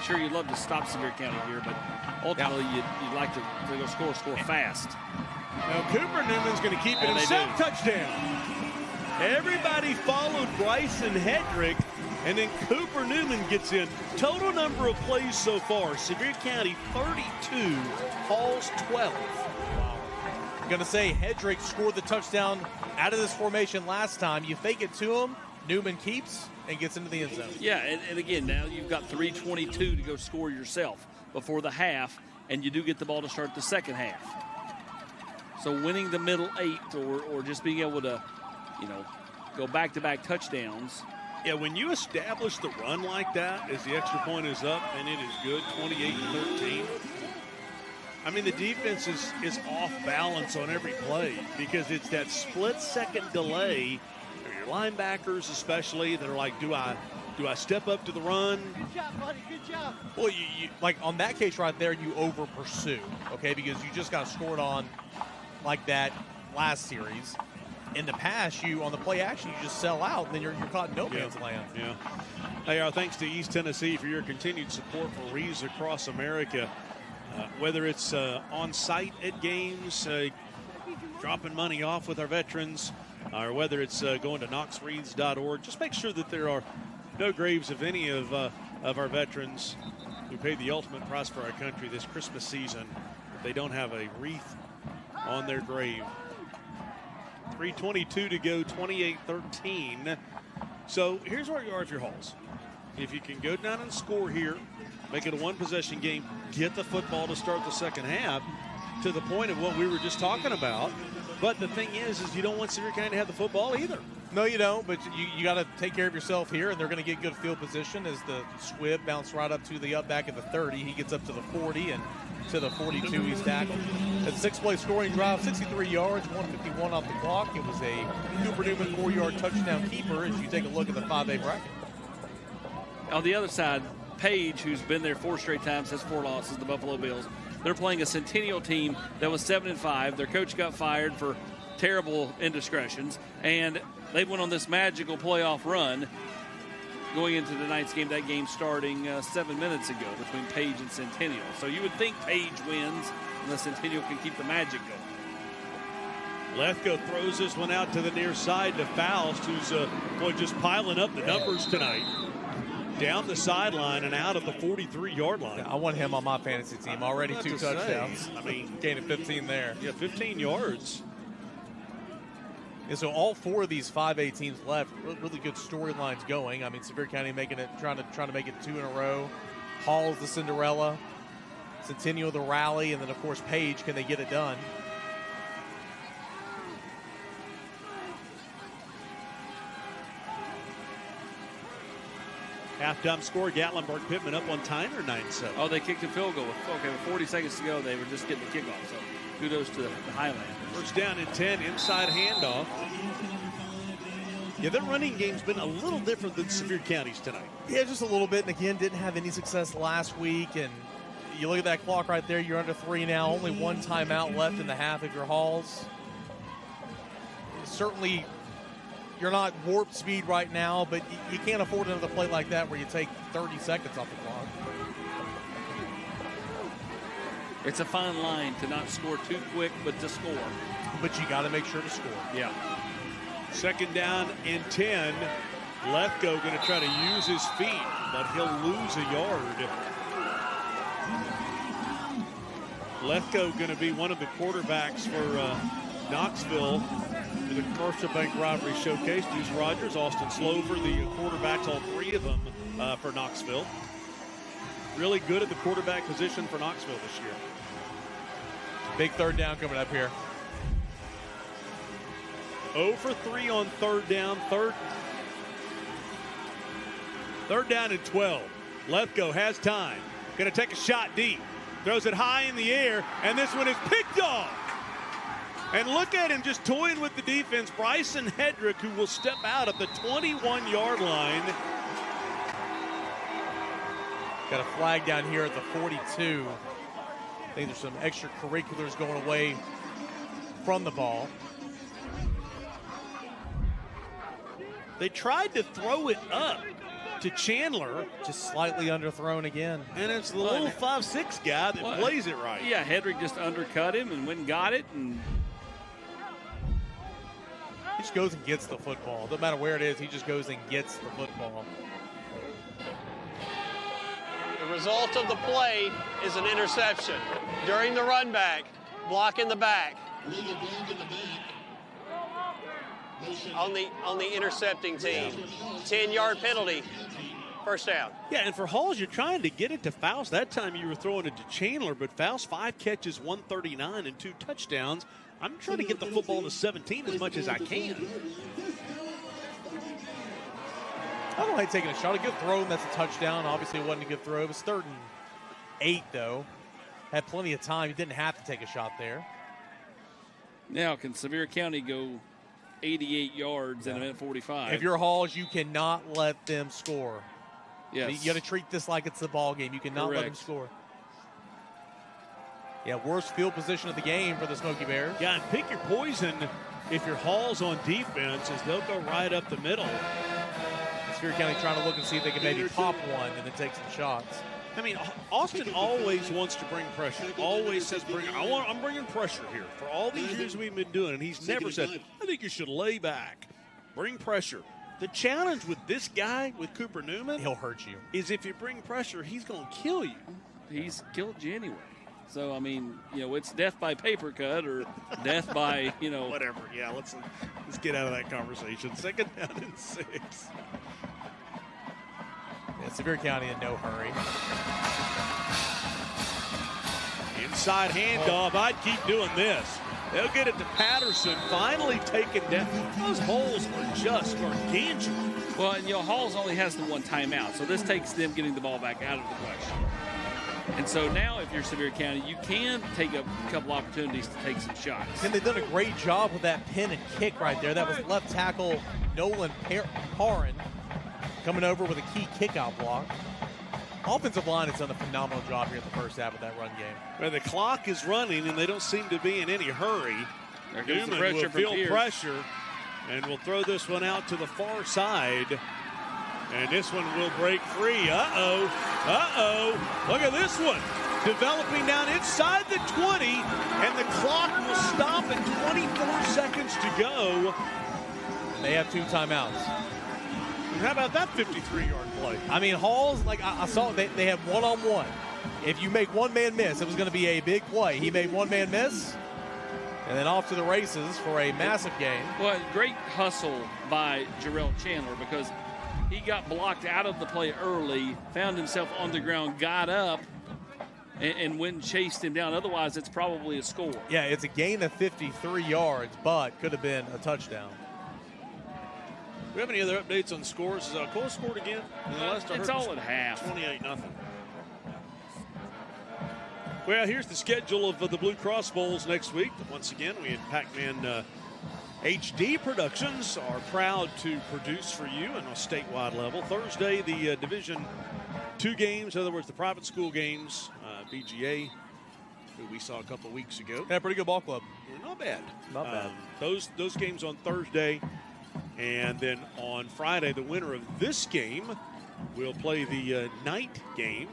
sure you'd love to stop Sevier County here, but ultimately you'd like to go score fast.
Now Cooper Newman's going to keep it himself. Touchdown. Everybody followed Bryson Hedrick, and then Cooper Newman gets in. Total number of plays so far, Sevier County 32, Halls 12.
Wow. I'm going to say Hedrick scored the touchdown out of this formation last time. You fake it to him, Newman keeps and gets into the end zone.
Yeah, and again, now you've got 3:22 to go score yourself before the half, and you do get the ball to start the second half. So winning the middle 8 or just being able to, go back-to-back touchdowns.
Yeah, when you establish the run like that as the extra point is up and it is good, 28-13, I mean, the defense is off balance on every play because it's that split-second delay. Your linebackers especially that are like, do I step up to the run?
Good job, buddy. Good job.
Well, you like on that case right there, you over pursue, okay, because you just got scored on like that last series. In the past, on the play action, you just sell out, and then you're caught in no man's land.
Yeah. Hey, thanks to East Tennessee for your continued support for Wreaths across America. Whether it's on site at games, dropping money off with our veterans, or whether it's going to knoxwreaths.org, just make sure that there are no graves of any of our veterans who paid the ultimate price for our country this Christmas season if they don't have a wreath on their grave. 3:22 to go, 28-13. So here's where you are if you're Halls. If you can go down and score here, make it a one-possession game, get the football to start the second half to the point of what we were just talking about. But the thing is you don't want Sevier County to have the football either.
No, you don't, but you got to take care of yourself here, and they're going to get good field position as the squib bounced right up to the up back at the 30. He gets up to the 40 and to the 42 he's tackled. A 6-play scoring drive, 63 yards, 151 off the clock. It was a Cooper Newman 4-yard touchdown keeper as you take a look at the 5A bracket.
On the other side, Page, who's been there 4 straight times, has 4 losses, the Buffalo Bills. They're playing a Centennial team that was 7-5. Their coach got fired for terrible indiscretions, and they went on this magical playoff run going into tonight's game. That game starting 7 minutes ago between Page and Centennial. So you would think Page wins unless Centennial can keep the magic going.
Lethco throws this one out to the near side to Faust, who's just piling up the numbers tonight. Down the sideline and out of the 43-yard line.
Yeah, I want him on my fantasy team. Already 2 touchdowns.
I mean,
gain of 15 there.
Yeah, 15 yards.
And so all 4 of these 5A teams left. Really good storylines going. I mean, Sevier County trying to make it 2 in a row. Hall's the Cinderella. Centennial the rally, and then of course Page. Can they get it done?
Halftime score, Gatlinburg-Pittman up on Tyner 9-7.
Oh, they kicked a field goal. With 40 seconds to go, they were just getting the kickoff. So kudos to the Highlanders.
First down and 10, inside handoff. Yeah, their running game's been a little different than Sevier County's tonight.
Yeah, just a little bit. And again, didn't have any success last week. And you look at that clock right there, you're under 3 now. Only 1 timeout left in the half if you're Halls. Certainly, you're not warp speed right now, but you can't afford another play like that where you take 30 seconds off the clock.
It's a fine line to not score too quick, but to score.
But you got to make sure to score.
Yeah.
Second down and 10. Lethco going to try to use his feet, but he'll lose a yard. Lethco going to be one of the quarterbacks for Knoxville in the Commercial Bank Rivalry Showcase. Deuce Rogers, Austin Slover, the quarterbacks, all 3 of them for Knoxville. Really good at the quarterback position for Knoxville this year.
Big third down coming up here.
0 for 3 on third down. Third down and 12. Lethco has time. Going to take a shot deep. Throws it high in the air, and this one is picked off. And look at him just toying with the defense. Bryson Hedrick, who will step out at the 21-yard line.
Got a flag down here at the 42. I think there's some extracurriculars going away from the ball.
They tried to throw it up to Chandler.
Just slightly underthrown again.
And it's the little 5'6" guy that plays it right.
Yeah, Hedrick just undercut him and went and got it. And
he just goes and gets the football. No matter where it is, he just goes and gets the football.
The result of the play is an interception. During the run back, block in the back. On the intercepting team. 10-yard penalty. First down.
Yeah, and for Halls, you're trying to get it to Faust. That time you were throwing it to Chandler, but Faust 5 catches, 139, and 2 touchdowns. I'm trying to get the football to 17 as much as I can.
I don't like taking a shot. A good throw, and that's a touchdown. Obviously, it wasn't a good throw. It was 3rd and 8, though. Had plenty of time. You didn't have to take a shot there.
Now, can Sevier County go 88 yards in a minute 45?
If you're Halls, you cannot let them score.
Yes.
You got to treat this like it's the ball game. You cannot let them score. Yeah, worst field position of the game for the Smoky Bears.
Yeah, and pick your poison if your Halls on defense, as they'll go right up the middle.
Sevier County trying to look and see if they can maybe pop one and then take some shots.
I mean, Austin always wants to bring pressure. Always says, I'm bringing pressure here. For all these years we've been doing, and he's never said, I think you should lay back. Bring pressure. The challenge with this guy, with Cooper Newman,
he'll hurt you,
is if you bring pressure, he's going to kill you.
He's killed you anyway. So, I mean, it's death by paper cut or death by,
Whatever. Yeah, let's get out of that conversation. 2nd down and 6.
Yeah, Sevier County in no hurry.
Inside handoff. I'd keep doing this. They'll get it to Patterson, finally taken down. Those holes were just gargantuan.
Well, and Halls only has the one timeout, so this takes them getting the ball back out of the question. And so now if you're Sevier County, you can take a couple opportunities to take some shots.
And they've done a great job with that pin and kick right there. That was left tackle Nolan Parrin coming over with a key kick-out block. Offensive line has done a phenomenal job here in the first half of that run game.
Well, the clock is running, and they don't seem to be in any hurry. Newman will feel pressure, and will throw this one out to the far side. And this one will break free. Uh-oh. Look at this one. Developing down inside the 20, and the clock will stop at 24 seconds to go.
And they have 2 timeouts.
And how about that 53-yard play?
I mean, Halls, like I saw, they have one-on-one. If you make one man miss, it was going to be a big play. He made one man miss, and then off to the races for a massive gain.
Well, great hustle by Jarrell Chandler because he got blocked out of the play early, found himself on the ground, got up, and went and chased him down. Otherwise, it's probably a score.
Yeah, it's a gain of 53 yards, but could have been a touchdown.
Do we have any other updates on scores? Is Cole scored again?
It's all at half.
28-0. Well, here's the schedule of the Blue Cross Bowls next week. Once again, we at Pac-Man HD Productions are proud to produce for you on a statewide level. Thursday, the Division II games, in other words, the private school games, BGA, who we saw a couple weeks ago.
Yeah, pretty good ball club.
Yeah, not bad.
Not bad.
Those games on Thursday. And then on Friday, the winner of this game will play the night game.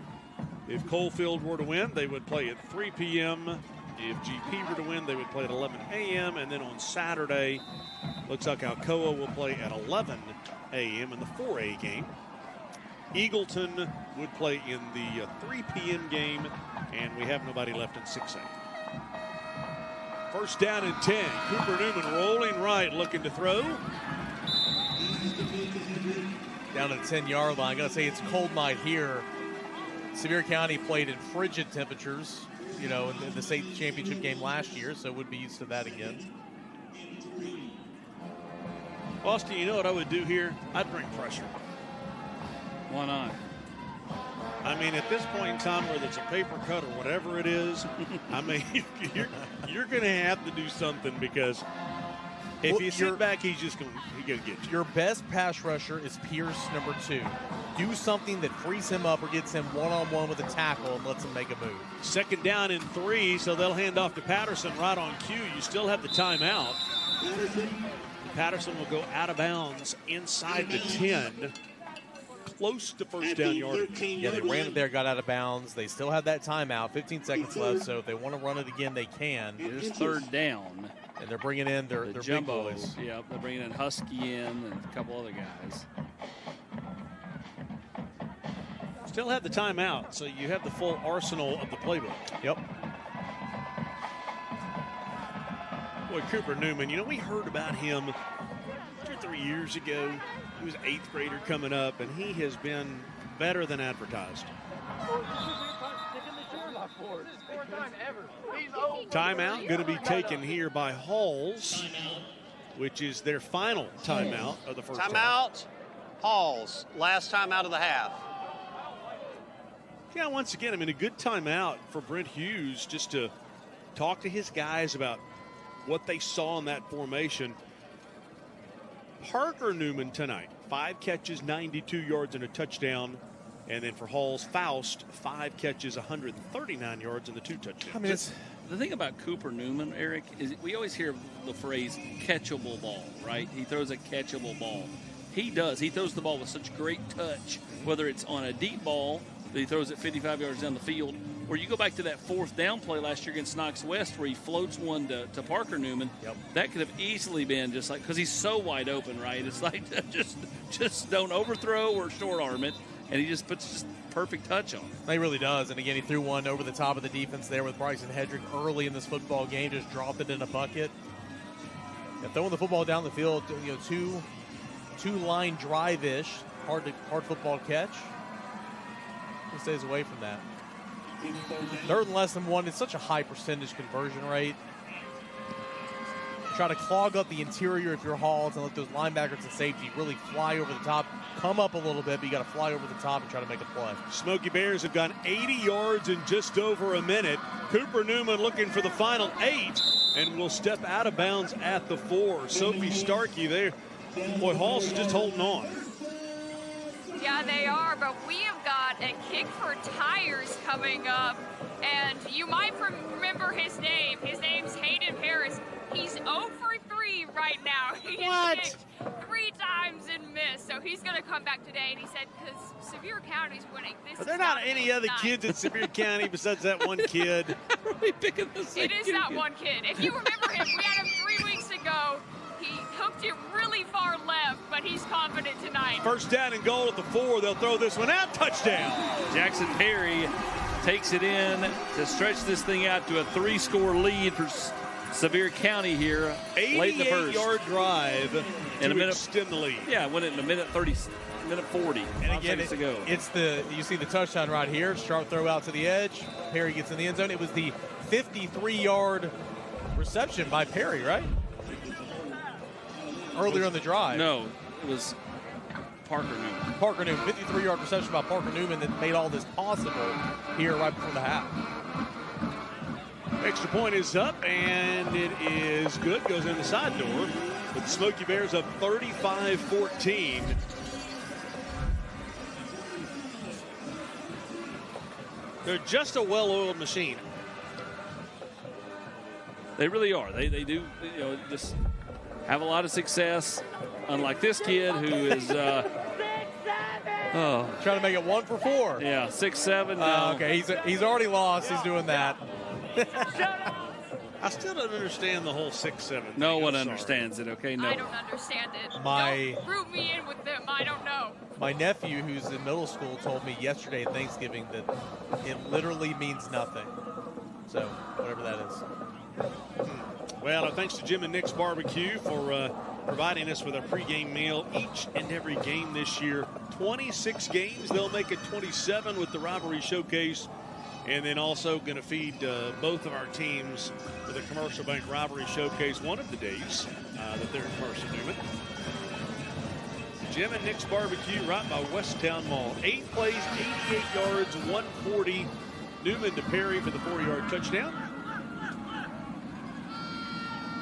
If Coalfield were to win, they would play at 3 p.m. If GP were to win, they would play at 11 a.m. And then on Saturday, looks like Alcoa will play at 11 a.m. in the 4A game. Eagleton would play in the 3 p.m. game, and we have nobody left in 6A. First down and 10. Cooper Newman rolling right, looking to throw.
Down to the 10-yard line. I got to say, it's a cold night here. Sevier County played in frigid temperatures, in the state championship game last year, so we'd be used to that again.
Austin, you know what I would do here? I'd bring pressure.
Why not?
I mean, at this point in time, whether it's a paper cut or whatever it is, I mean, you're going to have to do something because if you sit back, he's going to get you.
Your best pass rusher is Pierce, number 2. Do something that frees him up or gets him one-on-one with a tackle and lets him make a move.
Second down and 3, so they'll hand off to Patterson right on cue. You still have the timeout. Patterson will go out of bounds inside the 10. Close to first down yardage.
Yeah, they ran it there, got out of bounds. They still have that timeout, 15 seconds left, so if they want to run it again, they can.
It is third down.
And they're bringing in their
jumbo.
big boys.
Yeah, they're bringing in Husky and a couple other guys.
Still have the timeout, so you have the full arsenal of the playbook.
Yep.
Boy, Cooper Newman, we heard about him 2 or 3 years ago. He was an 8th grader coming up, and he has been better than advertised. Timeout going to be taken here by Halls, which is their final timeout of the first half.
Timeout, Halls. Last timeout of the half.
Yeah, once again, I mean, a good timeout for Brent Hughes just to talk to his guys about what they saw in that formation. Parker Newman tonight, 5 catches, 92 yards and a touchdown. And then for Halls, Faust, 5 catches, 139 yards and the 2 touchdowns.
I mean, the thing about Cooper Newman, Eric, is we always hear the phrase catchable ball, right? He throws a catchable ball. He does. He throws the ball with such great touch, whether it's on a deep ball that he throws it 55 yards down the field, or you go back to that 4th down play last year against Knox West where he floats one to Parker Newman.
Yep.
That could have easily been just like, because he's so wide open, right? It's like just don't overthrow or short arm it, and he just puts just perfect touch on it.
He really does. And again, he threw one over the top of the defense there with Bryson Hedrick early in this football game, just dropped it in a bucket. Yeah, throwing the football down the field, two line drive-ish, hard football catch. He stays away from that. 3rd and less than 1. It's such a high percentage conversion rate. Try to clog up the interior if you're Halls and let those linebackers and safety really fly over the top, come up a little bit, but you got to fly over the top and try to make a play.
Smoky Bears have gone 80 yards in just over a minute. Cooper Newman looking for the final 8 and will step out of bounds at the 4. Sophie Starkey there. Boy, Halls is just holding on.
Yeah, they are, but we have got a kick for tires coming up, and you might remember his name. His name's Hayden Harris. He's 0 for 3 right now. He's kicked 3 times and missed, so he's going to come back today, and he said, because Sevier County's winning.
Are there not any other kids in Sevier County besides that one kid?
Are we picking the same
It is that one kid. If you remember him, we had him 3 weeks ago. He hooked it really far left, but he's confident tonight.
1st down and goal at the 4. They'll throw this one out. Touchdown.
Jackson Perry takes it in to stretch this thing out to a 3-score lead for Sevier County here. Late in the first.
88-yard drive
in a minute,
extend the lead.
Yeah, went it in a minute 30, minute 40.
And again,
ago.
You see the touchdown right here. Sharp throw out to the edge. Perry gets in the end zone. It was the 53-yard reception by Perry, right? Earlier in the drive.
No, it was Parker Newman.
Parker Newman, 53-yard reception by Parker Newman that made all this possible here right before the half.
Extra point is up, and it is good. Goes in the side door. But the Smoky Bears up 35-14. They're just a well-oiled machine.
They really are. They do, just have a lot of success, unlike this kid who is
trying to make it 1 for 4.
Yeah, 6'7". No.
Okay, he's already lost. He's doing that.
I still don't understand the whole 6'7".
No one understands it. Okay, no.
I don't understand it. Don't group me in with them. I don't know.
My nephew, who's in middle school, told me yesterday at Thanksgiving that it literally means nothing. So whatever that is.
Well, thanks to Jim and Nick's Barbecue for providing us with a pregame meal each and every game this year. 26 games. They'll make it 27 with the Rivalry Showcase. And then also going to feed both of our teams with a Commercial Bank Rivalry Showcase one of the days that they're in Mercer Newman. Jim and Nick's Barbecue right by Westtown Mall. 8 plays, 88 yards, 140. Newman to Perry for the 4-yard touchdown.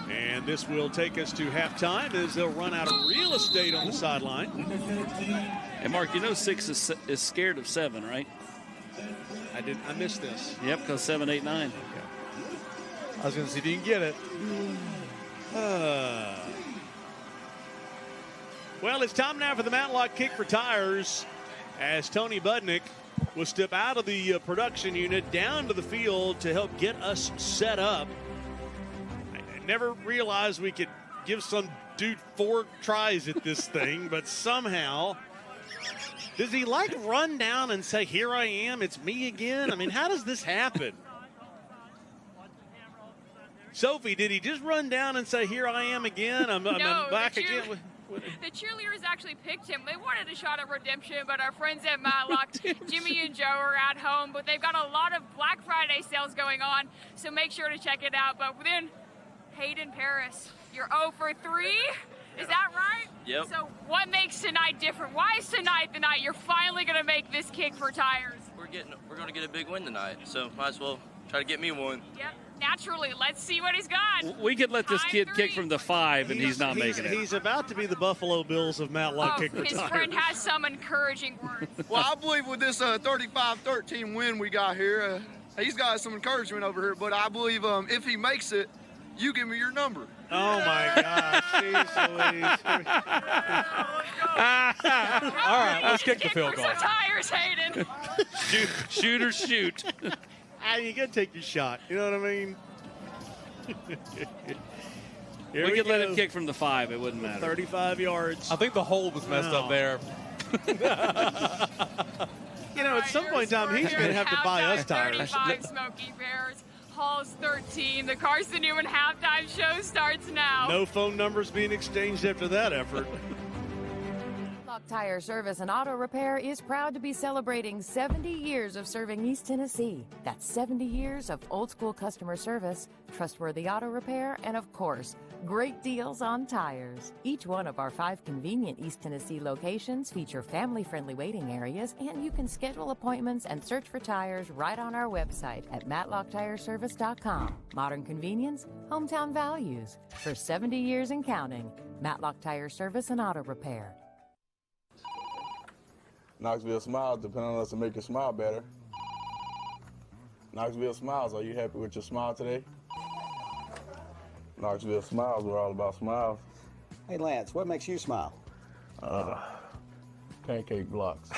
And this will take us to halftime as they'll run out of real estate on the sideline.
And Mark, 6 is scared of 7, right?
I missed this.
Yep, because 7, 8, 9.
I was going to see if you can get it.
Well, it's time now for the Matlock kick for tires as Tony Budnick will step out of the production unit down to the field to help get us set up. I never realized we could give some dude 4 tries at this thing, but somehow... Does he run down and say, here I am, it's me again? I mean, how does this happen? Sophie, did he just run down and say, here I am again? I'm back again?
The cheerleaders actually picked him. They wanted a shot of redemption, but our friends at Matlock, Jimmy and Joe, are at home. But they've got a lot of Black Friday sales going on, so make sure to check it out. But then, Hayden Paris, you're 0 for 3. Is that right?
Yep.
So what makes tonight different? Why is tonight the night you're finally going to make this kick for Tires?
We're going to get a big win tonight, so might as well try to get me one.
Yep. Naturally, let's see what he's got.
We could let this kid kick from the 5, and he's not making it.
He's about to be the Buffalo Bills of Matlock kick for
His
Tires.
friend has some encouraging words.
Well, I believe with this 35-13 win we got here, he's got some encouragement over here. But I believe if he makes it, you give me your number.
Oh, my gosh. Jeez Louise.
All right, let's kick the field goal.
Some Tires, Hayden.
Shoot or shoot.
You got to take your shot. You know what I mean?
We could let him kick from the 5. It wouldn't matter.
35 yards.
I think the hole was messed up there.
You know, at some point in time, he's going to have to buy us tires.
35 Smoky Bears. Hall's 13. The Carson Newman halftime show starts now.
No phone numbers being exchanged after that effort.
Matlock Tire Service and Auto Repair is proud to be celebrating 70 years of serving East Tennessee. That's 70 years of old-school customer service, trustworthy auto repair, and, of course, great deals on tires. Each one of our 5 convenient East Tennessee locations feature family-friendly waiting areas, and you can schedule appointments and search for tires right on our website at MatlockTireService.com. Modern convenience, hometown values. For 70 years and counting, Matlock Tire Service and Auto Repair.
Knoxville Smiles depend on us to make your smile better. Knoxville Smiles, are you happy with your smile today? Knoxville Smiles, we're all about smiles.
Hey, Lance, what makes you smile?
Pancake blocks.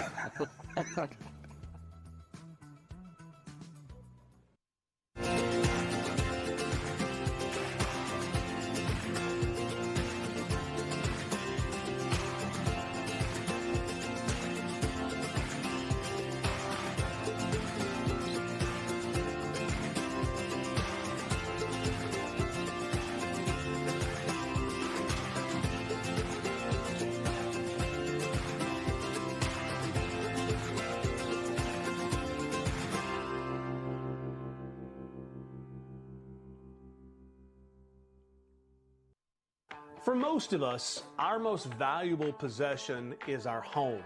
For most of us, our most valuable possession is our home.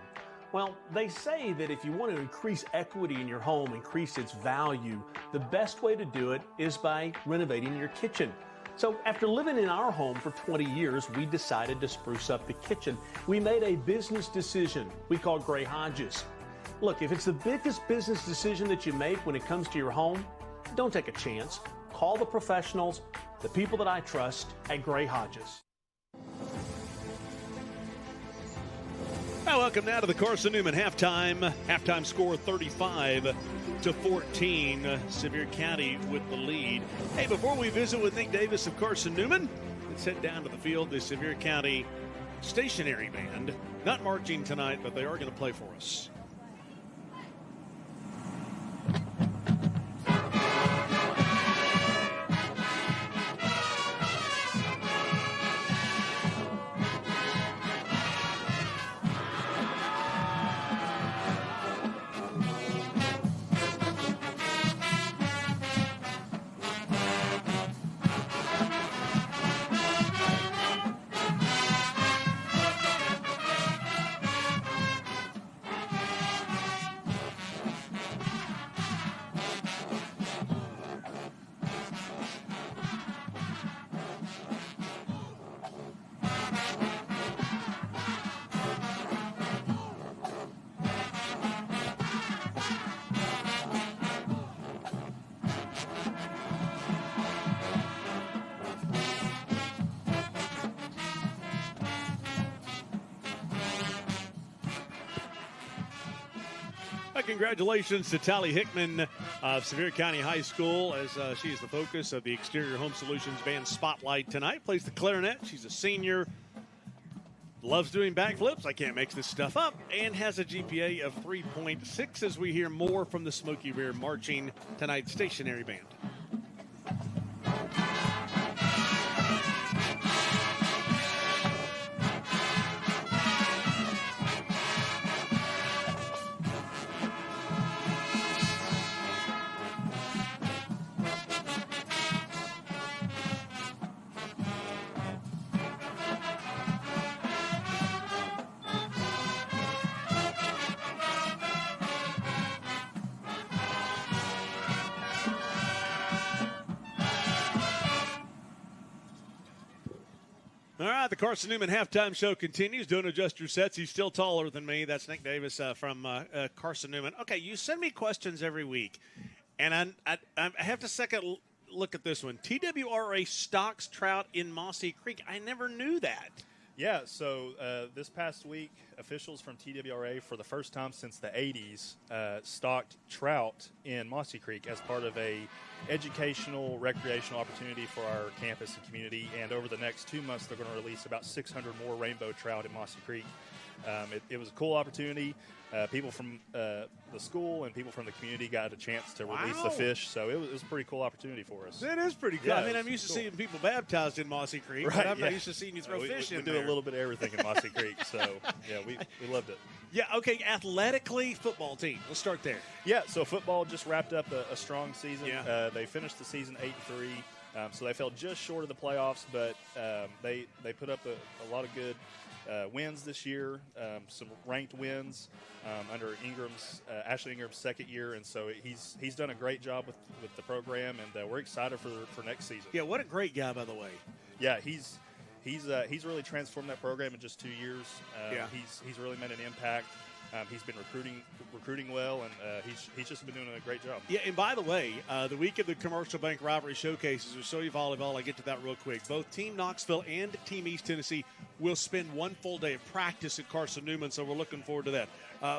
Well, they say that if you want to increase equity in your home, increase its value, the best way to do it is by renovating your kitchen. So after living in our home for 20 years, we decided to spruce up the kitchen. We made a business decision we call Gray Hodges. Look, if it's the biggest business decision that you make when it comes to your home, don't take a chance. Call the professionals, the people that I trust at Gray Hodges. Well, welcome now to the Carson Newman halftime. Halftime score 35-14. Sevier County with the lead. Hey, before we visit with Nick Davis of Carson Newman, let's head down to the field. The Sevier County Stationary Band, not marching tonight, but they are going to play for us. Congratulations to Tally Hickman of Sevier County High School, as she is the focus of the Exterior Home Solutions Band Spotlight tonight. Plays the clarinet. She's a senior. Loves doing backflips. I can't make this stuff up. And has a GPA of 3.6 as we hear more from the Smoky Bear marching tonight's stationary band. All right, the Carson Newman halftime show continues. Don't adjust your sets. He's still taller than me. That's Nick Davis from Carson Newman. Okay, you send me questions every week, and I have to second look at this one. TWRA stocks trout in Mossy Creek. I never knew that.
Yeah, so this past week, officials from TWRA, for the first time since the 80s, stocked trout in Mossy Creek as part of a educational, recreational opportunity for our campus and community. And over the next 2 months, they're going to release about 600 more rainbow trout in Mossy Creek. It was a cool opportunity. People from the school and people from the community got a chance to release the fish, so it was a pretty cool opportunity for us.
It is pretty cool.
Yeah,
I mean, I'm used to seeing people baptized in Mossy Creek,
right,
but I'm not used to seeing you throw fish in
we
there.
do a little bit of everything in Mossy Creek, so yeah, we loved it.
Yeah, okay, athletically, football team. Let's start there.
Yeah, so football just wrapped up a strong season.
Yeah.
They finished the season 8-3, so they fell just short of the playoffs, but they put up a lot of good wins this year, some ranked wins under Ashley Ingram's second year, and so he's done a great job with the program, and we're excited for next season.
Yeah, what a great guy, by the way.
Yeah, he's really transformed that program in just 2 years. He's really made an impact. He's been recruiting well, and he's just been doing a great job.
Yeah, and by the way, the week of the Commercial Bank Rivalry Showcases with Sevier Volleyball, I'll get to that real quick. Both Team Knoxville and Team East Tennessee will spend one full day of practice at Carson Newman, so we're looking forward to that.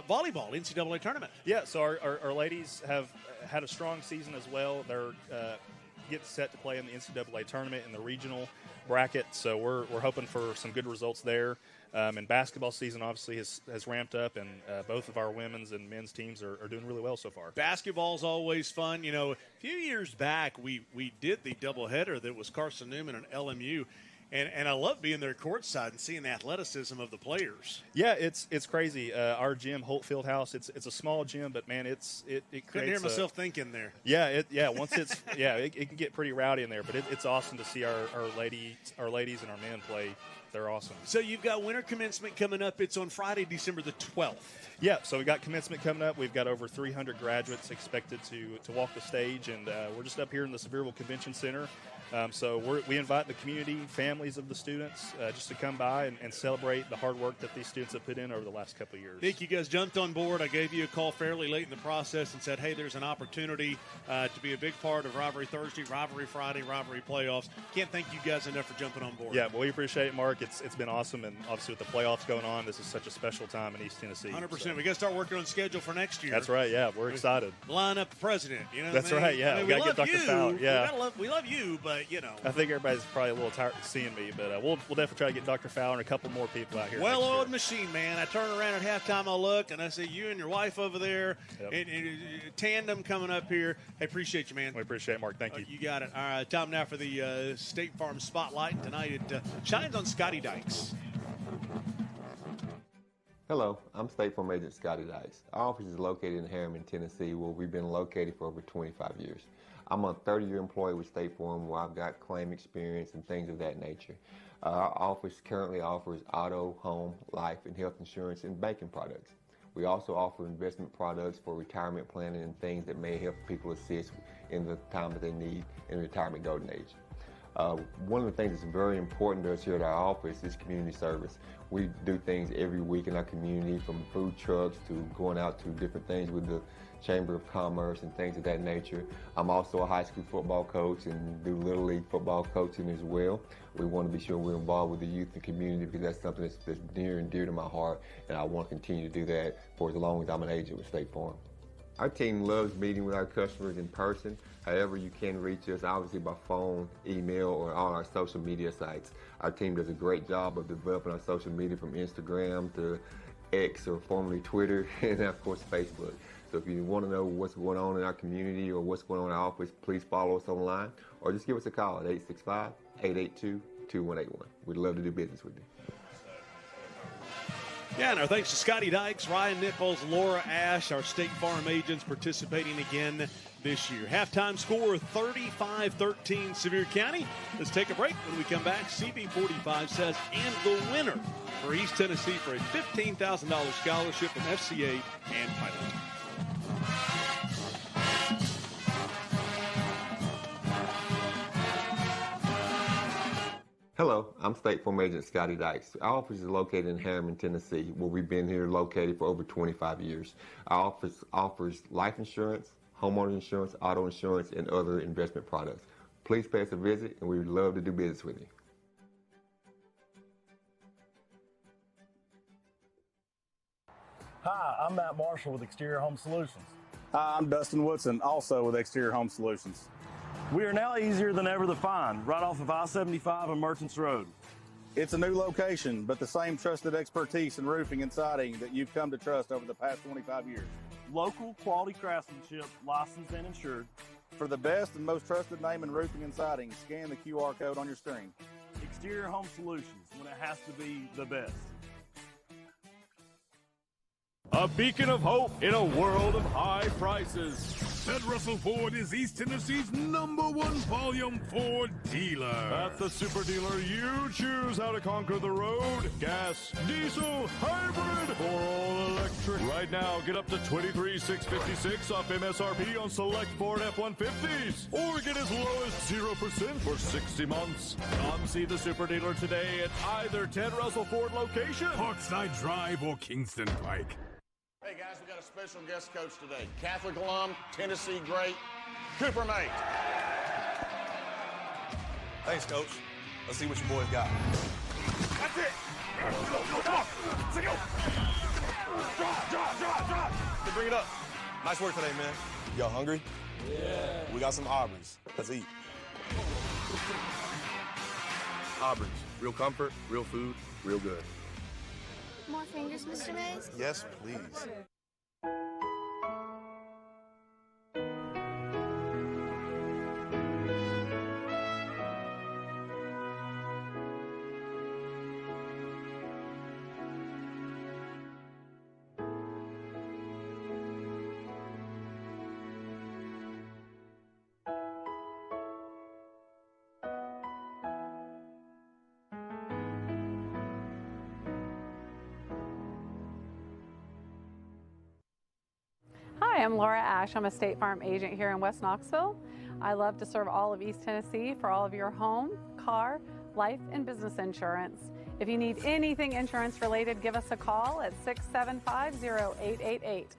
Volleyball, NCAA tournament.
Yeah, so our ladies have had a strong season as well. They're getting set to play in the NCAA tournament in the regional bracket, so we're hoping for some good results there. And basketball season obviously has ramped up, and both of our women's and men's teams are doing really well so far.
Basketball's always fun. You know, a few years back, we did the doubleheader that was Carson Newman and LMU. And I love being there courtside and seeing the athleticism of the players.
Yeah, it's crazy. Our gym, Holt Fieldhouse, it's a small gym, but man, it creates.
Couldn't hear myself thinking there.
Yeah, once it's it can get pretty rowdy in there, but it's awesome to see our ladies and our men play. They're awesome.
So you've got winter commencement coming up. It's on Friday, December the 12th.
Yeah, so we got commencement coming up. We've got over 300 graduates expected to walk the stage, and we're just up here in the Sevierville Convention Center. So we invite the community, families of the students, just to come by and celebrate the hard work that these students have put in over the last couple of years.
Nick, you guys jumped on board. I gave you a call fairly late in the process and said, hey, there's an opportunity to be a big part of Rivalry Thursday, Rivalry Friday, Rivalry playoffs. Can't thank you guys enough for jumping on board.
Yeah, well, we appreciate it, Mark. It's been awesome, and obviously with the playoffs going on, this is such a special time in East Tennessee.
100%.
So.
We got to start working on schedule for next year.
That's right, yeah. We're excited.
Line up the president, you know
That's
what I mean?
right, yeah.
I mean,
we got to get Dr. Fowler. Yeah.
We love you, but, you know.
I think everybody's probably a little tired of seeing me, but we'll definitely try to get Dr. Fowler and a couple more people out here.
Well-oiled machine, man. I turn around at halftime, I look, and I see you and your wife over there, and tandem coming up here. Hey, appreciate you, man.
We appreciate it, Mark. Thank you.
You got it. All right, time now for the State Farm Spotlight. Tonight it shines on Scotty Dykes.
Hello, I'm State Farm Agent Scotty Dykes. Our office is located in Harriman, Tennessee, where we've been located for over 25 years. I'm a 30-year employee with State Farm, where I've got claim experience and things of that nature. Our office currently offers auto, home, life, and health insurance and banking products. We also offer investment products for retirement planning and things that may help people assist in the time that they need in retirement golden age. One of the things that's very important to us here at our office is community service. We do things every week in our community, from food trucks to going out to different things with the Chamber of Commerce and things of that nature. I'm also a high school football coach and do Little League football coaching as well. We want to be sure we're involved with the youth and community because that's something that's near and dear to my heart, and I want to continue to do that for as long as I'm an agent with State Farm. Our team loves meeting with our customers in person. However, you can reach us obviously by phone, email, or on our social media sites. Our team does a great job of developing our social media from Instagram to X, or formerly Twitter, and of course Facebook. So if you want to know what's going on in our community or what's going on in our office, please follow us online or just give us a call at 865-882-2181. We'd love to do business with you.
Yeah, and our thanks to Scotty Dykes, Ryan Nichols, Laura Ash, our State Farm agents participating again this year. Halftime score 35-13 Sevier County. Let's take a break. When we come back, CB45 says, and the winner for East Tennessee for a $15,000 scholarship from FCA and Pilot.
Hello, I'm State Farm Agent Scotty Dykes. Our office is located in Harriman, Tennessee, where we've been here located for over 25 years. Our office offers life insurance, homeowner insurance, auto insurance, and other investment products. Please pay us a visit, and we would love to do business with you.
Hi, I'm Matt Marshall with Exterior Home Solutions.
Hi, I'm Dustin Woodson, also with Exterior Home Solutions.
We are now easier than ever to find, right off of I-75 and Merchants Road.
It's a new location, but the same trusted expertise in roofing and siding that you've come to trust over the past 25 years.
Local quality craftsmanship, licensed and insured.
For the best and most trusted name in roofing and siding, scan the QR code on your screen.
Exterior Home Solutions, when it has to be the best.
A beacon of hope in a world of high prices. Ted Russell Ford is East Tennessee's #1 volume Ford dealer. At the super dealer, you choose how to conquer the road. Gas, diesel, hybrid, or all electric. Right now, get up to $23,656 off MSRP on select Ford F-150s. Or get as low as 0% for 60 months. Come see the super dealer today at either Ted Russell Ford location, Parkside Drive, or Kingston Pike.
Hey guys, we got a special guest coach today. Catholic alum, Tennessee great, Cooper Mate.
Thanks, Coach. Let's see what your boys got.
That's it. Come on. Let's go. Drive.
Hey, bring it up. Nice work today, man. Y'all hungry?
Yeah.
We got some Aubreys. Let's eat. Aubreys. Real comfort, real food, real good.
More fingers, Mr. Mays?
Yes, please.
Hi, I'm Laura Ash. I'm a State Farm agent here in West Knoxville. I love to serve all of East Tennessee for all of your home, car, life, and business insurance. If you need anything insurance related, give us a call at 675-0888.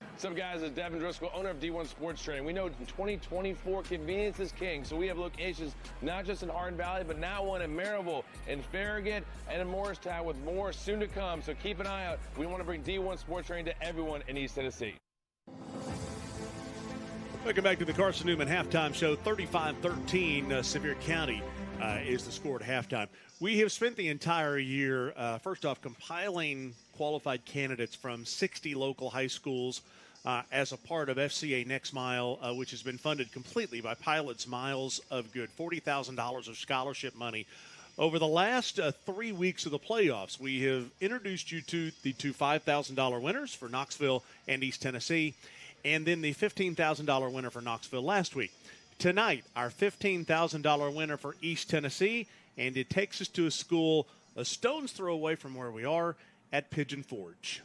What's up, guys? It's Devin Driscoll, owner of D1 Sports Training. We know in 2024, convenience is king, so we have locations not just in Hardin Valley, but now one in Maryville, in Farragut, and in Morristown, with more soon to come. So keep an eye out. We want to bring D1 Sports Training to everyone in East Tennessee.
Welcome back to the Carson Newman Halftime Show. 35-13, Sevier County is the score at halftime. We have spent the entire year, first off, compiling qualified candidates from 60 local high schools as a part of FCA Next Mile, which has been funded completely by Pilots Miles of Good, $40,000 of scholarship money. Over the last 3 weeks of the playoffs, we have introduced you to the two $5,000 winners for Knoxville and East Tennessee, and then the $15,000 winner for Knoxville last week. Tonight, our $15,000 winner for East Tennessee, and it takes us to a school a stone's throw away from where we are at Pigeon Forge.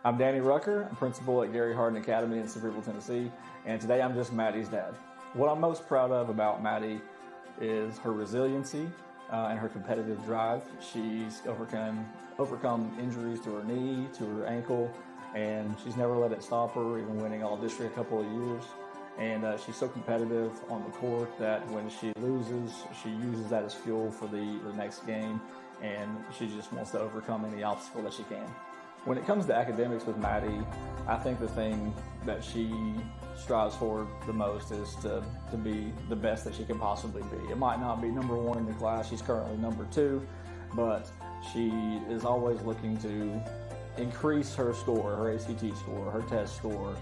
I'm Danny Rucker. I'm principal at Gary Hardin Academy in Sevierville, Tennessee, and today I'm just Maddie's dad. What I'm most proud of about Maddie is her resiliency and her competitive drive. She's overcome injuries to her knee, to her ankle, and she's never let it stop her, even winning all district a couple of years. And she's so competitive on the court that when she loses, she uses that as fuel for the next game, and she just wants to overcome any obstacle that she can. When it comes to academics with Maddie, I think the thing that she strives for the most is to be the best that she can possibly be. It might not be number one in the class, she's currently number 2, but she is always looking to increase her score, her ACT score, her test score.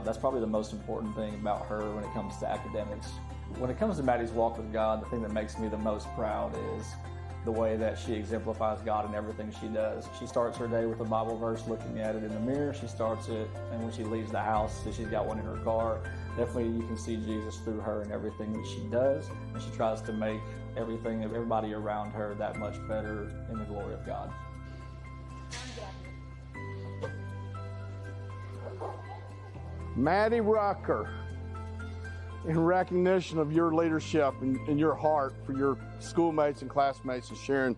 That's probably the most important thing about her when it comes to academics. When it comes to Maddie's walk with God, the thing that makes me the most proud is the way that she exemplifies God in everything she does. She starts her day with a Bible verse, looking at it in the mirror. She starts it, and when she leaves the house, she's got one in her car. Definitely you can see Jesus through her in everything that she does, and she tries to make everybody around her that much better in the glory of God.
Maddie Rucker,
in recognition of your leadership and your heart for your schoolmates and classmates and sharing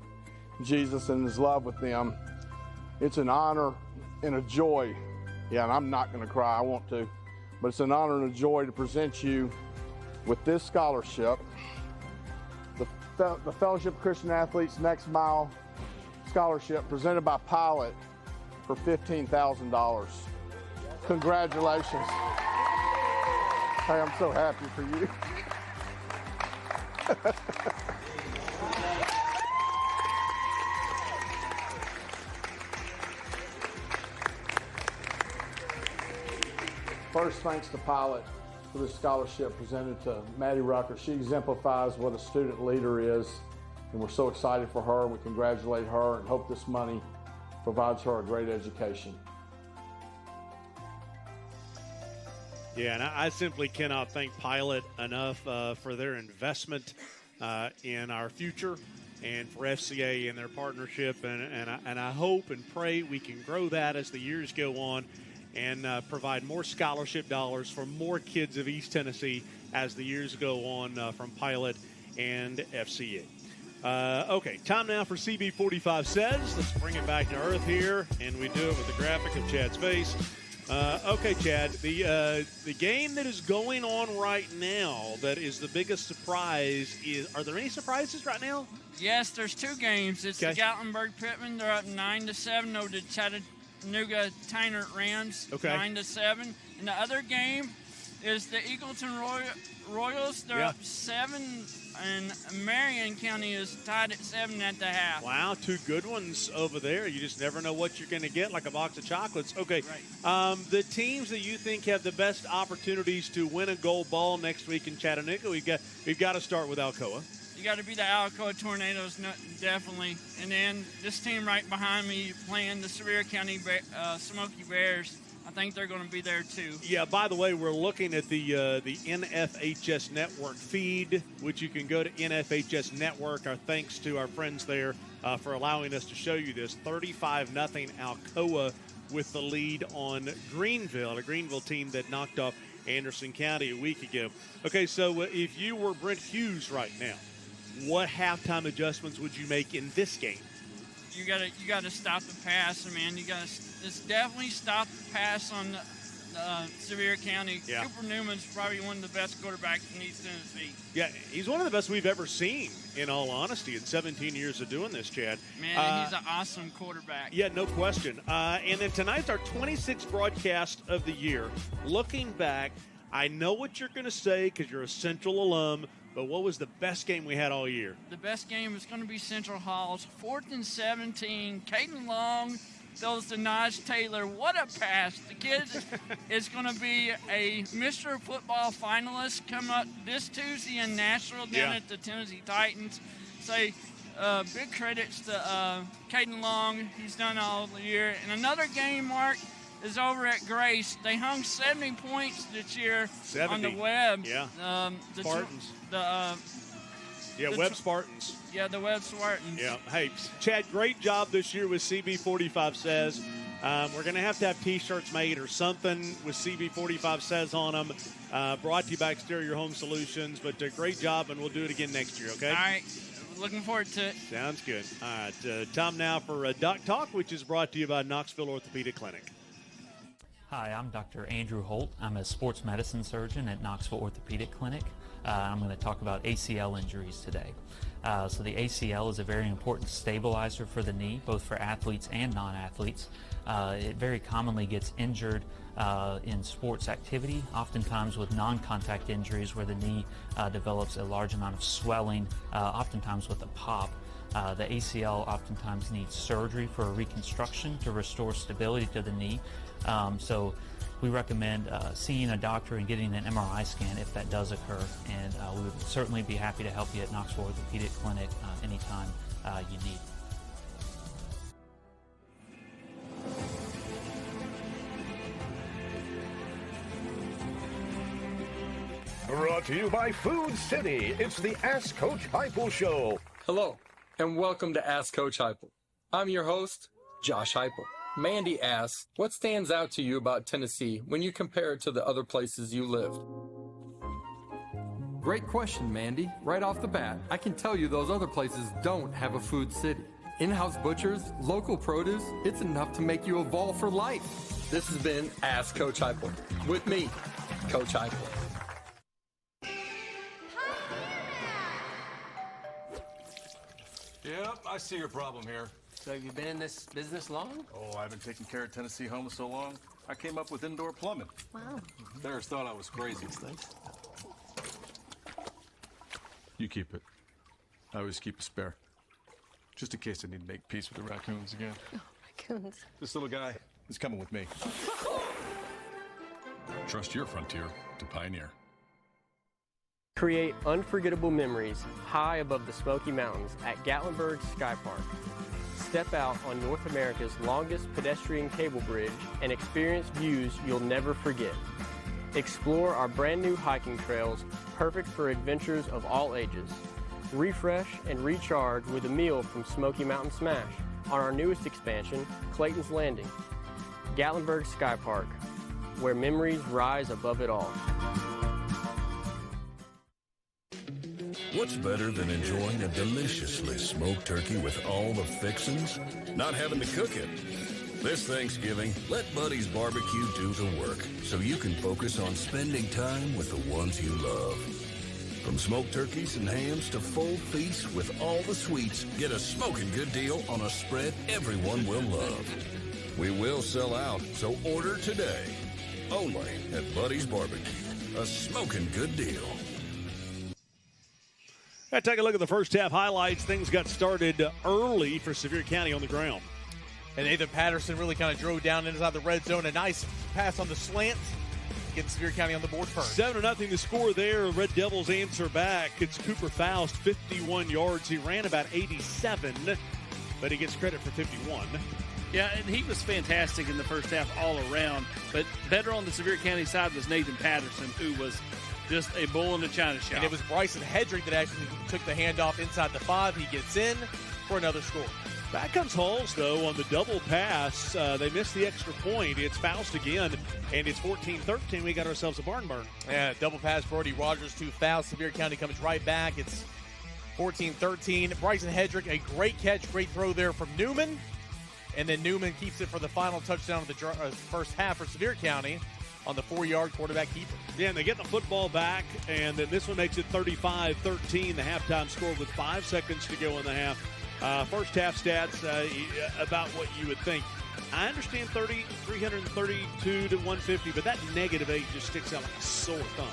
Jesus and his love with them. It's an honor and a joy. Yeah, and I'm not going to cry, I want to, but it's an honor and a joy to present you with this scholarship, the Fellowship of Christian Athletes Next Mile Scholarship presented by Pilot for $15,000. Congratulations. Hey, I'm so happy for you. First, thanks to Pilot for this scholarship presented to Maddie Rucker. She exemplifies what a student leader is, and we're so excited for her. We congratulate her and hope this money provides her a great education.
Yeah, and I simply cannot thank Pilot enough for their investment in our future and for FCA and their partnership. And I hope and pray we can grow that as the years go on and provide more scholarship dollars for more kids of East Tennessee as the years go on from Pilot and FCA. Okay, time now for CB45 Says. Let's bring it back to earth here, and we do it with the graphic of Chad's face. Okay, Chad, the game that is going on right now that is the biggest surprise is, are there any surprises right now?
Yes, there's two games. It's the Gatlinburg-Pittman. They're up 9-7 over the Chattanooga-Tynert Rams, 9-7. And the other game is the Eagleton Royals. They're up 7, and Marion County is tied at 7 at the half.
Wow, two good ones over there. You just never know what you're going to get, like a box of chocolates. Okay, the teams that you think have the best opportunities to win a gold ball next week in Chattanooga, we've got to start with Alcoa.
You got to be the Alcoa Tornadoes, definitely. And then this team right behind me playing the Sevier County Smoky Bears. I think they're going to be there too. Yeah,
by the way, we're looking at the NFHS Network feed, which you can go to NFHS Network. Our thanks to our friends there for allowing us to show you this. 35-0 Alcoa with the lead on Greenville, a Greenville team that knocked off Anderson County a week ago. Okay, so if you were Brent Hughes right now, what halftime adjustments would you make in this game?
You gotta stop the pass, man. You gotta just definitely stop the pass on Sevier County.
Yeah.
Cooper Newman's probably one of the best quarterbacks in East Tennessee.
Yeah, he's one of the best we've ever seen, in all honesty, in 17 years of doing this, Chad.
Man, he's an awesome quarterback.
Yeah, no question. And then tonight's our 26th broadcast of the year. Looking back, I know what you're going to say because you're a Central alum, but what was the best game we had all year?
The best game is going to be Central Hall's 4th and 17. Caden Long throws to Naj Taylor. What a pass. The kid is going to be a Mr. Football finalist coming up this Tuesday in Nashville down at the Tennessee Titans. Say big credits to Caden Long. He's done all year. And another game, Mark, is over at Grace. They hung 70 points this year
70.
on the web.
Yeah.
Spartans.
Web Spartans.
Yeah, the Web Spartans.
Yeah. Hey, Chad, great job this year with CB45 Says. We're going to have T-shirts made or something with CB45 Says on them. Brought to you by Exterior Home Solutions. But great job, and we'll do it again next year, okay?
All right. Looking forward to it.
Sounds good. All right. Time now for Doc Talk, which is brought to you by Knoxville Orthopedic Clinic.
Hi, I'm Dr. Andrew Holt. I'm a sports medicine surgeon at Knoxville Orthopedic Clinic. I'm going to talk about ACL injuries today. So the ACL is a very important stabilizer for the knee, both for athletes and non-athletes. It very commonly gets injured in sports activity, oftentimes with non-contact injuries where the knee develops a large amount of swelling, oftentimes with a pop. The ACL oftentimes needs surgery for a reconstruction to restore stability to the knee. So we recommend seeing a doctor and getting an MRI scan if that does occur. And we would certainly be happy to help you at Knoxville Orthopedic Clinic anytime you need.
Brought to you by Food City. It's the Ask Coach Heupel Show.
Hello, and welcome to Ask Coach Heupel. I'm your host, Josh Heupel. Mandy asks, what stands out to you about Tennessee when you compare it to the other places you lived? Great question, Mandy. Right off the bat, I can tell you those other places don't have a food city. In-house butchers, local produce, it's enough to make you evolve for life. This has been Ask Coach Heupel. With me, Coach Heupel.
Yep, I see your problem here.
So have you been in this business long?
Oh, I've been taking care of Tennessee homes so long, I came up with indoor plumbing.
Wow.
Bears thought I was crazy. You keep it. I always keep a spare. Just in case I need to make peace with the raccoons again.
Oh, raccoons.
This little guy is coming with me. Trust your frontier to Pioneer.
Create unforgettable memories high above the Smoky Mountains at Gatlinburg Sky Park. Step out on North America's longest pedestrian cable bridge and experience views you'll never forget. Explore our brand new hiking trails, perfect for adventures of all ages. Refresh and recharge with a meal from Smoky Mountain Smash on our newest expansion, Clayton's Landing. Gatlinburg Sky Park, where memories rise above it all.
What's better than enjoying a deliciously smoked turkey with all the fixings? Not having to cook it. This Thanksgiving, let Buddy's Barbecue do the work so you can focus on spending time with the ones you love. From smoked turkeys and hams to full feasts with all the sweets, get a smoking good deal on a spread everyone will love. We will sell out, so order today. Only at Buddy's Barbecue. A smoking good deal.
Let's take a look at the first half highlights. Things got started early for Sevier County on the ground.
And Nathan Patterson really kind of drove down inside the red zone. A nice pass on the slant. Getting Sevier County on the board first.
7-0 the score there. Red Devils answer back. It's Cooper Faust, 51 yards. He ran about 87, but he gets credit for 51.
Yeah, and he was fantastic in the first half all around. But better on the Sevier County side was Nathan Patterson, who was just a bull in the china shop.
And it was Bryson Hedrick that actually took the handoff inside the 5. He gets in for another score.
Back comes Halls, though, on the double pass. They missed the extra point. It's Faust again, and it's 14-13. We got ourselves a barn burn.
Yeah, double pass, Brody Rogers to Faust. Sevier County comes right back. It's 14-13. Bryson Hedrick, a great catch, great throw there from Newman. And then Newman keeps it for the final touchdown of the first half for Sevier County on the 4-yard quarterback keeper.
Yeah, and they get the football back, and then this one makes it 35-13, the halftime score with 5 seconds to go in the half. First half stats, about what you would think. I understand 332 to 150, but that -8 just sticks out like a sore thumb.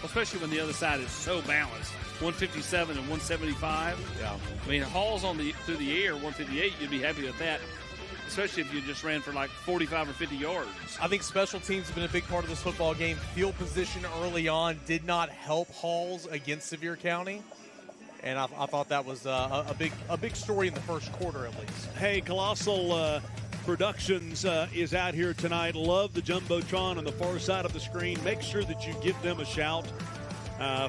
Especially when the other side is so balanced. 157 and 175.
Yeah.
I mean, Hall's through the air, 158, you'd be happy with that. Especially if you just ran for like 45 or 50 yards.
I think special teams have been a big part of this football game. Field position early on did not help Halls against Sevier County. And I thought that was a big story in the first quarter at least.
Hey, Colossal Productions is out here tonight. Love the Jumbotron on the far side of the screen. Make sure that you give them a shout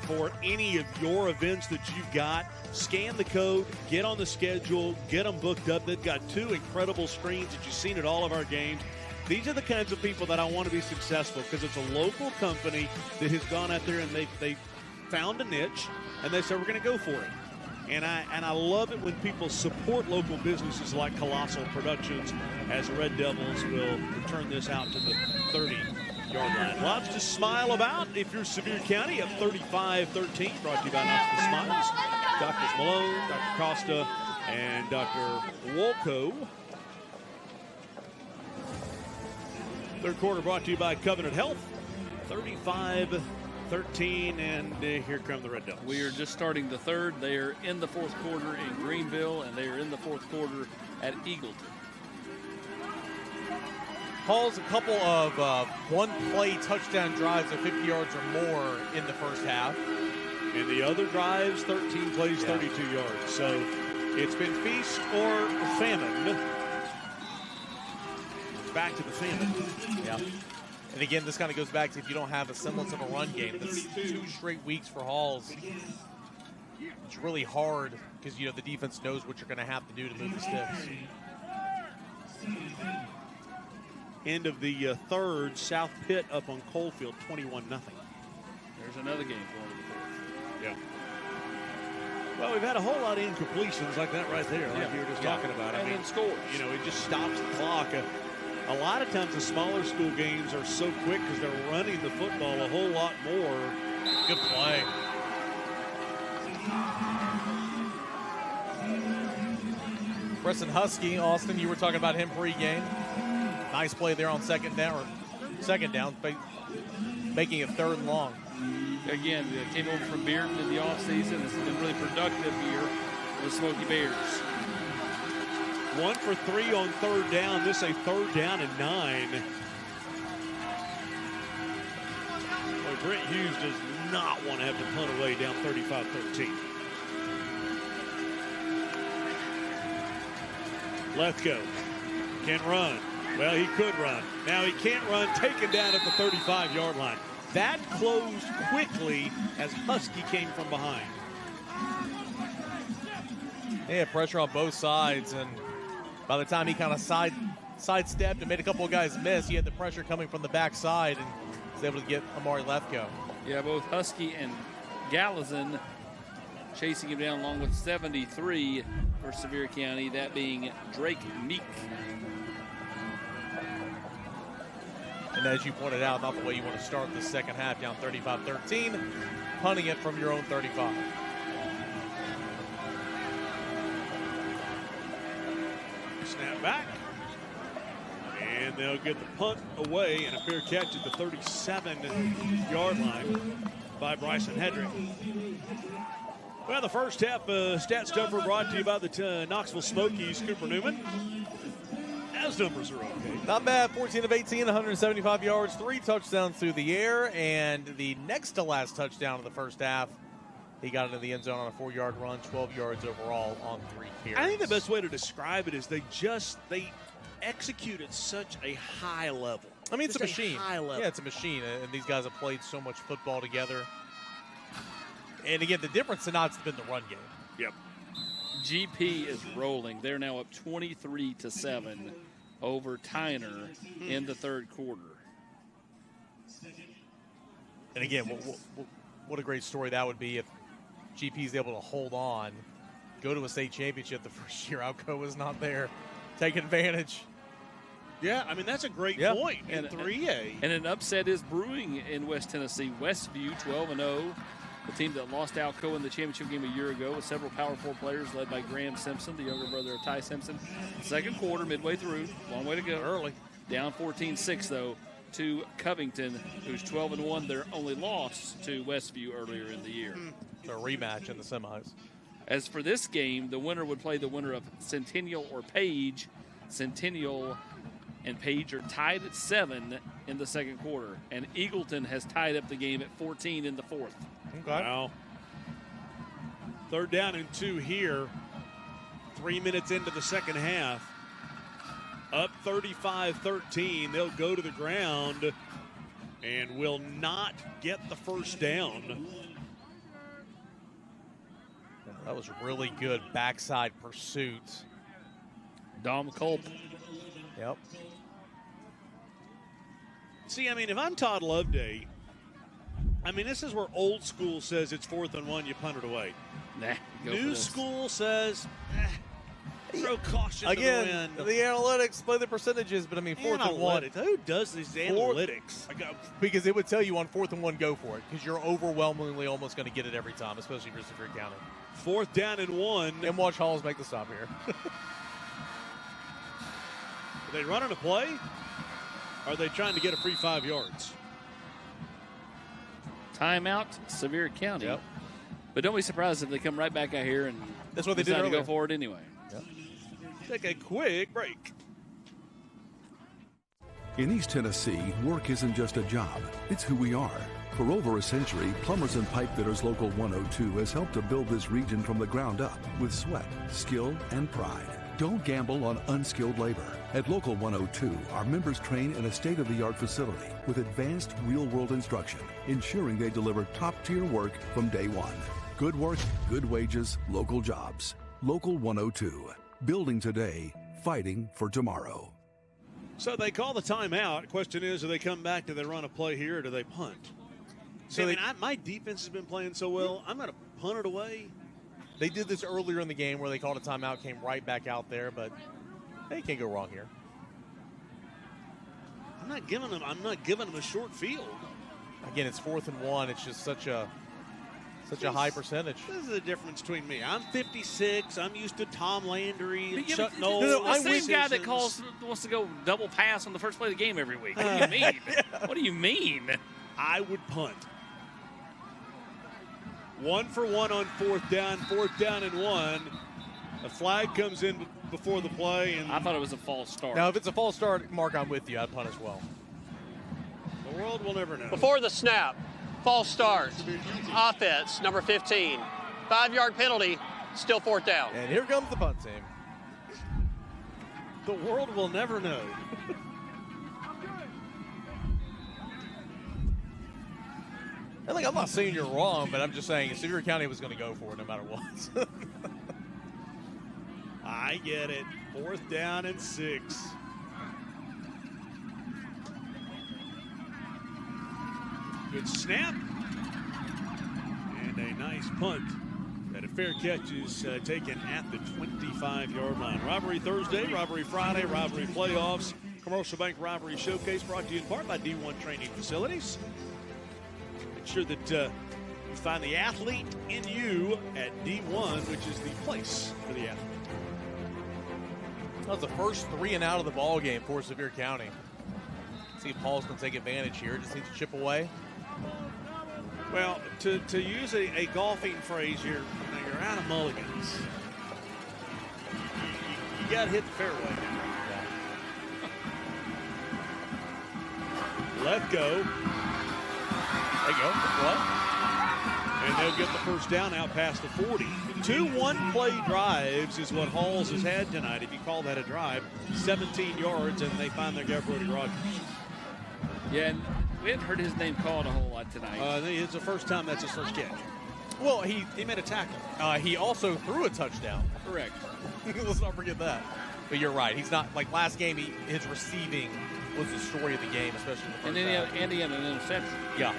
for any of your events that you've got. Scan the code, get on the schedule, get them booked up. They've got 2 incredible screens that you've seen at all of our games. These are the kinds of people that I want to be successful because it's a local company that has gone out there and they found a niche and they said we're going to go for it. And I love it when people support local businesses like Colossal Productions as the Red Devils will return this out to the 30-yard line. Lots to smile about if you're Sevier County, up 35-13, brought to you by Knoxville Smiles. Drs. Malone, Dr. Costa, and Dr. Wolko. Third quarter brought to you by Covenant Health, 35-13, and here come the Red Devils.
We are just starting the third. They are in the fourth quarter in Greenville, and they are in the fourth quarter at Eagleton.
Hall's a couple of one-play touchdown drives of 50 yards or more in the first half.
And the other drives, 13 plays, 32 yards. So it's been feast or famine. Back to the famine.
Yeah. And again, this kind of goes back to if you don't have a semblance of a run game. That's 2 straight weeks for Halls. It's really hard because, the defense knows what you're going to have to do to move the sticks.
End of the third, South Pitt up on Coalfield, 21-0.
There's another game going to the fourth.
Yeah. Well, we've had a whole lot of incompletions like that right there, like you were just talking about.
And then scores.
You know, it just stops the clock. A lot of times the smaller school games are so quick because they're running the football a whole lot more.
Good play. Preston Husky, Austin, you were talking about him pregame. Nice play there on second down, making it 3rd and long.
Again, came over from Bearden in the offseason. It's been really productive here for the Smoky Bears.
1 for 3 on 3rd down. This a 3rd down and 9. Boy, Brent Hughes does not want to have to punt away down 35-13. Lethco can run. Well, he could run. Now he can't run, taken down at the 35-yard line. That closed quickly as Husky came from behind.
They had pressure on both sides, and by the time he kind of sidestepped and made a couple of guys miss, he had the pressure coming from the backside and was able to get Amari Lethco.
Yeah, both Husky and Gallazin chasing him down along with 73 for Sevier County, that being Drake Meek.
And as you pointed out, not the way you want to start the second half, down 35-13, punting it from your own 35.
Snap back. And they'll get the punt away and a fair catch at the 37-yard line by Bryson Hedrick. Well, the first half Stat Stuffer brought to you by the Knoxville Smokies, Cooper Newman. As numbers are okay.
Not bad, 14 of 18, 175 yards, 3 touchdowns through the air, and the next to last touchdown of the first half, he got into the end zone on a 4-yard run, 12 yards overall on 3 carries.
I think the best way to describe it is they execute at such a high level.
I mean, it's a machine.
High level.
Yeah, it's a machine, and these guys have played so much football together. And again, the difference tonight's been the run game.
Yep.
GP is rolling. They're now up 23-7 over Tyner in the 3rd quarter.
And again, what a great story that would be if GP is able to hold on, go to a state championship the first year Alco was not there, take advantage.
Yeah, I mean, that's a great point in 3A.
And an upset is brewing in West Tennessee. Westview 12-0. The team that lost Alco in the championship game a year ago with several Power 4 players led by Graham Simpson, the younger brother of Ty Simpson. 2nd quarter, midway through, long way to go.
Early.
Down 14-6, though, to Covington, who's 12-1. Their only loss to Westview earlier in the year.
It's a rematch in the semis.
As for this game, the winner would play the winner of Centennial or Page. Centennial and Page are tied at 7 in the 2nd quarter. And Eagleton has tied up the game at 14 in the 4th.
Okay.
Wow. 3rd down and 2 here. 3 minutes into the second half. Up 35-13. They'll go to the ground and will not get the first down.
That was really good backside pursuit.
Dom Culp.
Yep.
See, I mean, if I'm Todd Loveday, I mean, this is where old school says it's 4th and 1, you punt it away.
Nah,
New school says, throw caution
Again,
to the wind.
The analytics play the percentages, but I mean, 4th and 1.
Who does these analytics?
Because it would tell you on 4th and 1, go for it, because you're overwhelmingly almost going to get it every time, especially for Sevier County.
4th down and 1.
And watch Halls make the stop here.
Are they running a play? Or are they trying to get a free 5 yards?
Timeout, Sevier County.
Yep.
But don't be surprised if they come right back out here and
that's what they did
decide to
earlier.
go forward anyway.
Yep.
Take a quick break.
In East Tennessee, work isn't just a job, it's who we are. For over a century, Plumbers and Pipe Fitters Local 102 has helped to build this region from the ground up with sweat, skill, and pride. Don't gamble on unskilled labor. At Local 102, our members train in a state-of-the-art facility with advanced real-world instruction, ensuring they deliver top-tier work from day one. Good work, good wages, local jobs. Local 102. Building today, fighting for tomorrow.
So they call the timeout. Question is, do they come back? Do they run a play here or do they punt?
So
my defense has been playing so well. I'm going to punt it away.
They did this earlier in the game where they called a timeout, came right back out there, but they can't go wrong here.
I'm not giving them a short field.
Again, it's 4th and 1. It's just such a high percentage.
This is the difference between me. I'm 56. I'm used to Tom Landry and
Yeah,
Chuck
but
Noll.
the same guy that wants to go double pass on the first play of the game every week. What do you mean? What do you mean?
I would punt. 1 for 1 on 4th down and 1. A flag comes in before the play, and
I thought it was a false start.
Now, if it's a false start, Mark, I'm with you. I'd punt as well.
The world will never know.
Before the snap, false start, offense, number 15. 5-yard penalty, still 4th down.
And here comes the punt team.
The world will never know.
And I'm not saying you're wrong, but I'm just saying Sevier County was going to go for it no matter what.
I get it. 4th down and 6. Good snap. And a nice punt. And a fair catch is taken at the 25-yard line. Rivalry Thursday, Rivalry Friday, Rivalry Playoffs, Commercial Bank Rivalry Showcase brought to you in part by D1 Training Facilities. Make sure that you find the athlete in you at D1, which is the place for the athlete.
That was the first 3 and out of the ball game for Sevier County. See if Paul's going to take advantage here. Just needs to chip away.
Well, to use a golfing phrase, you're out of mulligans. You got to hit the fairway. Let go.
There you go. What?
And they'll get the first down out past the 40. 2 one-play drives is what Halls has had tonight. If you call that a drive, 17 yards, and they find their guy, Brody Rogers.
Yeah, and we haven't heard his name called a whole lot tonight.
It's the first time that's his first catch.
Well, he
made a tackle.
He also threw a touchdown.
Correct.
Let's not forget that. But you're right. He's not, like last game, his receiving was the story of the game, especially in the first
And then
half.
he had an interception.
Yeah.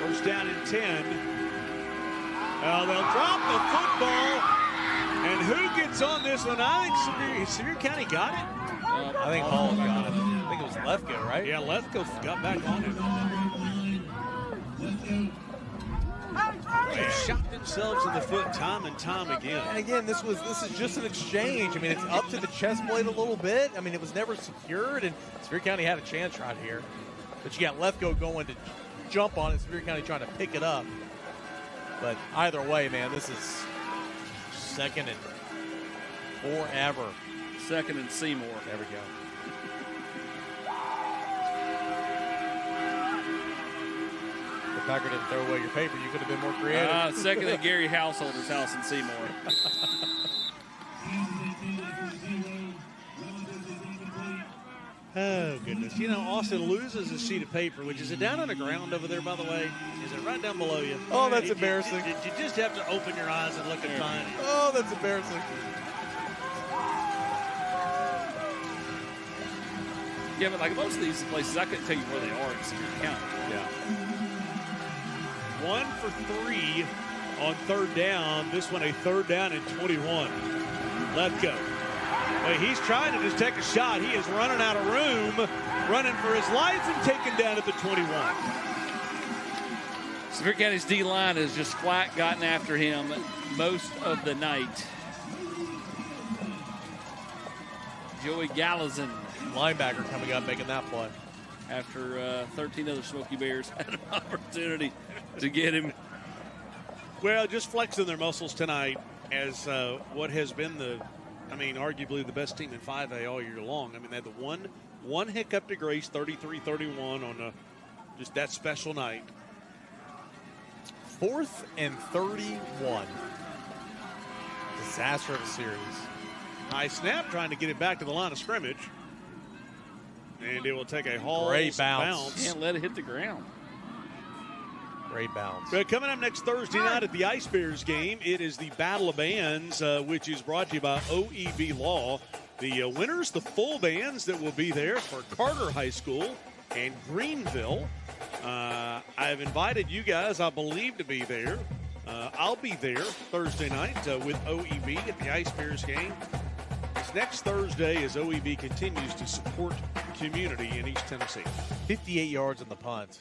First down and 10. Well, they'll drop the football. And who gets on this one? I think Sevier County got it.
I think Hall got it. I think it was Lefko, right?
Yeah, Lefko got back on it. They shot themselves in the foot time and time again.
And again, this is just an exchange. I mean, it's up to the chest plate a little bit. I mean, it was never secured, and Sevier County had a chance right here. But you got Lefko going to jump on it, Sevier County trying to pick it up. But either way, man, this is 2nd and forever.
2nd and Seymour.
There we go. The Packer didn't throw away your paper. You could have been more creative.
2nd and Gary Householder's house in Seymour.
Oh, goodness. You know, Austin loses a sheet of paper, which is it down on the ground over there, by the way? Is it right down below you?
Oh, that's embarrassing.
Did you just have to open your eyes and look and find it?
Oh, that's embarrassing.
Yeah, but like most of these places, I couldn't tell you where they are in Sevier County.
Yeah.
1 for 3 on 3rd down. This one a 3rd down and 21. Let go. Well, he's trying to just take a shot. He is running out of room, running for his life and taken down at the 21.
Sevier County's D-line has just flat gotten after him most of the night. Joey Gallazin.
Linebacker coming up, making that play.
After 13 other Smoky Bears had an opportunity to get him.
Well, just flexing their muscles tonight as what has been arguably the best team in 5A all year long. I mean, they had the one hiccup to grace, 33-31 on just that special night.
4th and 31. Disaster of a series.
High snap, trying to get it back to the line of scrimmage. And it will take a Hall's
great bounce.
Can't let it hit the ground.
Great bounce.
But coming up next Thursday night at the Ice Bears game, it is the Battle of Bands, which is brought to you by OEB Law. The winners, the full bands that will be there for Carter High School and Greenville. I've invited you guys, I believe, to be there. I'll be there Thursday night with OEB at the Ice Bears game. This next Thursday as OEB continues to support the community in East Tennessee.
58 yards on the punt.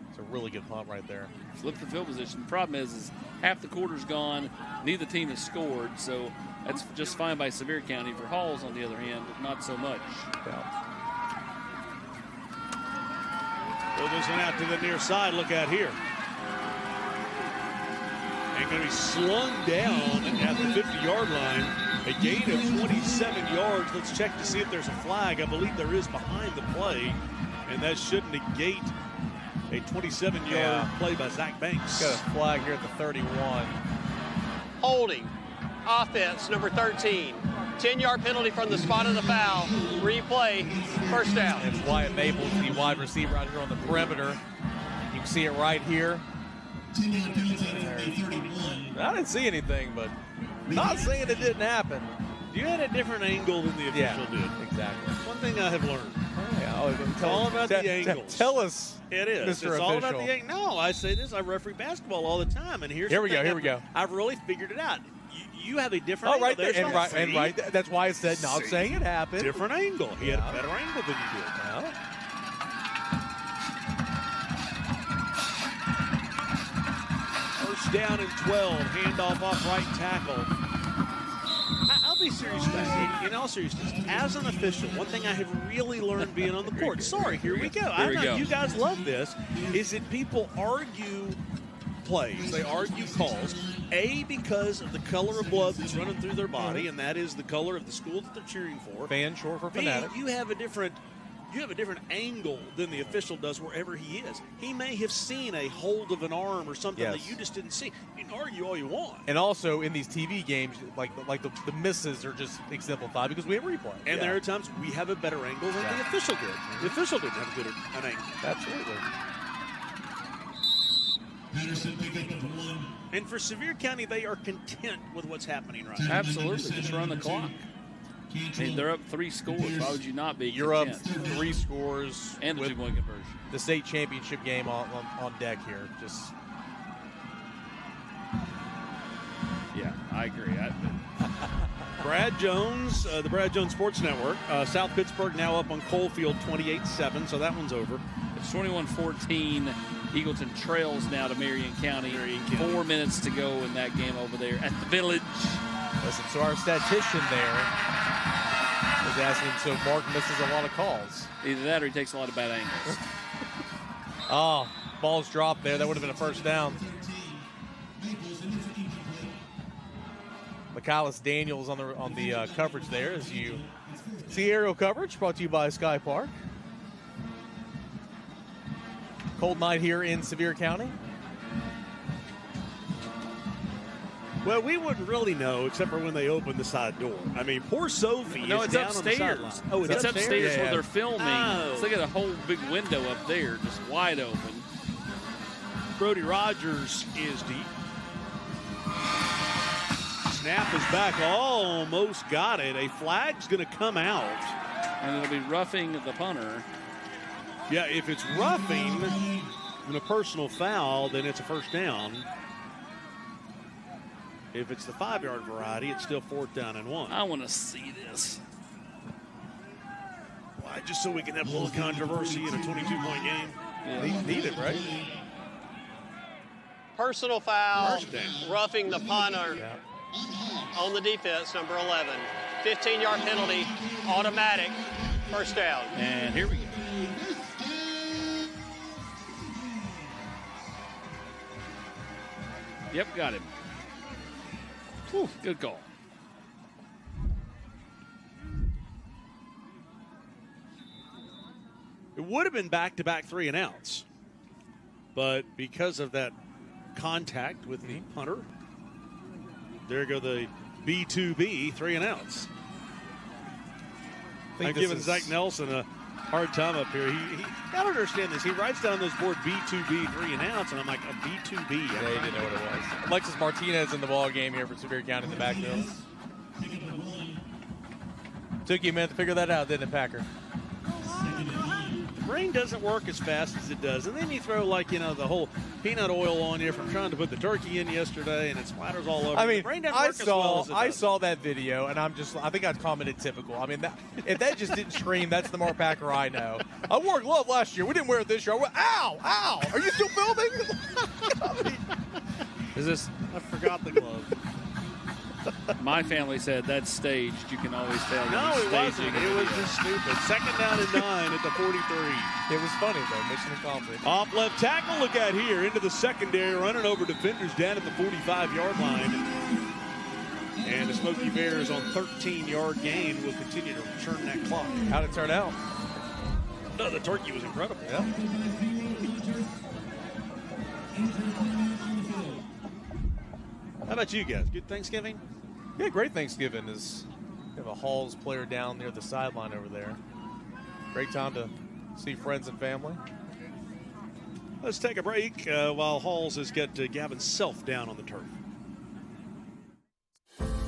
It's a really good punt right there.
Flip the field position. The problem is half the quarter's gone. Neither team has scored, so that's just fine by Sevier County. For Halls, on the other hand, not so much.
Yeah.
Throw this one out to the near side. Look out here. And going to be slung down at the 50-yard line. A gain of 27 yards. Let's check to see if there's a flag. I believe there is behind the play, and that should negate a 27-yard play by Zach Banks.
Got a flag here at the 31.
Holding. Offense, number 13. 10-yard penalty from the spot of the foul. Replay, first down.
It's Wyatt Maples, the wide receiver out here on the perimeter. You can see it right here. I didn't see anything, but not saying it didn't happen.
You had a different angle than the official did.
Exactly.
One thing I have learned.
It's
all about the angles.
Tell us.
It is.
Mr.
It's
Official.
all about the angle. No, I say this. I referee basketball all the time, and here we
go.
I've really figured it out. You have a different
angle.
Right there.
And right. That's why I said not saying it happened.
Different angle. He had a better angle than you did.
Yeah.
First down and 12. Handoff off right tackle. I'll be serious about it. In all seriousness, as an official, one thing I have really learned being on the court. Sorry, here we go. I know you guys love this. Is that people argue plays. They argue calls. A, because of the color of blood that's running through their body, and that is the color of the school that they're cheering for.
Fan short for fanatic.
B, you have a different angle than the official does wherever he is. He may have seen a hold of an arm or something that you just didn't see. You can argue all you want.
And also in these TV games, like the misses are just exemplified because we have replay.
And there are times we have a better angle than the official did. The official didn't have an angle.
Absolutely.
And for Sevier County, they are content with what's happening right now.
Absolutely. Just run the clock. I mean, they're up 3 scores. Why would you not be?
You're up 3 scores.
And the 2-point conversion.
The state championship game on deck here. Just.
Yeah, I agree.
Brad Jones, the Brad Jones Sports Network. South Pittsburgh now up on Coalfield 28-7, so that one's over.
It's 21-14. Eagleton trails now to Marion County. 4 minutes to go in that game over there at the Village.
Listen, so our statistician there was asking, so Mark misses a lot of calls.
Either that or he takes a lot of bad angles.
Oh, ball's dropped there. That would have been a first down. Michaelis Daniels on the coverage there as you see aerial coverage brought to you by Sky Park. Cold night here in Sevier County.
Well, we wouldn't really know except for when they open the side door. I mean, poor Sophie
No,
is
it's
down
upstairs.
on the sideline. Oh,
it's upstairs
Yeah.
where they're filming.
Oh.
So they got a whole big window up there, just wide open.
Brody Rogers is deep. Snap is back. Almost got it. A flag's going to come out.
And it'll be roughing the punter.
Yeah, if it's roughing and a personal foul, then it's a first down. If it's the 5-yard variety, it's still 4th down and 1.
I want to see this.
Why? Just so we can have a little controversy in a 22-point game.
Yeah.
Need it, right?
Personal foul, roughing the punter on the defense, number 11. 15-yard penalty, automatic, first down.
And here we go. Yep, got him. Whew, good call.
It would have been back-to-back 3-and-outs. But because of that contact with the punter, there go the B2B 3-and-outs. I'm giving Zach Nelson a hard time up here. He got to understand this. He writes down this board B2B 3-and-outs, and I'm like, a B2B.
Yeah, he didn't know what it was. Alexis Martinez in the ball game here for Sevier County in the backfield. Took you a minute to figure that out, didn't it, Packer?
Brain doesn't work as fast as it does. And then you throw, like, the whole peanut oil on you from trying to put the turkey in yesterday, and it splatters all over.
I mean,
the brain doesn't work as well as it
I
does.
saw that video, and I think I commented typical. I mean, if that just didn't scream, that's the Mark Packer I know. I wore a glove last year. We didn't wear it this year. I went, ow, ow. Are you still filming?
I forgot the glove.
My family said that's staged. You can always tell.
No, it wasn't. It was just stupid. 2nd down and 9 at the 43.
It was funny, though. Mission accomplished.
Off left tackle, look at here, into the secondary, running over defenders down at the 45-yard line. And the Smoky Bears on 13-yard gain will continue to churn that clock.
How'd it turn out?
No, the turkey was incredible.
Yeah.
How about you guys? Good Thanksgiving?
Yeah, great Thanksgiving. We have a Halls player down near the sideline over there. Great time to see friends and family.
Let's take a break while Halls has got Gavin Self down on the turf.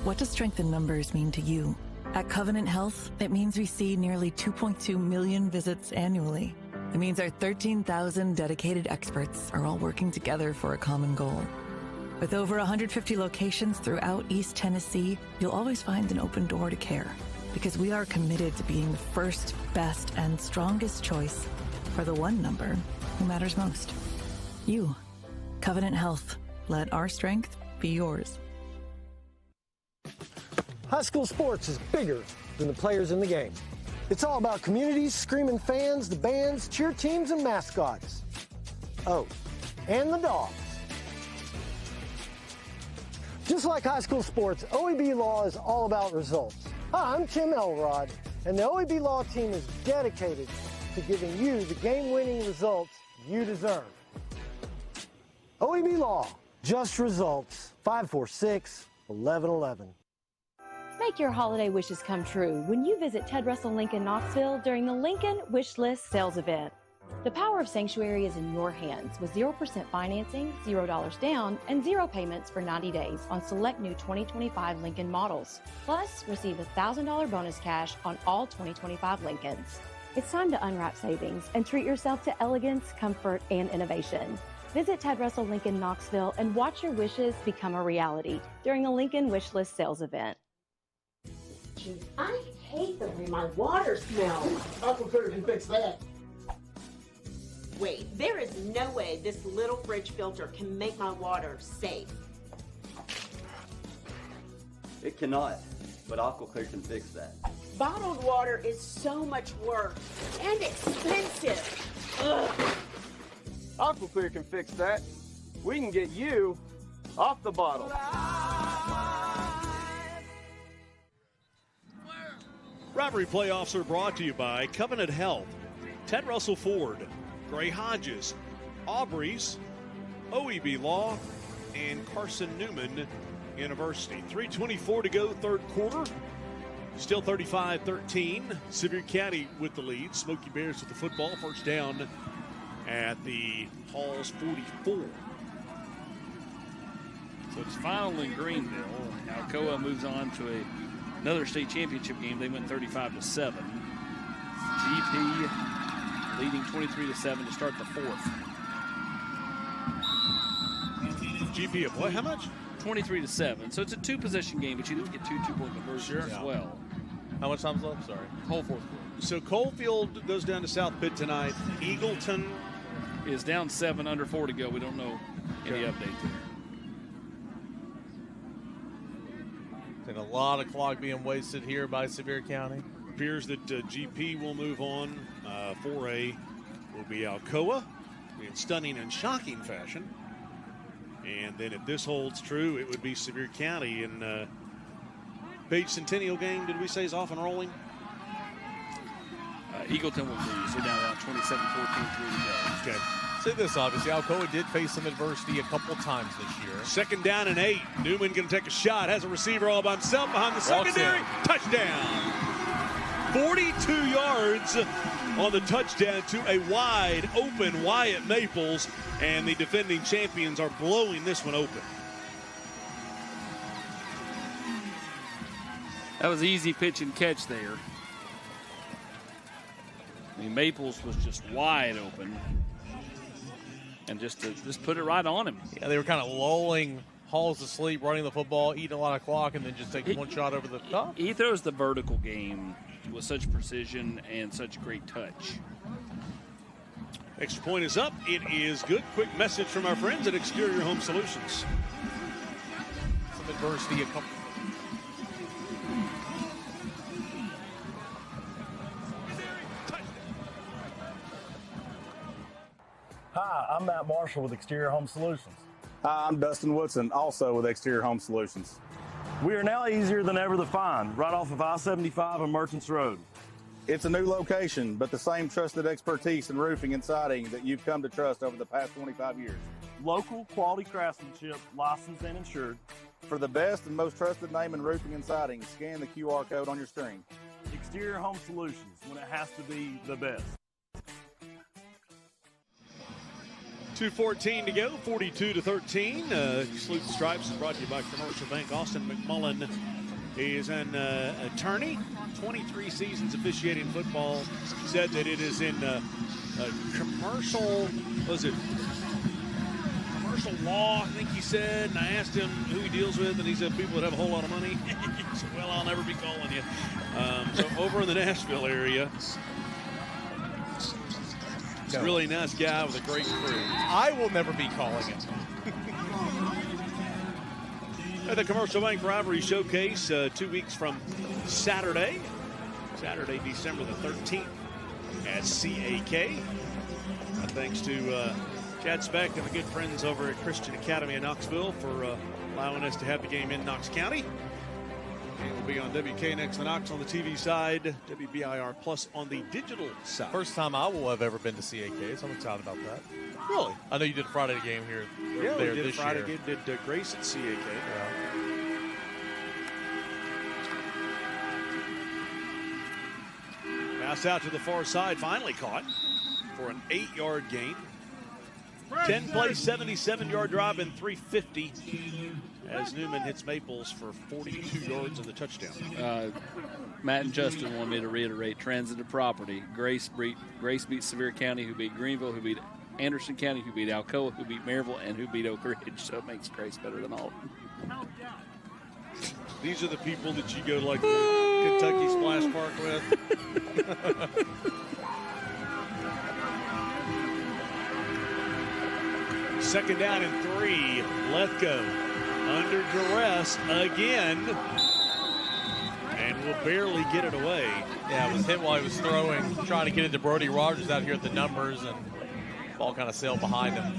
What does strength in numbers mean to you? At Covenant Health, it means we see nearly 2.2 million visits annually. It means our 13,000 dedicated experts are all working together for a common goal. With over 150 locations throughout East Tennessee, you'll always find an open door to care, because we are committed to being the first, best, and strongest choice for the one number who matters most. You. Covenant Health. Let our strength be yours.
High school sports is bigger than the players in the game. It's all about communities, screaming fans, the bands, cheer teams, and mascots. Oh, and the dogs. Just like high school sports, OEB Law is all about results. Hi, I'm Tim Elrod, and the OEB Law team is dedicated to giving you the game-winning results you deserve. OEB Law, just results, 546-1111.
Make your holiday wishes come true when you visit Ted Russell Lincoln Knoxville during the Lincoln Wish List sales event. The power of Sanctuary is in your hands with 0% financing, $0 down, and 0 payments for 90 days on select new 2025 Lincoln models. Plus, receive $1,000 bonus cash on all 2025 Lincolns. It's time to unwrap savings and treat yourself to elegance, comfort, and innovation. Visit Ted Russell Lincoln Knoxville and watch your wishes become a reality during the Lincoln Wish List sales event.
I hate the way my water smells.
Uncle Kurt can fix that.
Wait, there is no way this little fridge filter can make my water safe.
It cannot, but AquaClear can fix that.
Bottled water is so much work and expensive. Ugh.
AquaClear can fix that. We can get you off the bottle.
Rivalry playoffs are brought to you by Covenant Health, Ted Russell Ford, Gray Hodges, Aubrey's, OEB Law, and Carson Newman University. 3:24 to go, third quarter. Still 35-13. Sevier County with the lead. Smoky Bears with the football. First down at the Halls 44.
So it's final in Greenville. Alcoa moves on to another state championship game. They went 35-7. GP leading 23-7 to start the fourth.
GP of what? How much?
23-7. So it's a two-possession game, but you do get two two-point conversions as well.
How much time's left? Sorry.
Whole fourth quarter.
So Coalfield goes down to South Pitt tonight. Eagleton
is down 7, under 4 to go. We don't know any update there.
And a lot of clock being wasted here by Sevier County.
Appears that GP will move on. 4A will be Alcoa in stunning and shocking fashion. And then if this holds true, it would be Sevier County. And Page Centennial game, did we say, is off and rolling?
Eagleton will lose. They're down around 27-14, 3 to go.
Okay. Say this, obviously, Alcoa did face some adversity a couple times this year.
2nd down and 8. Newman going to take a shot. Has a receiver all by himself behind the secondary. Touchdown. 42 yards on the touchdown to a wide open Wyatt Maples. And the defending champions are blowing this one open.
That was easy pitch and catch there. I mean, Maples was just wide open. And just put it right on him.
Yeah, they were kind of lulling Halls to sleep, running the football, eating a lot of clock, and then just taking one shot over the top.
He throws the vertical game with such precision and such great touch.
Extra point is up. It is good. Quick message from our friends at Exterior Home Solutions.
Some adversity.
Hi, I'm Matt Marshall with Exterior Home Solutions.
Hi, I'm Dustin Woodson, also with Exterior Home Solutions.
We are now easier than ever to find, right off of I-75 and Merchants Road.
It's a new location, but the same trusted expertise in roofing and siding that you've come to trust over the past 25 years.
Local quality craftsmanship, licensed and insured.
For the best and most trusted name in roofing and siding, scan the QR code on your screen.
Exterior Home Solutions, when it has to be the best.
2:14 to go, 42-13. Salute the Stripes is brought to you by Commercial Bank. Austin McMullen is an attorney, 23 seasons officiating football. Said that it is in commercial law, I think he said. And I asked him who he deals with, and he said people that have a whole lot of money. He said, well, I'll never be calling you. So over in the Nashville area. He's a really nice guy with a great crew.
I will never be calling it.
At the Commercial Bank Rivalry Showcase 2 weeks from Saturday, December the 13th at CAK. Thanks to Chad Speck and the good friends over at Christian Academy in Knoxville for allowing us to have the game in Knox County. And we'll be on WKNX The Knox on the TV side, WBIR Plus on the digital side.
First time I will have ever been to CAK, so I'm excited about that.
Really?
I know you did a Friday game here.
Yeah,
there
we did
this
a Friday
year.
game, did Grace at CAK. Yeah. Pass out to the far side, finally caught for an 8-yard gain. 10-play, 77-yard drive and 350 as Newman hits Maples for 42 yards and the touchdown.
Matt and Justin want me to reiterate transitive property. Grace beat Sevier County, who beat Greenville, who beat Anderson County, who beat Alcoa, who beat Maryville, and who beat Oak Ridge. So it makes Grace better than all of them.
These are the people that you go to like the Kentucky Splash Park with. Second down and 3. Lethco under duress again. And will barely get it away.
Yeah, it was hit while he was throwing, trying to get into Brody Rogers out here at the numbers, and ball kind of sailed behind him.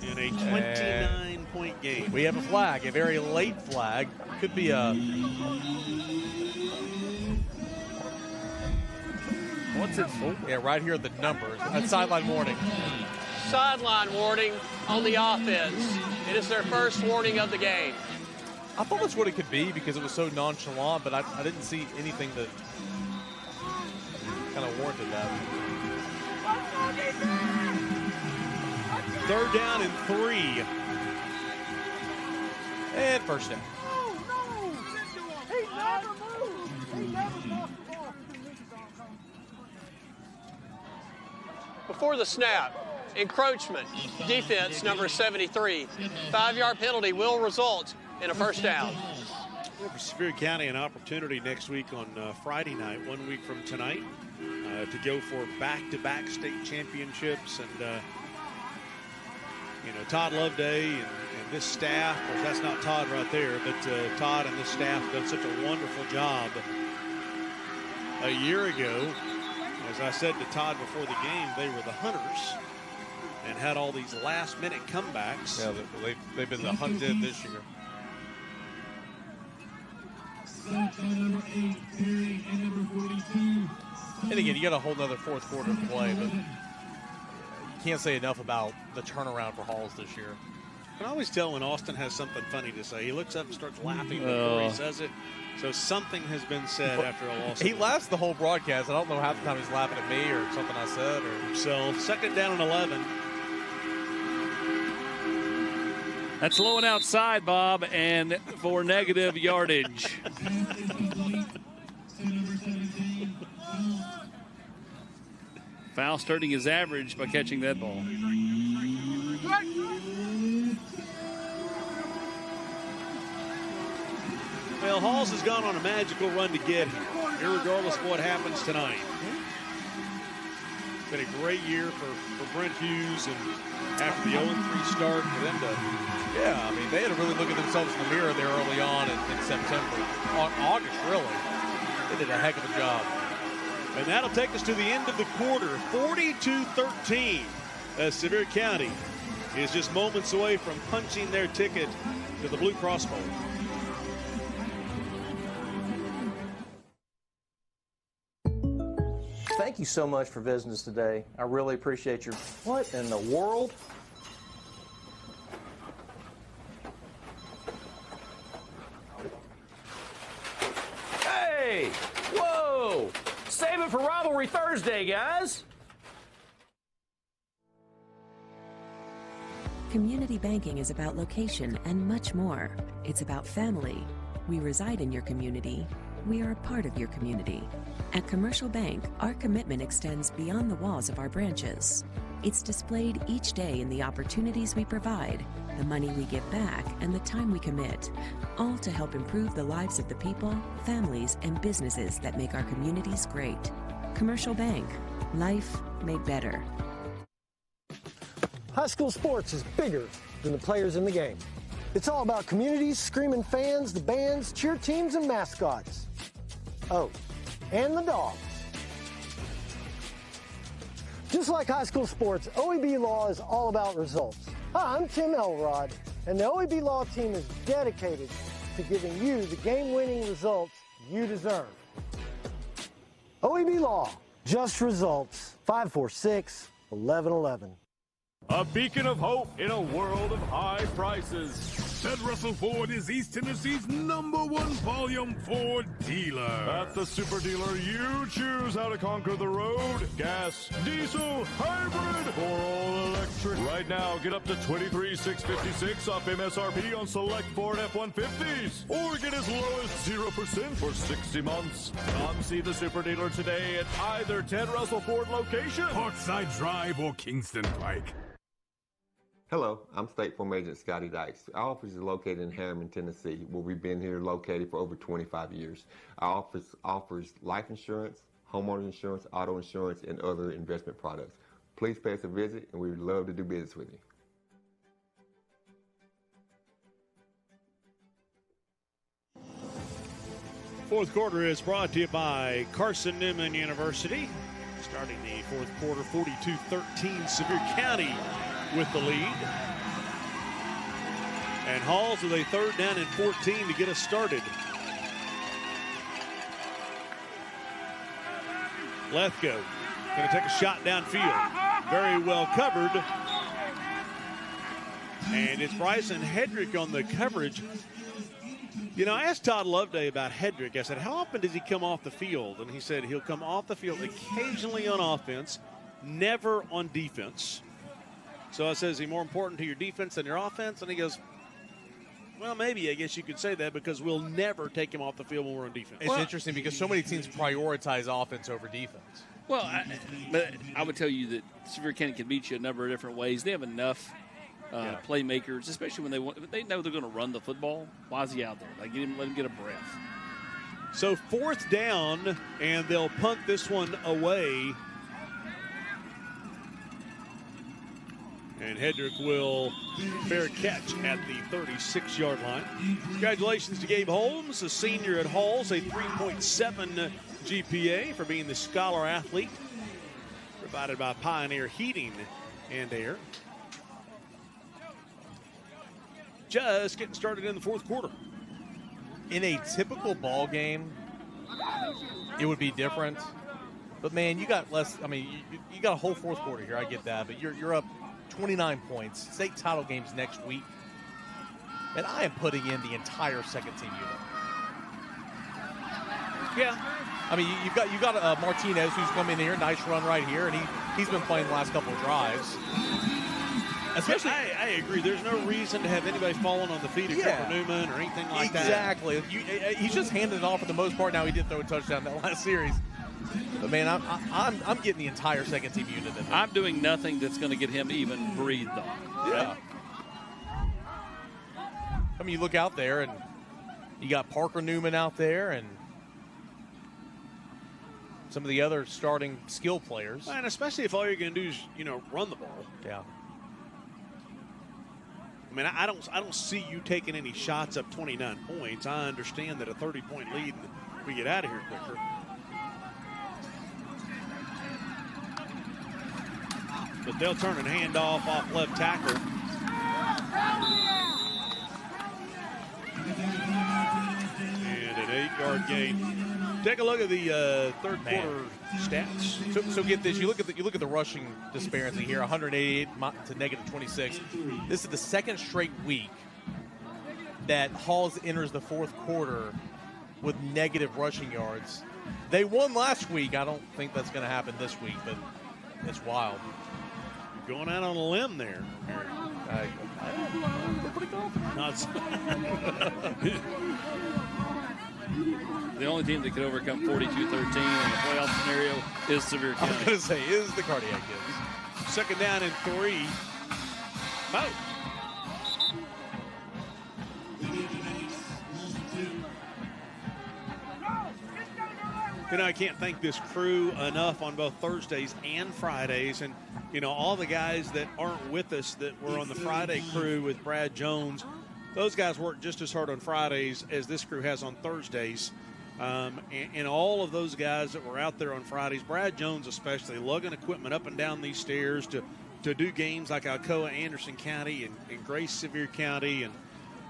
In a 29-point game.
We have a flag, a very late flag. Could be a... What's it for? Yeah, right here at the numbers. That's sideline warning.
Sideline warning on the offense. It is their first warning of the game.
I thought that's what it could be because it was so nonchalant, but I didn't see anything that kind of warranted that.
Third down and 3.
And first down.
Before the snap, encroachment, defense number 73. 5-yard penalty will result in a first down.
For Sevier County, an opportunity next week on Friday night, 1 week from tonight, to go for back-to-back state championships. And, Todd Loveday and this staff, of course, that's not Todd right there, but Todd and this staff have done such a wonderful job. A year ago, as I said to Todd before the game, they were the hunters and had all these last-minute comebacks.
Yeah, they've been the hunted this year. And again, you got a whole other fourth quarter to play, but you can't say enough about the turnaround for Halls this year.
I can always tell when Austin has something funny to say. He looks up and starts laughing before he says it. So something has been said after a loss.
He laughs the whole broadcast. I don't know half the time he's laughing at me or something I said. Or
himself. Second down and 11.
That's low and outside, Bob, and for negative yardage. Foul starting his average by catching that ball.
Well, Halls has gone on a magical run to get here, irregardless of what happens tonight. It's been a great year for Brent Hughes, and after the 0-3 start for them to...
Yeah, I mean, they had to really look at themselves in the mirror there early on in September. August, really. They did a heck of a job.
And that'll take us to the end of the quarter, 42-13, as Sevier County is just moments away from punching their ticket to the Blue Cross Bowl.
Thank you so much for visiting us today. I really appreciate your... What in the world?
Hey! Whoa! Save it for Rivalry Thursday, guys!
Community banking is about location and much more. It's about family. We reside in your community. We are a part of your community. At Commercial Bank, our commitment extends beyond the walls of our branches. It's displayed each day in the opportunities we provide, the money we give back, and the time we commit, all to help improve the lives of the people, families, and businesses that make our communities great. Commercial Bank, life made better.
High school sports is bigger than the players in the game. It's all about communities, screaming fans, the bands, cheer teams, and mascots. Oh, and the dogs. Just like high school sports, OEB Law is all about results. Hi, I'm Tim Elrod, and the OEB Law team is dedicated to giving you the game-winning results you deserve. OEB Law, just results. 546-1111.
A beacon of hope in a world of high prices. Ted Russell Ford is East Tennessee's #1 Volume Ford dealer. At the super dealer, you choose how to conquer the road. Gas, diesel, hybrid, or all electric. Right now, get up to $23,656 off MSRP on select Ford F-150s. Or get as low as 0% for 60 months. Come see the super dealer today at either Ted Russell Ford location, Parkside Drive, or Kingston Pike.
Hello, I'm State Farm Agent Scotty Dykes. Our office is located in Harriman, Tennessee, where we've been here located for over 25 years. Our office offers life insurance, homeowners insurance, auto insurance, and other investment products. Please pay us a visit, and we would love to do business with you.
Fourth quarter is brought to you by Carson Newman University. Starting the fourth quarter, 42-13, Sevier County with the lead. And Halls with a 3rd down and 14 to get us started. Lethko going to take a shot downfield. Very well covered. And it's Bryson Hedrick on the coverage. You know, I asked Todd Loveday about Hedrick. I said, how often does he come off the field? And he said he'll come off the field occasionally on offense, never on defense. So I said, is he more important to your defense than your offense? And he goes, well, maybe, I guess you could say that, because we'll never take him off the field when we're on defense.
It's interesting because so many teams prioritize offense over defense.
Well, I would tell you that Sevier County can beat you a number of different ways. They have enough playmakers, especially when they know they're going to run the football. Why is he out there? Like, let him get a breath.
So 4th down, and they'll punt this one away. And Hedrick will fair catch at the 36-yard line. Congratulations to Gabe Holmes, a senior at Halls, a 3.7 GPA for being the scholar athlete, provided by Pioneer Heating and Air. Just getting started in the fourth quarter.
In a typical ball game, it would be different. But, man, you got less. I mean, you got a whole fourth quarter here. I get that. But you're up 29 points. State title games next week. And I am putting in the entire second-team unit.
Yeah.
I mean, you got Martinez, who's come in here. Nice run right here. And he's been playing the last couple of drives.
Especially, I agree. There's no reason to have anybody falling on the feet of Cooper Newman or anything like that.
Exactly. He's just handed it off for the most part. Now he did throw a touchdown that last series. But, man, I'm getting the entire second team unit in there.
I'm doing nothing that's going to get him even breathed on.
Yeah. I mean, you look out there, and you got Parker Newman out there and some of the other starting skill players.
And especially if all you're going to do is, run the ball.
Yeah.
I mean, I don't see you taking any shots up 29 points. I understand that a 30-point lead, we get out of here quicker. But they'll turn and hand off left tackle. And an 8-yard gain. Take a look at the third quarter stats.
So get this: you look at the rushing disparity here, 188 to -26. This is the second straight week that Halls enters the fourth quarter with negative rushing yards. They won last week. I don't think that's going to happen this week, but it's wild.
You're going out on a limb there, Eric.
Pretty confident.
The only team that could overcome 42-13 in the playoff scenario is Sevier County.
I was going to say, is the Cardiac Kids.
Second down and 3. Mo. I can't thank this crew enough on both Thursdays and Fridays. And, all the guys that aren't with us that were on the Friday crew with Brad Jones, those guys work just as hard on Fridays as this crew has on Thursdays. And all of those guys that were out there on Fridays, Brad Jones especially, lugging equipment up and down these stairs to do games like Alcoa, Anderson County, and Grace, Sevier County.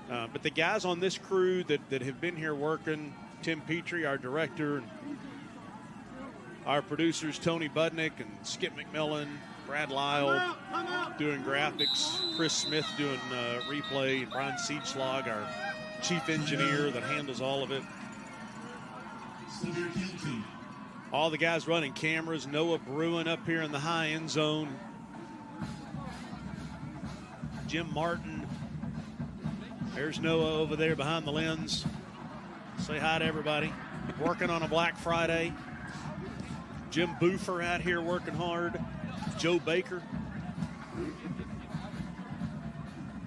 But the guys on this crew that have been here working, Tim Petrie, our director, and our producers, Tony Budnick and Skip McMillan, Brad Lyle doing graphics, Chris Smith doing replay, and Brian Seedschlag, our chief engineer that handles all of it. All the guys running cameras, Noah Bruin up here in the high end zone. Jim Martin. There's Noah over there behind the lens. Say hi to everybody. Working on a Black Friday. Jim Boofer out here working hard. Joe Baker.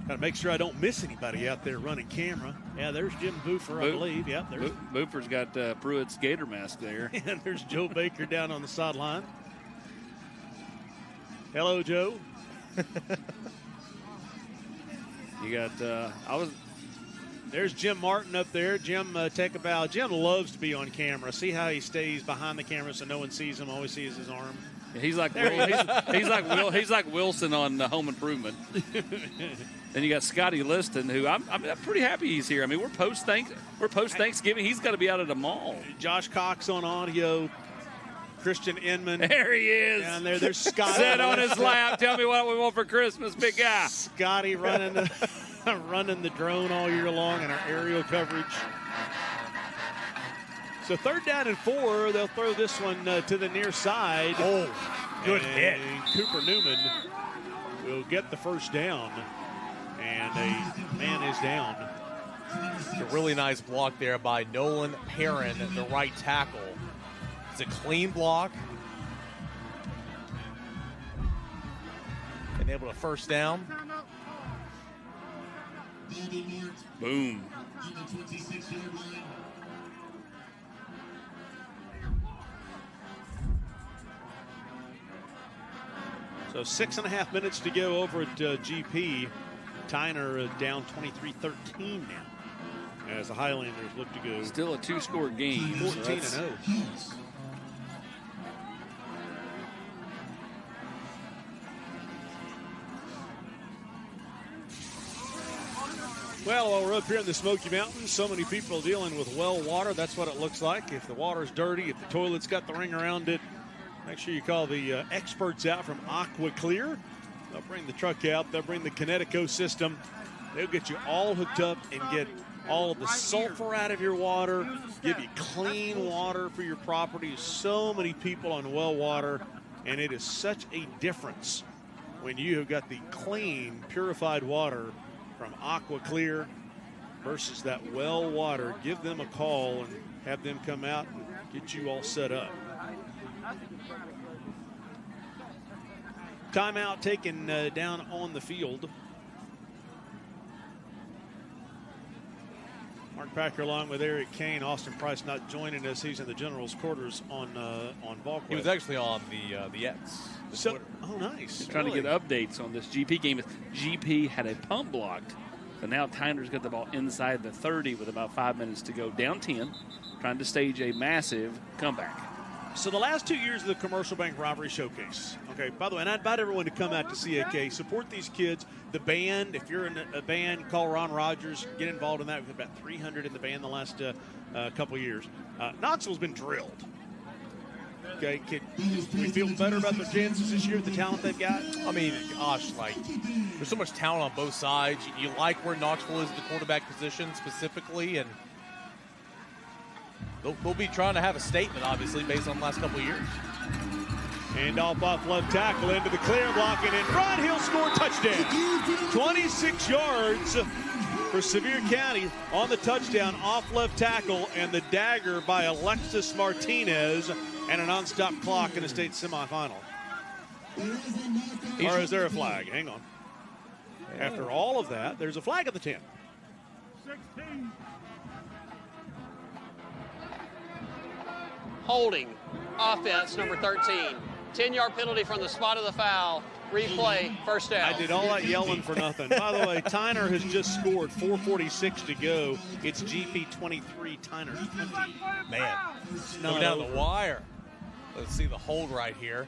Got to make sure I don't miss anybody out there running camera. Yeah, there's Jim Boofer, I believe. Yeah, there's
Boofer's got Pruitt's gator mask there.
And there's Joe Baker down on the sideline. Hello, Joe.
You got
There's Jim Martin up there. Jim, take a bow. Jim loves to be on camera. See how he stays behind the camera so no one sees him. Always sees his arm.
He's like he's like Wilson on Home Improvement. Then you got Scotty Liston, who I'm pretty happy he's here. I mean, we're post Thanksgiving. He's got to be out at the mall.
Josh Cox on audio. Christian Inman.
There he is.
Down there. There's Scotty.
Sit on his lap. Tell me what we want for Christmas, big guy.
Scotty running the drone all year long in our aerial coverage. So 3rd down and 4. They'll throw this one to the near side.
Oh, good hit.
Cooper Newman will get the first down. And a man is down.
It's a really nice block there by Nolan Perrin, the right tackle. It's a clean block. And able to first down.
Boom.
So 6.5 minutes to go over at GP. Tyner down 23-13 now as the Highlanders look to go.
Still a 2-score game.
14-0. Well, while we're up here in the Smoky Mountains, so many people dealing with well water. That's what it looks like. If the water's dirty, if the toilet's got the ring around it, make sure you call the experts out from Aqua Clear. They'll bring the truck out. They'll bring the Kinetico system. They'll get you all hooked up and get all of the sulfur out of your water, give you clean water for your property. So many people on well water, and it is such a difference when you have got the clean, purified water from Aqua Clear versus that well water. Give them a call and have them come out and get you all set up. Timeout taken down on the field. Mark Packer along with Eric Kane. Austin Price not joining us. He's in the general's quarters on VolQuest.
He was actually on the X.
So, oh, nice.
They're trying to get updates on this GP game. GP had a pump blocked, but now Tyner's got the ball inside the 30 with about 5 minutes to go, down 10, trying to stage a massive comeback.
So the last 2 years of the Commercial Bank Rivalry Showcase. Okay, by the way, and I invite everyone to come out to CAK, support these kids. The band, if you're in a band, call Ron Rogers, get involved in that. We've had about 300 in the band the last couple years. Knoxville's been drilled. Okay, can we feel better about their chances this year with the talent they've got?
I mean, gosh, there's so much talent on both sides. You like where Knoxville is at the quarterback position specifically, and they'll be trying to have a statement, obviously, based on the last couple of years.
And off left tackle into the clear block and in front. He'll score touchdown. 26 yards for Sevier County on the touchdown off left tackle, and the dagger by Alexis Martinez, and a nonstop clock in a state semifinal. Or is there a flag? Hang on. After all of that, there's a flag at the 10.
16.
Holding offense number 13. 10-yard penalty from the spot of the foul. Replay, first down.
I did all that yelling for nothing. By the way, Tyner has just scored. 4:46 to go. It's GP 23, Tyner 20.
Man, go down the wire. Let's see the hold right here.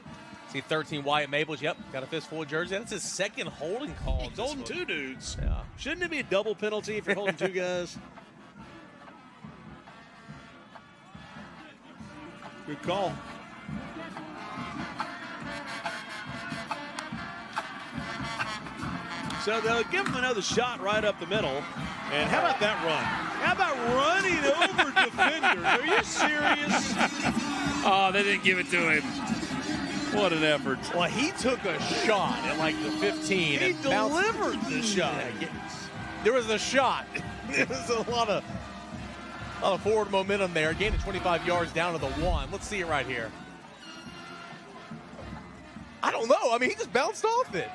See 13 Wyatt Maples. Yep, got a fistful of jersey. That's his second holding call.
He's holding two dudes.
Yeah.
Shouldn't it be a double penalty if you're holding two guys? Good call. So they'll give him another shot right up the middle. And how about that run? How about running over defenders? Are you serious?
Oh, they didn't give it to him. What an effort.
Well, he took a shot at the 15.
He delivered the shot.
There was a shot. There was a lot of forward momentum there. Gained of 25 yards down to the 1. Let's see it right here. I don't know. I mean, he just bounced off it.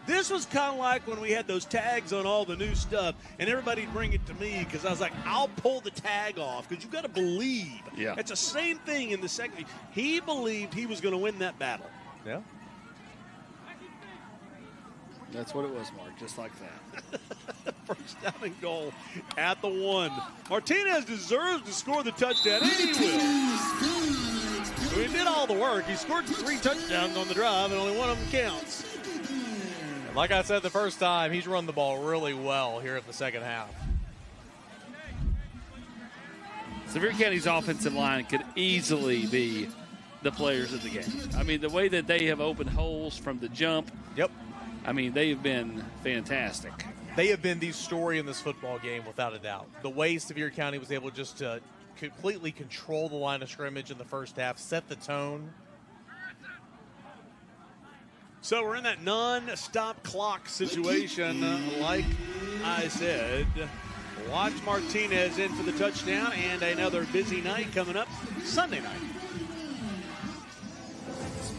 This was kind of like when we had those tags on all the new stuff, and everybody'd bring it to me because I was like, I'll pull the tag off because you got to believe.
Yeah.
It's the same thing in the second. He believed he was going to win that battle.
Yeah.
That's what it was, Mark, just like that.
First down and goal at the 1. Martinez deserves to score the touchdown, and he will. He did all the work. He scored 3 touchdowns on the drive, and only one of them counts.
Like I said the first time, he's run the ball really well here in the second half.
Sevier County's offensive line could easily be the players of the game. I mean, the way that they have opened holes from the jump.
Yep.
I mean, they have been fantastic.
They have been the story in this football game, without a doubt. The way Sevier County was able just to completely control the line of scrimmage in the first half, set the tone.
So we're in that non-stop clock situation, like I said. Watch Martinez in for the touchdown, and another busy night coming up Sunday night.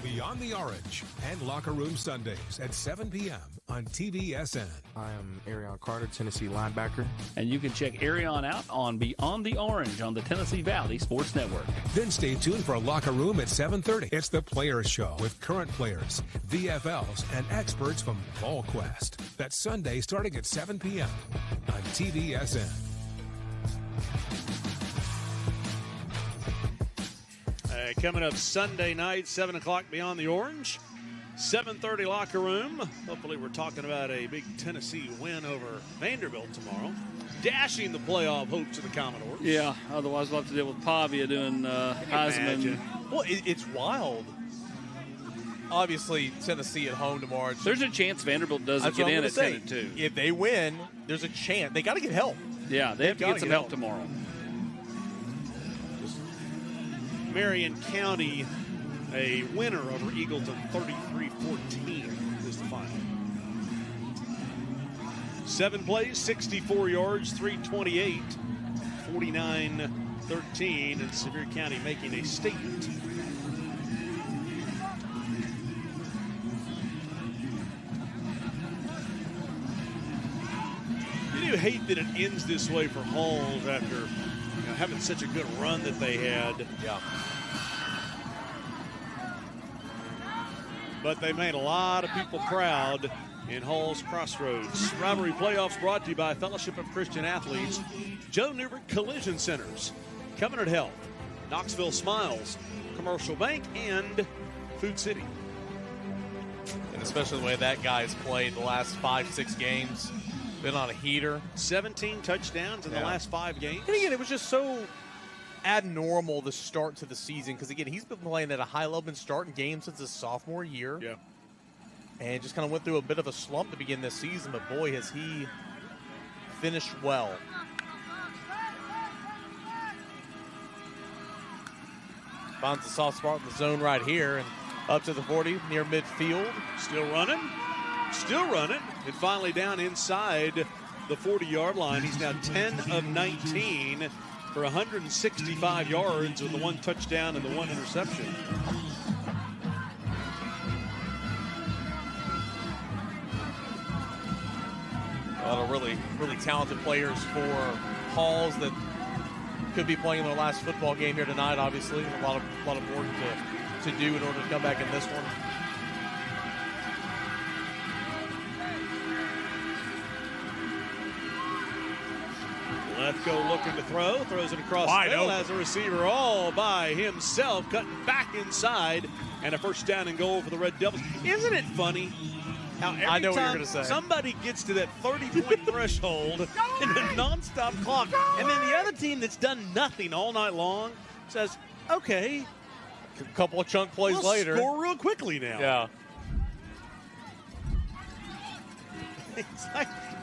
Beyond the Orange and Locker Room Sundays at 7 p.m. on TVSN.
I am Arion Carter, Tennessee linebacker.
And you can check Arion out on Beyond the Orange on the Tennessee Valley Sports Network.
Then stay tuned for Locker Room at 7:30. It's the Players Show with current players, VFLs, and experts from VolQuest. That's Sunday starting at 7 p.m. on TVSN.
Coming up Sunday night, 7 o'clock Beyond the Orange. 7:30 Locker Room. Hopefully we're talking about a big Tennessee win over Vanderbilt tomorrow. Dashing the playoff hopes of the Commodores.
Yeah, otherwise we'll have to deal with Pavia doing Heisman.
Well, it's wild. Obviously, Tennessee at home tomorrow.
There's a chance Vanderbilt doesn't get in at 10-2.
If they win, there's a chance. They got to get help.
Yeah, they have to get some help tomorrow.
Marion County, a winner over Eagleton, 33-14 is the final. 7 plays, 64 yards, 328, 49-13, and Sevier County making a statement. hate that it ends this way for Halls after having such a good run that they had.
Yeah.
But they made a lot of people proud in Hall's Crossroads. Rivalry Playoffs brought to you by Fellowship of Christian Athletes, Joe Newbert Collision Centers, Covenant Health, Knoxville Smiles, Commercial Bank, and Food City.
And especially the way that guy's played the last 5-6 games. Been on a heater.
17 touchdowns in the last 5 games.
And again, it was just so abnormal the start to the season because, again, he's been playing at a high level, been starting games since his sophomore year.
Yeah.
And just kind of went through a bit of a slump to begin this season, but boy, has he finished well. Finds a soft spot in the zone right here and up to the 40 near midfield.
Still running. And finally down inside the 40-yard line. He's now 10 of 19 for 165 yards with the 1 touchdown and the 1 interception.
A lot of really, really talented players for Halls that could be playing in their last football game here tonight, obviously. A lot of work to do in order to come back in this one.
Lefko looking to throw, throws it across the middle, has a receiver all by himself, cutting back inside, and a first down and goal for the Red Devils. Isn't it funny how
I know
every
what you're
time
gonna say.
somebody gets to that 30-point threshold in a nonstop clock, and then the other team that's done nothing all night long says, okay,
a couple of chunk plays
we'll
later.
score real quickly now.
Yeah.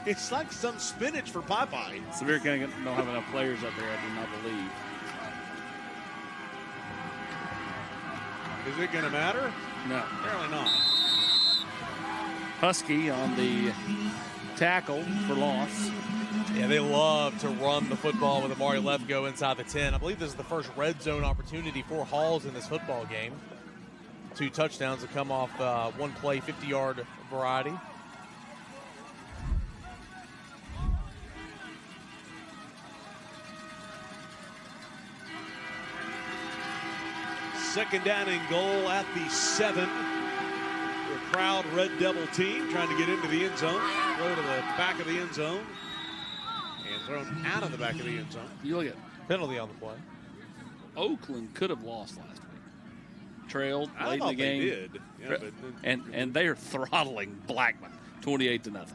It's like some spinach for Popeye.
Sevier County don't have enough players up there, I do not believe.
Is it going to matter?
No.
Apparently not.
Husky on the tackle for loss.
Yeah, they love to run the football with Amari Lefko inside the 10. I believe this is the first red zone opportunity for Halls in this football game. 2 touchdowns to come off one play, 50-yard variety.
Second down and goal at the 7. The proud Red Devil team trying to get into the end zone. Throw to the back of the end zone. And thrown out of the back of the end zone.
You look at
penalty on the play.
Oakland could have lost last week. Trailed
I
late in
thought
the game.
they did. Yeah,
and they are throttling Blackman 28-0.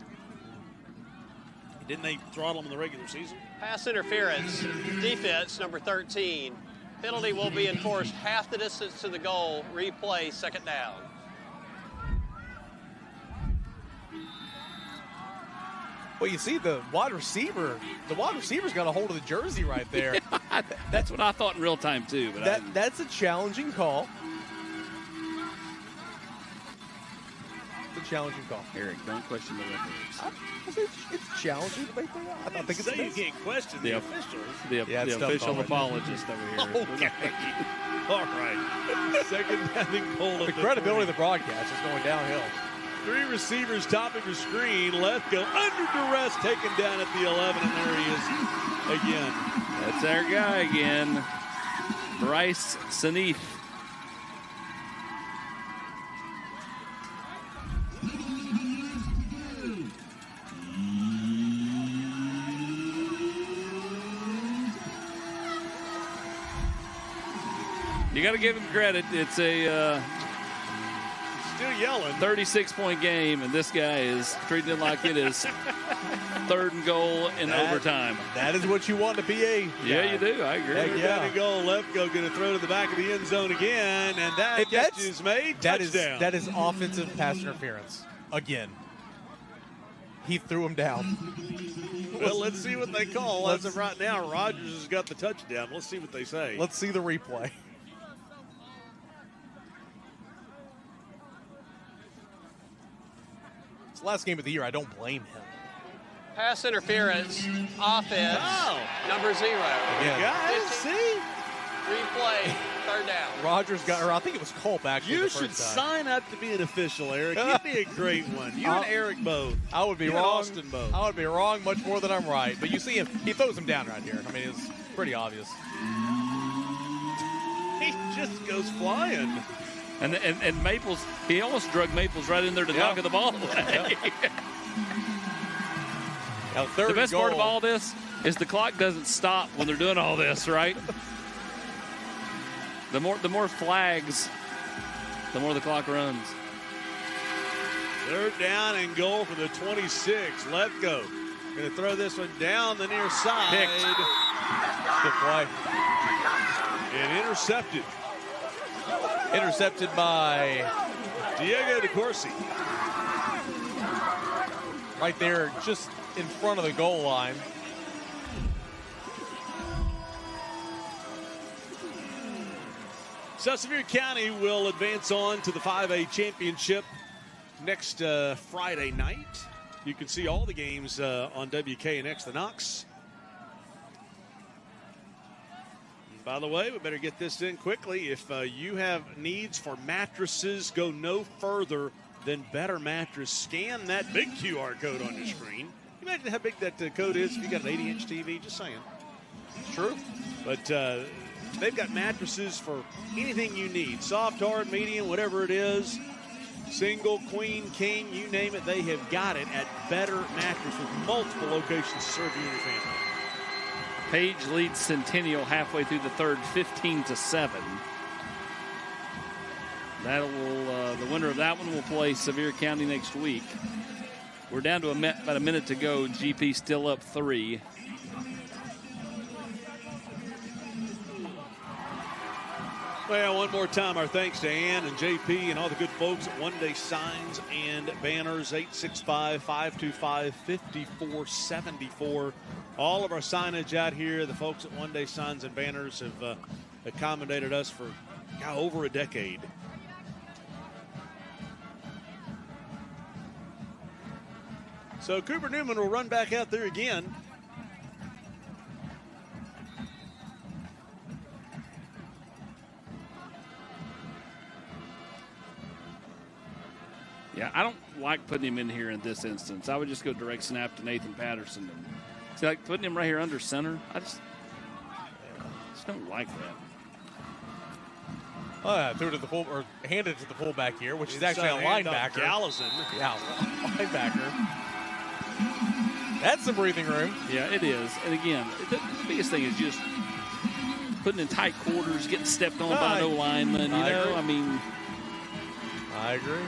Didn't they throttle them in the regular season?
Pass interference, defense number 13. Penalty will be enforced half the distance to the goal. Replay, second down.
Well, you see the wide receiver. The wide receiver's got a hold of the jersey right there.
That's what I thought in real time, too. But
that's a challenging call. It's a challenging call.
Eric, don't question the referees.
It's challenging to make that up. I think it's
you can't question the officials.
The official apologist over here.
Okay. All right. Second down and goal.
The credibility of the broadcast is going downhill.
3 receivers topping the screen. Lefko under duress, taken down at the 11, and there he is again.
That's our guy again, Bryce Sanith. You got to give him credit. It's a
still yelling
36-point game, and this guy is treating it like it is third and goal in overtime.
That is what you want to be a.
Yeah, you do. I agree.
Third down and goal. Lefko going to throw to the back of the end zone again, and that catch is made. Touchdown.
That is offensive pass interference again. He threw him down.
Well, let's see what they call. As of right now, Rogers has got the touchdown. Let's see what they say.
Let's see the replay. It's the last game of the year. I don't blame him.
Pass interference, offense, number 0.
Guys, see?
Replay. Third down.
Rogers got, or I think it was Culp actually.
You
the
should
first time.
sign up to be an official, Eric. You'd be a great one. You and Eric both.
I would be
you
wrong.
And Austin both.
I would be wrong much more than I'm right. But you see him, he throws him down right here. I mean, it's pretty obvious.
He just goes flying.
And Maples, he almost drug Maples right in there to knock the ball away.
Now,
the best part of all this is the clock doesn't stop when they're doing all this, right? The more flags, the more the clock runs.
Third down and goal for the 26. Lefko going to throw this one down the near side.
Picked. Good play.
And intercepted.
Intercepted by
Diego DeCourcy.
Right there, just in front of the goal line.
So Sevier County will advance on to the 5A championship next Friday night. You can see all the games on WKNX The Knox. And by the way, we better get this in quickly. If you have needs for mattresses, go no further than Better Mattress. Scan that big QR code on your screen. Can you imagine how big that code is if you got an 80-inch TV? Just saying.
It's true.
But they've got mattresses for anything you need. Soft, hard, medium, whatever it is. Single, queen, king, you name it, they have got it at Better Mattress with multiple locations to serve you and your family.
Page leads Centennial halfway through the third, 15-7. The winner of that one will play Sevier County next week. We're down to about a minute to go. GP still up 3.
Well, one more time, our thanks to Ann and JP and all the good folks at One Day Signs and Banners, 865-525-5474. All of our signage out here, the folks at One Day Signs and Banners have accommodated us for over a decade. So Cooper Newman will run back out there again.
Yeah, I don't like putting him in here in this instance. I would just go direct snap to Nathan Patterson. And see, like putting him right here under center, I just don't like that.
Threw it to the full, or handed it to the fullback here, which is actually a linebacker.
Gallison.
Yeah, linebacker. That's some breathing room.
Yeah, it is. And again, the biggest thing is just putting in tight quarters, getting stepped on by no lineman. I mean,
I agree.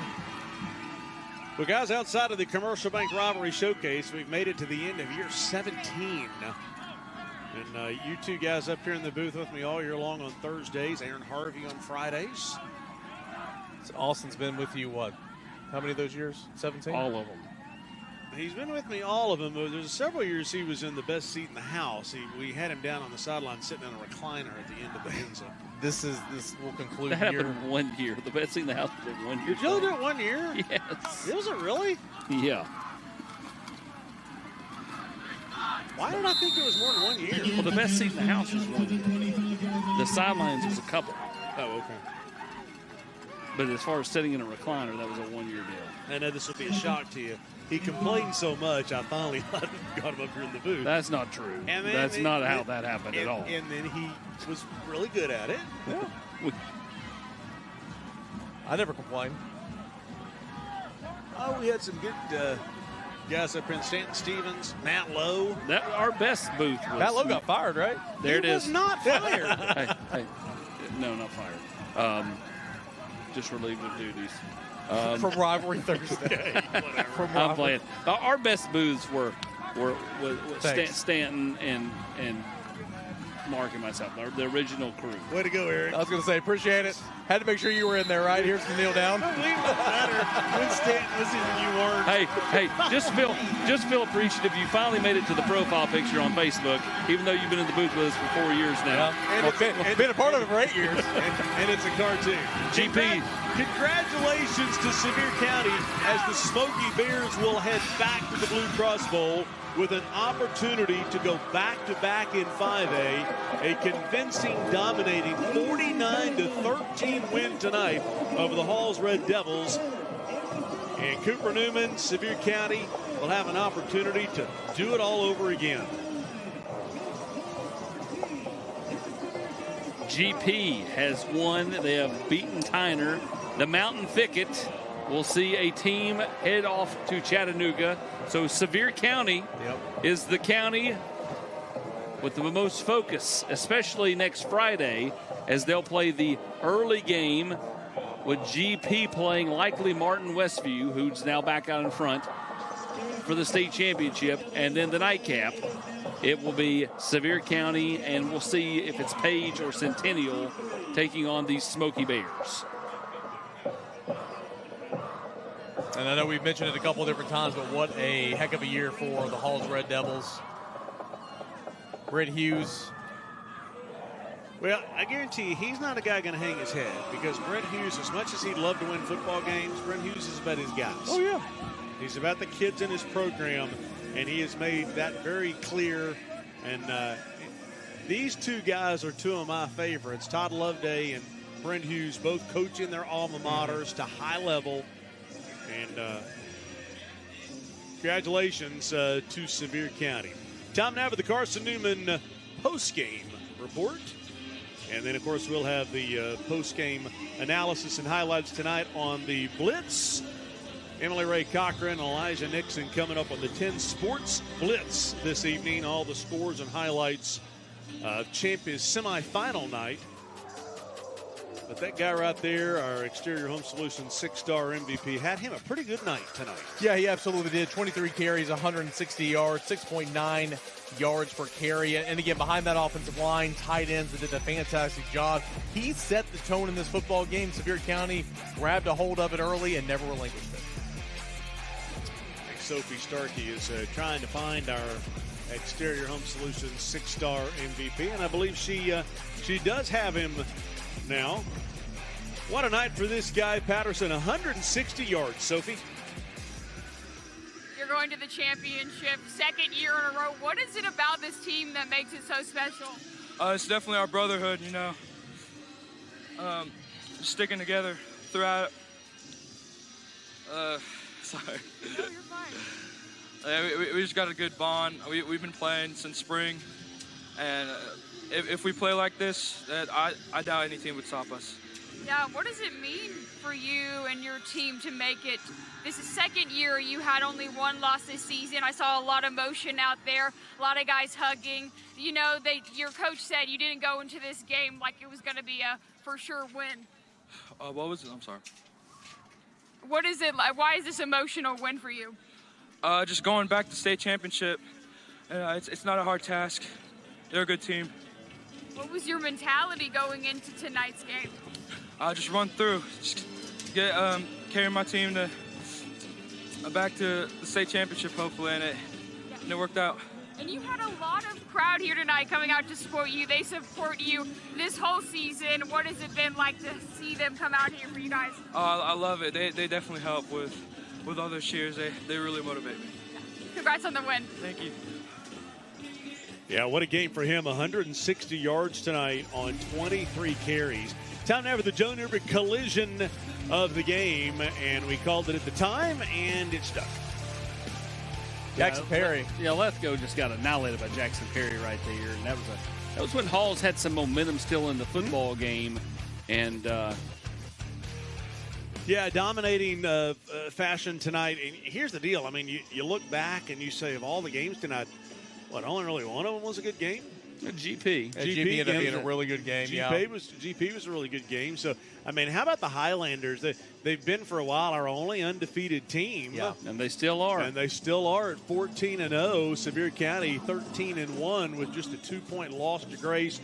Well, guys, outside of the Commercial Bank Rivalry Showcase, we've made it to the end of year 17. And you two guys up here in the booth with me all year long on Thursdays, Aaron Harvey on Fridays.
So Austin's been with you, what, how many of those years? 17?
All of them.
He's been with me all of them. There's several years he was in the best seat in the house. We had him down on the sideline sitting in a recliner at the end of the end zone.
This will conclude
that happened 1 year. The best thing in the house was in 1 year.
Did you do it 1 year?
Yes.
Was it really?
Yeah.
Why did I think it was more than 1 year?
Well, the best seat in the house was 1 year. The sidelines was a couple.
Oh, okay.
But as far as sitting in a recliner, that was a 1 year deal.
I know this will be a shock to you. He complained so much, I finally got him up here in the booth.
That's not true.
And then
That's not how that happened at all.
And then he was really good at it.
Yeah. I never complained.
Oh, we had some good guys up here in Stanton Stevens, Matt Lowe.
Our best booth was...
Matt Lowe got fired, right?
There it is.
He was not fired.
hey, no, not fired. Just relieved of duties.
From Rivalry Thursday.
I'm playing. Our best booths were Stanton and Mark and myself, the original crew.
Way to go, Eric.
I was going to say, appreciate it. Had to make sure you were in there, right? Here's the kneel down.
We look better when Stanton was in than you weren't.
Hey, just feel appreciative. You finally made it to the profile picture on Facebook, even though you've been in the booth with us for 4 years now.
Yeah. And it's been a part of it for 8 years.
and it's a cartoon.
GP.
Congratulations to Sevier County as the Smoky Bears will head back to the Blue Cross Bowl with an opportunity to go back-to-back in 5A. A convincing, dominating 49-13 win tonight over the Hall's Red Devils. And Cooper Newman, Sevier County, will have an opportunity to do it all over again.
GP has won. They have beaten Tyner. The Mountain Thicket will see a team head off to Chattanooga. So Sevier County is the county with the most focus, especially next Friday, as they'll play the early game with GP playing likely Martin Westview, who's now back out in front for the state championship. And then the nightcap, it will be Sevier County, and we'll see if it's Page or Centennial taking on these Smoky Bears.
And I know we've mentioned it a couple different times, but what a heck of a year for the Hall's Red Devils. Brent Hughes.
Well, I guarantee you, he's not a guy going to hang his head, because Brent Hughes, as much as he'd love to win football games, Brent Hughes is about his guys.
Oh, yeah.
He's about the kids in his program, and he has made that very clear. And these two guys are two of my favorites, Todd Loveday and Brent Hughes, both coaching their alma maters to high level. And congratulations to Sevier County. Time now for the Carson Newman post-game report. And then, of course, we'll have the post-game analysis and highlights tonight on the Blitz. Emily Ray Cochran, Elijah Nixon coming up on the 10 Sports Blitz this evening. All the scores and highlights of Champions semifinal night. But that guy right there, our Exterior Home Solutions 6-star MVP, had him a pretty good night tonight.
Yeah, he absolutely did. 23 carries, 160 yards, 6.9 yards per carry. And again, behind that offensive line, tight ends that did a fantastic job. He set the tone in this football game. Sevier County grabbed a hold of it early and never relinquished it.
Sophie Starkey is trying to find our Exterior Home Solutions 6-star MVP, and I believe she does have him now. What a night for this guy, Patterson. 160 yards, Sophie.
You're going to the championship, second year in a row. What is it about this team that makes it so special?
It's definitely our brotherhood, you know. Sticking together throughout. Sorry.
No, you're fine.
We just got a good bond. We've been playing since spring, and if we play like this, I doubt any team would stop us.
Yeah, what does it mean for you and your team to make it? This is second year. You had only one loss this season. I saw a lot of motion out there, a lot of guys hugging. You know, your coach said you didn't go into this game like it was going to be a for sure win.
What was it? I'm sorry.
What is it like? Why is this emotional win for you?
Just going back to state championship. It's not a hard task. They're a good team.
What was your mentality going into tonight's game?
Just run through. Just get carry my team to back to the state championship, hopefully, and it worked out.
And you had a lot of crowd here tonight coming out to support you. They support you this whole season. What has it been like to see them come out here for you guys?
I love it. They definitely help with all those cheers. They really motivate me.
Congrats on the win.
Thank you.
Yeah, what a game for him. 160 yards tonight on 23 carries. Time now for the Joe Newberg collision of the game, and we called it at the time, and it stuck.
Jackson Perry.
Yeah, Lethgo just got annihilated by Jackson Perry right there, and that was when Halls had some momentum still in the football game, and
yeah, dominating fashion tonight. And here's the deal. I mean, you look back and you say of all the games tonight, only really one of them was a good game?
GP.
GP ended up being a really good game,
GP was a really good game. So, I mean, how about the Highlanders? They've been for a while our only undefeated team.
Yeah, and they still are.
And they still are at 14-0. Sevier County 13-1 with just a 2-point loss to Grace.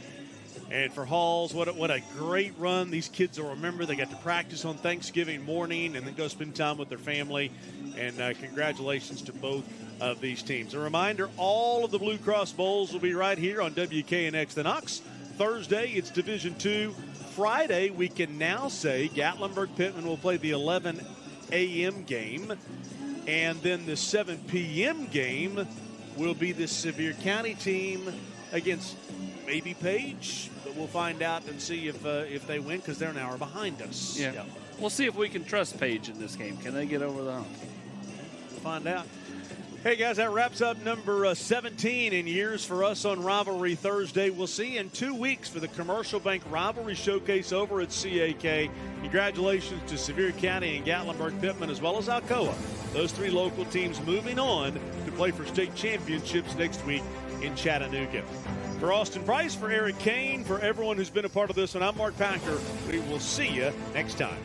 And for Halls, what a great run. These kids will remember. They got to practice on Thanksgiving morning and then go spend time with their family. And congratulations to both of these teams. A reminder, all of the Blue Cross Bowls will be right here on WKNX The Knox. Thursday, it's Division II. Friday, we can now say Gatlinburg-Pittman will play the 11 a.m. game. And then the 7 p.m. game will be the Sevier County team against maybe Page, but we'll find out and see if they win, because they're an hour behind us.
Yeah. We'll see if we can trust Page in this game. Can they get over the hump?
We'll find out. Hey, guys, that wraps up number 17 in years for us on Rivalry Thursday. We'll see you in 2 weeks for the Commercial Bank Rivalry Showcase over at CAK. Congratulations to Sevier County and Gatlinburg-Pittman, as well as Alcoa. Those 3 local teams moving on to play for state championships next week in Chattanooga. For Austin Price, for Eric Kane, for everyone who's been a part of this, and I'm Mark Packer. We will see you next time.